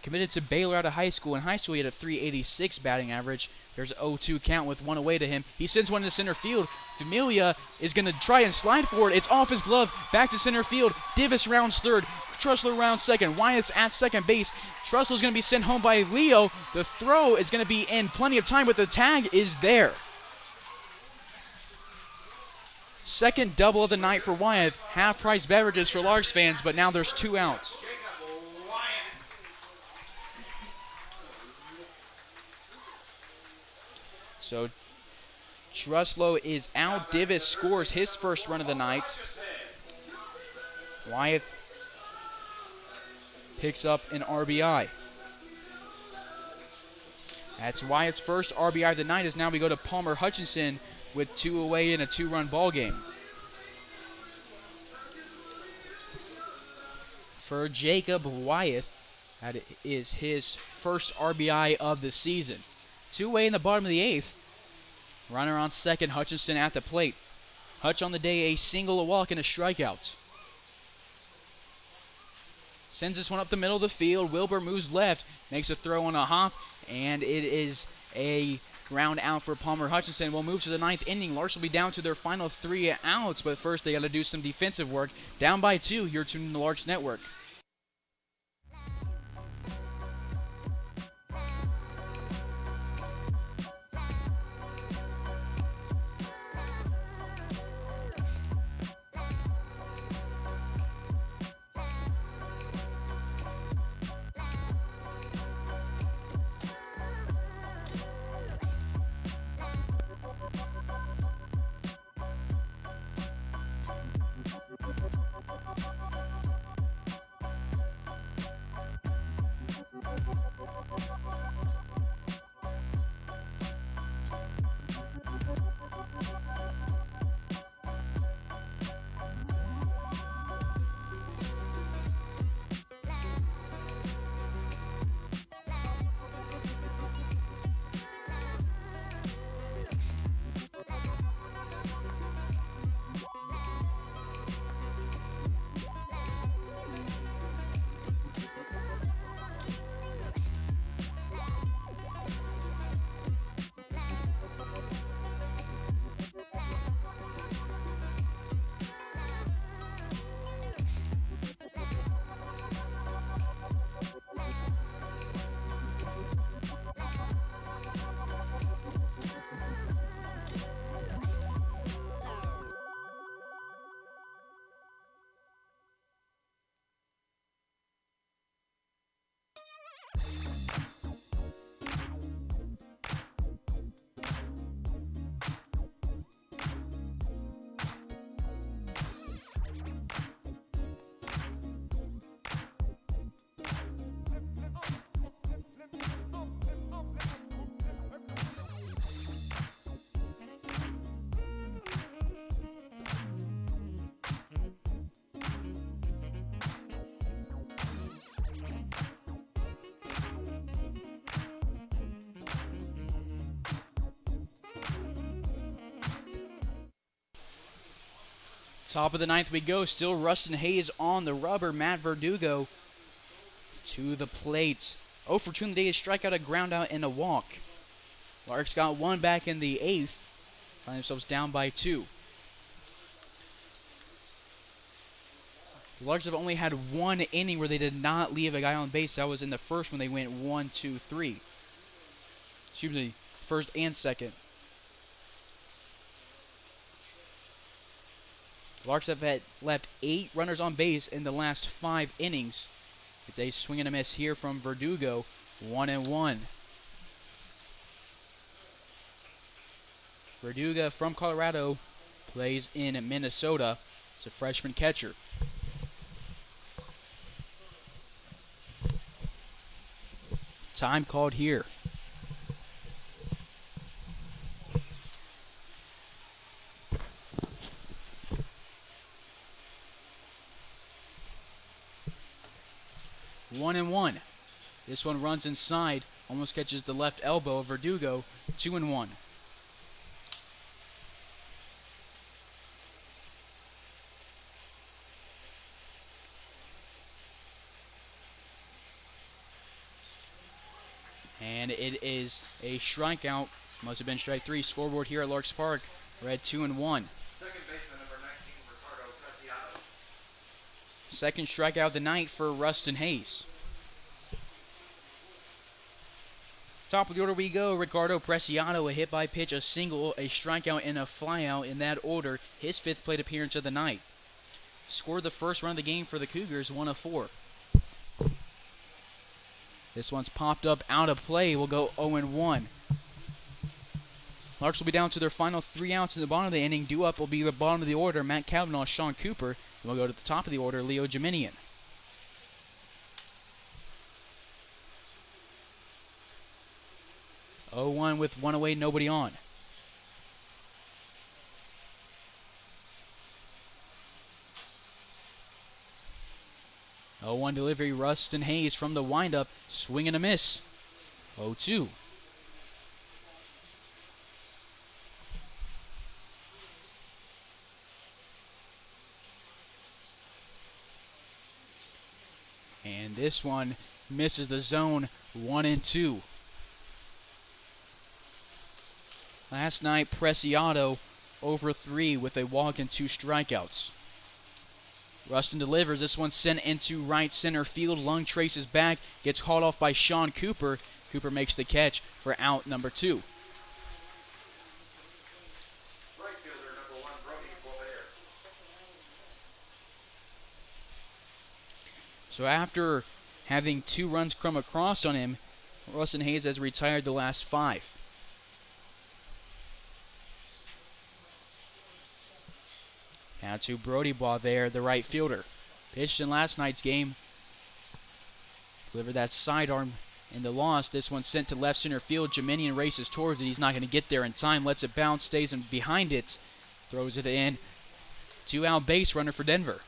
Committed to Baylor out of high school. In high school he had a .386 batting average. There's an 0-2 count with one away to him. He sends one to center field. Familia is going to try and slide forward. It's off his glove. Back to center field. Divis rounds third. Trussell rounds second. Wyatt's at second base. Trussell's going to be sent home by Leo. The throw is going to be in plenty of time, but the tag is there. Second double of the night for Wyatt. Half-price beverages for Larks fans, but now there's 2 outs. So Truslow is out. Divis scores his first run of the night. Wyatt picks up an RBI. That's Wyatt's first RBI of the night, as now we go to Palmer Hutchinson with 2 away in a 2-run ball game. For Jacob Wyatt, that is his first RBI of the season. 2 away in the bottom of the 8th. Runner on second, Hutchinson at the plate. Hutch on the day, a single, a walk, and a strikeout. Sends this one up the middle of the field. Wilbur moves left, makes a throw on a hop, and it is a ground out for Palmer Hutchinson. We'll move to the 9th inning. Larks will be down to their final 3 outs, but first they got to do some defensive work. Down by 2, you're tuned in the Larks Network. Top of the ninth we go. Still Rustin Hayes on the rubber. Matt Verdugo to the plate. 0 for 2 in the day, a strikeout, a ground out, and a walk. Larks got one back in the eighth. Find themselves down by 2. The Larks have only had one inning where they did not leave a guy on base. That was in the first when they went 1, 2, 3. Excuse me, first and second. The Larks have left 8 runners on base in the last 5 innings. It's a swing and a miss here from Verdugo. 1-1. Verdugo from Colorado plays in Minnesota. It's a freshman catcher. Time called here. One and one. This one runs inside, almost catches the left elbow of Verdugo. 2-1. And it is a strikeout. Must have been strike 3. Scoreboard here at Larks Park. Red 2-1. Second baseman number 19, Ricardo Preciado. Second strikeout of the night for Rustin Hayes. Top of the order we go. Ricardo Preciado, a hit by pitch, a single, a strikeout, and a flyout in that order. His 5th plate appearance of the night. Scored the first run of the game for the Cougars, 1 of 4. This one's popped up out of play. We'll go 0-1. Larks will be down to their final 3 outs in the bottom of the inning. Due up will be the bottom of the order, Matt Kavanaugh, Sean Cooper. And we'll go to the top of the order, Leo Geminian. Oh, 0-1 with 1 away, nobody on. Oh, 0-1 delivery, Rustin Hayes from the windup, swing and a miss. 0-2. And this one misses the zone, 1-2. Last night, Preciado over 3 with a walk and 2 strikeouts. Rustin delivers. This one sent into right center field. Lung traces back, gets hauled off by Sean Cooper. Cooper makes the catch for out number 2. Right fielder number 1, Brody Boyer. So after having 2 runs come across on him, Rustin Hayes has retired the last 5. Now to Brody Boyer, the right fielder. Pitched in last night's game. Delivered that sidearm in the loss. This one sent to left center field. Geminian races towards it. He's not going to get there in time. Lets it bounce, stays in behind it. Throws it in. 2-out base runner for Denver.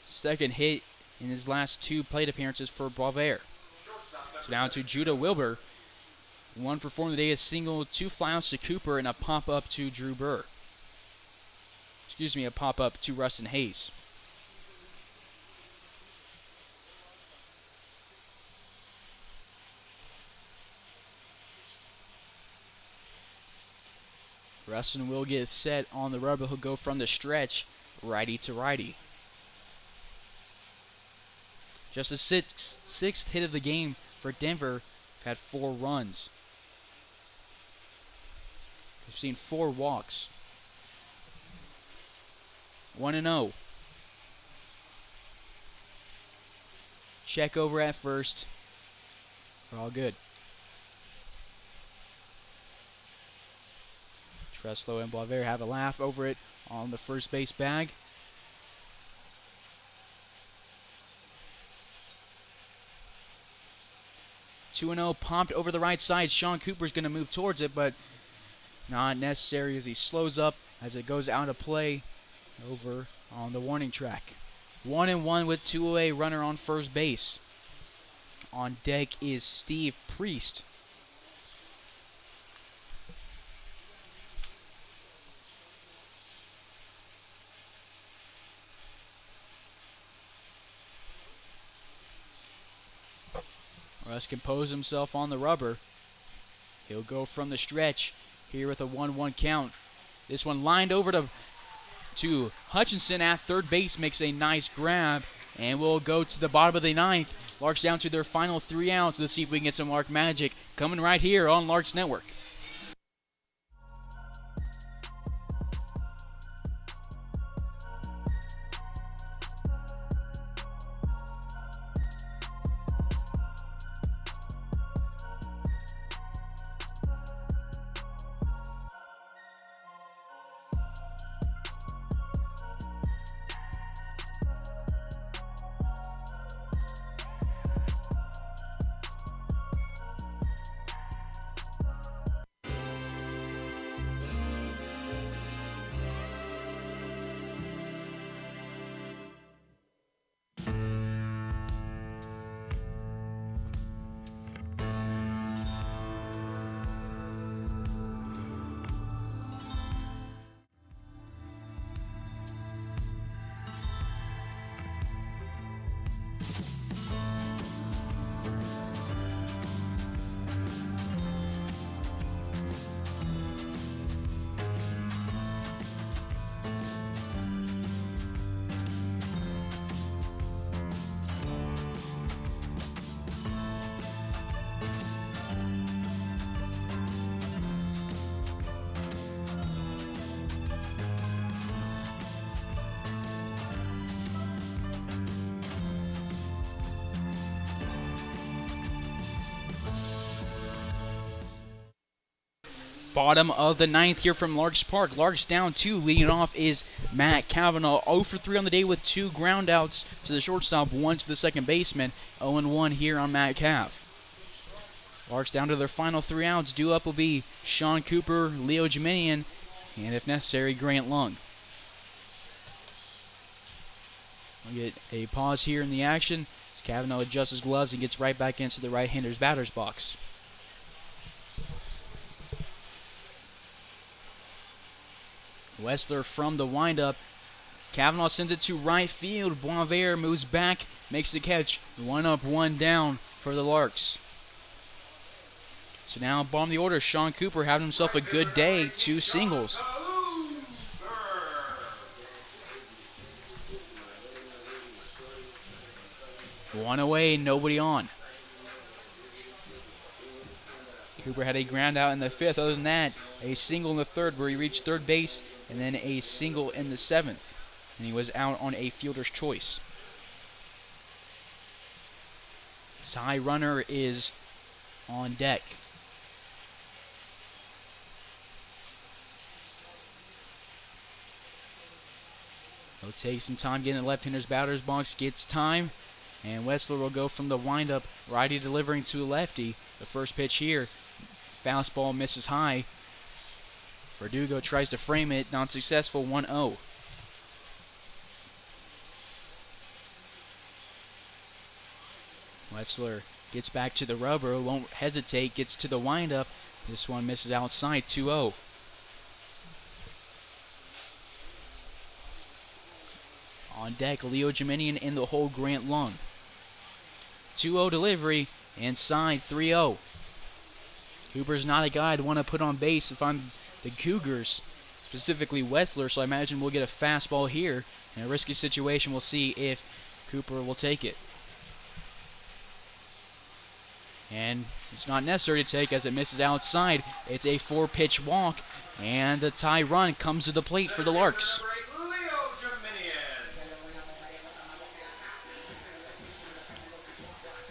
Second hit in his last 2 plate appearances for Boyer. So now to Judah Wilbur. 1 for 4 in the day. A single, 2 flyouts to Cooper, and a pop-up to Drew Burr. Excuse me, a pop-up to Rustin Hayes. Rustin will get set on the rubber. He'll go from the stretch, righty to righty. Just the sixth hit of the game for Denver. Had 4 runs. We've seen 4 walks. 1-0. Check over at first. We're all good. Treslow and Boyer have a laugh over it on the first base bag. Two 2-0 pumped over the right side. Sean Cooper's going to move towards it, but not necessary as he slows up as it goes out of play over on the warning track. 1-1 with 2 away, runner on first base. On deck is Steve Priest. just composed himself on the rubber. He'll go from the stretch here with a 1-1 count. This one lined over to Hutchinson at third base, makes a nice grab, and we'll go to the bottom of the ninth. Larks down to their final 3 outs. Let's see if we can get some Lark magic coming right here on Larks Network. Bottom of the ninth here from Larks Park. Larks down 2. Leading off is Matt Cavanaugh. 0 for 3 on the day with 2 groundouts to the shortstop, 1 to the second baseman. 0-1 here on Matt Cav. Larks down to their final 3 outs. Due up will be Sean Cooper, Leo Jeminian, and if necessary, Grant Lung. We'll get a pause here in the action as Cavanaugh adjusts his gloves and gets right back into the right-hander's batter's box. Wessler from the windup. Cavanaugh sends it to right field. Boisvert moves back, makes the catch. 1 up, 1 down for the Larks. So now, bottom of the order, Sean Cooper having himself a good day. 2 singles. One away, nobody on. Cooper had a ground out in the 5th. Other than that, a single in the 3rd where he reached third base, and then a single in the 7th. And he was out on a fielder's choice. Ty Runner is on deck. He'll take some time getting the left-hander's batter's box, gets time, and Wessler will go from the windup, righty delivering to lefty. The first pitch here, fastball misses high. Verdugo tries to frame it, not successful, 1-0. Wessler gets back to the rubber, won't hesitate, gets to the windup. This one misses outside, 2-0. On deck, Leo Jeminian in the hole, Grant Lung. 2-0 delivery, inside, 3-0. Cooper's not a guy I'd want to put on base if I'm the Cougars, specifically Wessler, so I imagine we'll get a fastball here. In a risky situation, we'll see if Cooper will take it. And it's not necessary to take as it misses outside. It's a 4-pitch walk, and the tie run comes to the plate for the Larks.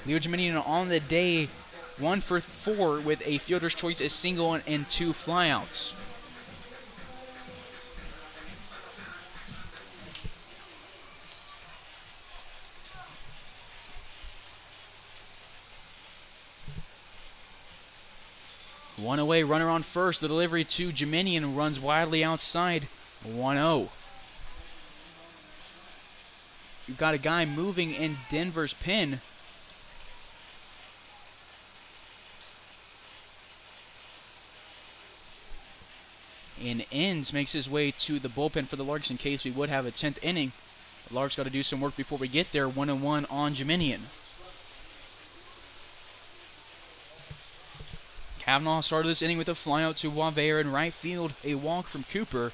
Leo Jeminian on the day, 1 for 4 with a fielder's choice, a single and 2 flyouts. One away, runner on first. The delivery to Jeminian runs wildly outside, 1-0. You've got a guy moving in Denver's pin. And Inns makes his way to the bullpen for the Larks in case we would have a 10th inning. The Larks got to do some work before we get there. 1-1 on Jeminian. Kavanaugh started this inning with a flyout to Wavere in right field, a walk from Cooper.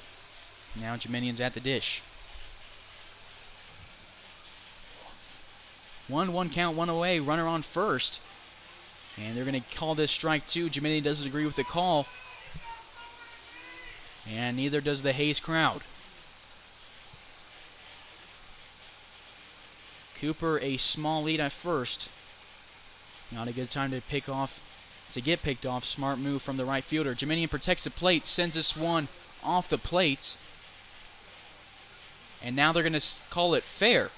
Now Jeminian's at the dish. 1-1 count, 1 away, runner on first. And they're going to call this strike 2. Jeminian doesn't agree with the call. And neither does the Hayes crowd. Cooper a small lead at first. Not a good time to get picked off. Smart move from the right fielder. Jeminian protects the plate, sends this one off the plate. And now they're going to call it fair.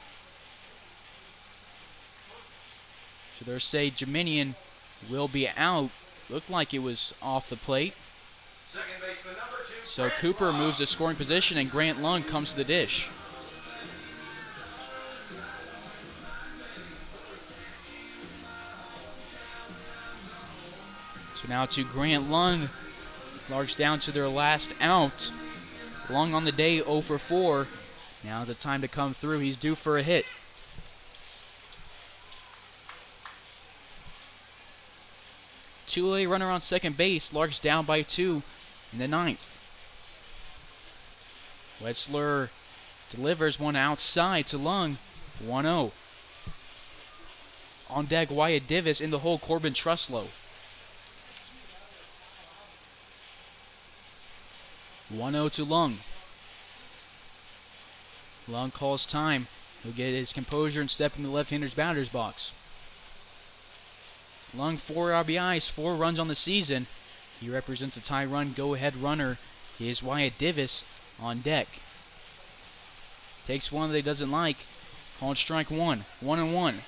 So they're saying Jeminian will be out. Looked like it was off the plate. Second baseman number 2. So Grant Cooper Lung. moves to scoring position, and Grant Lung comes to the dish. So now to Grant Lung. Larks down to their last out. Lung on the day 0 for 4. Now's the time to come through. He's due for a hit. Two-away runner on second base. Larks down by 2 in the 9th. Wetzler delivers one outside to Lung. 1-0. On deck, Wyatt Divis. In the hole, Corbin Truslow. 1-0 to Lung. Lung calls time. He'll get his composure and step in the left-hander's batter's box. Lung 4 RBIs, 4 runs on the season. He represents a tie run go-ahead runner. Here's Wyatt Divis on deck. Takes one that he doesn't like. Called strike 1. 1-1.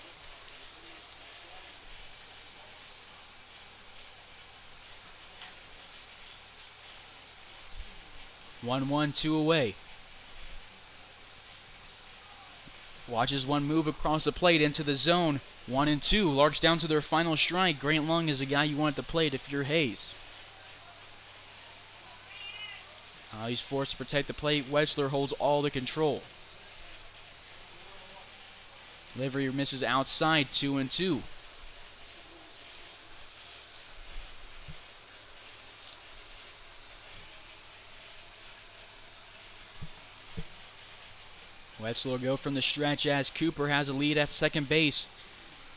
One, 2 away. Watches one move across the plate into the zone. 1-2. Larks down to their final strike. Grant Lung is the guy you want at the plate if you're Hayes. He's forced to protect the plate. Wetzler holds all the control. Delivery misses outside. 2-2. Wetzler will go from the stretch as Cooper has a lead at second base.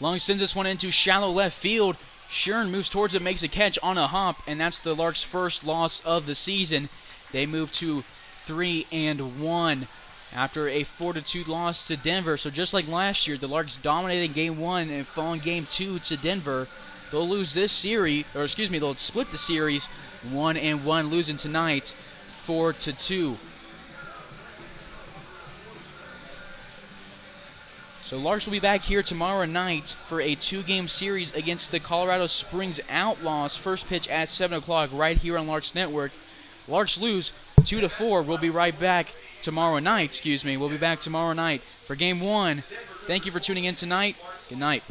Lung sends this one into shallow left field. Shern moves towards it, makes a catch on a hop, and that's the Larks' first loss of the season. They move to 3-1 after a 4-2 loss to Denver. So just like last year, the Larks dominated Game 1 and fallen Game 2 to Denver. They'll lose this series, they'll split the series 1-1, losing tonight 4-2. So Larks will be back here tomorrow night for a 2-game series against the Colorado Springs Outlaws. First pitch at 7 o'clock right here on Larks Network. Larks lose 2-4. We'll be right back tomorrow night. We'll be back tomorrow night for Game 1. Thank you for tuning in tonight. Good night.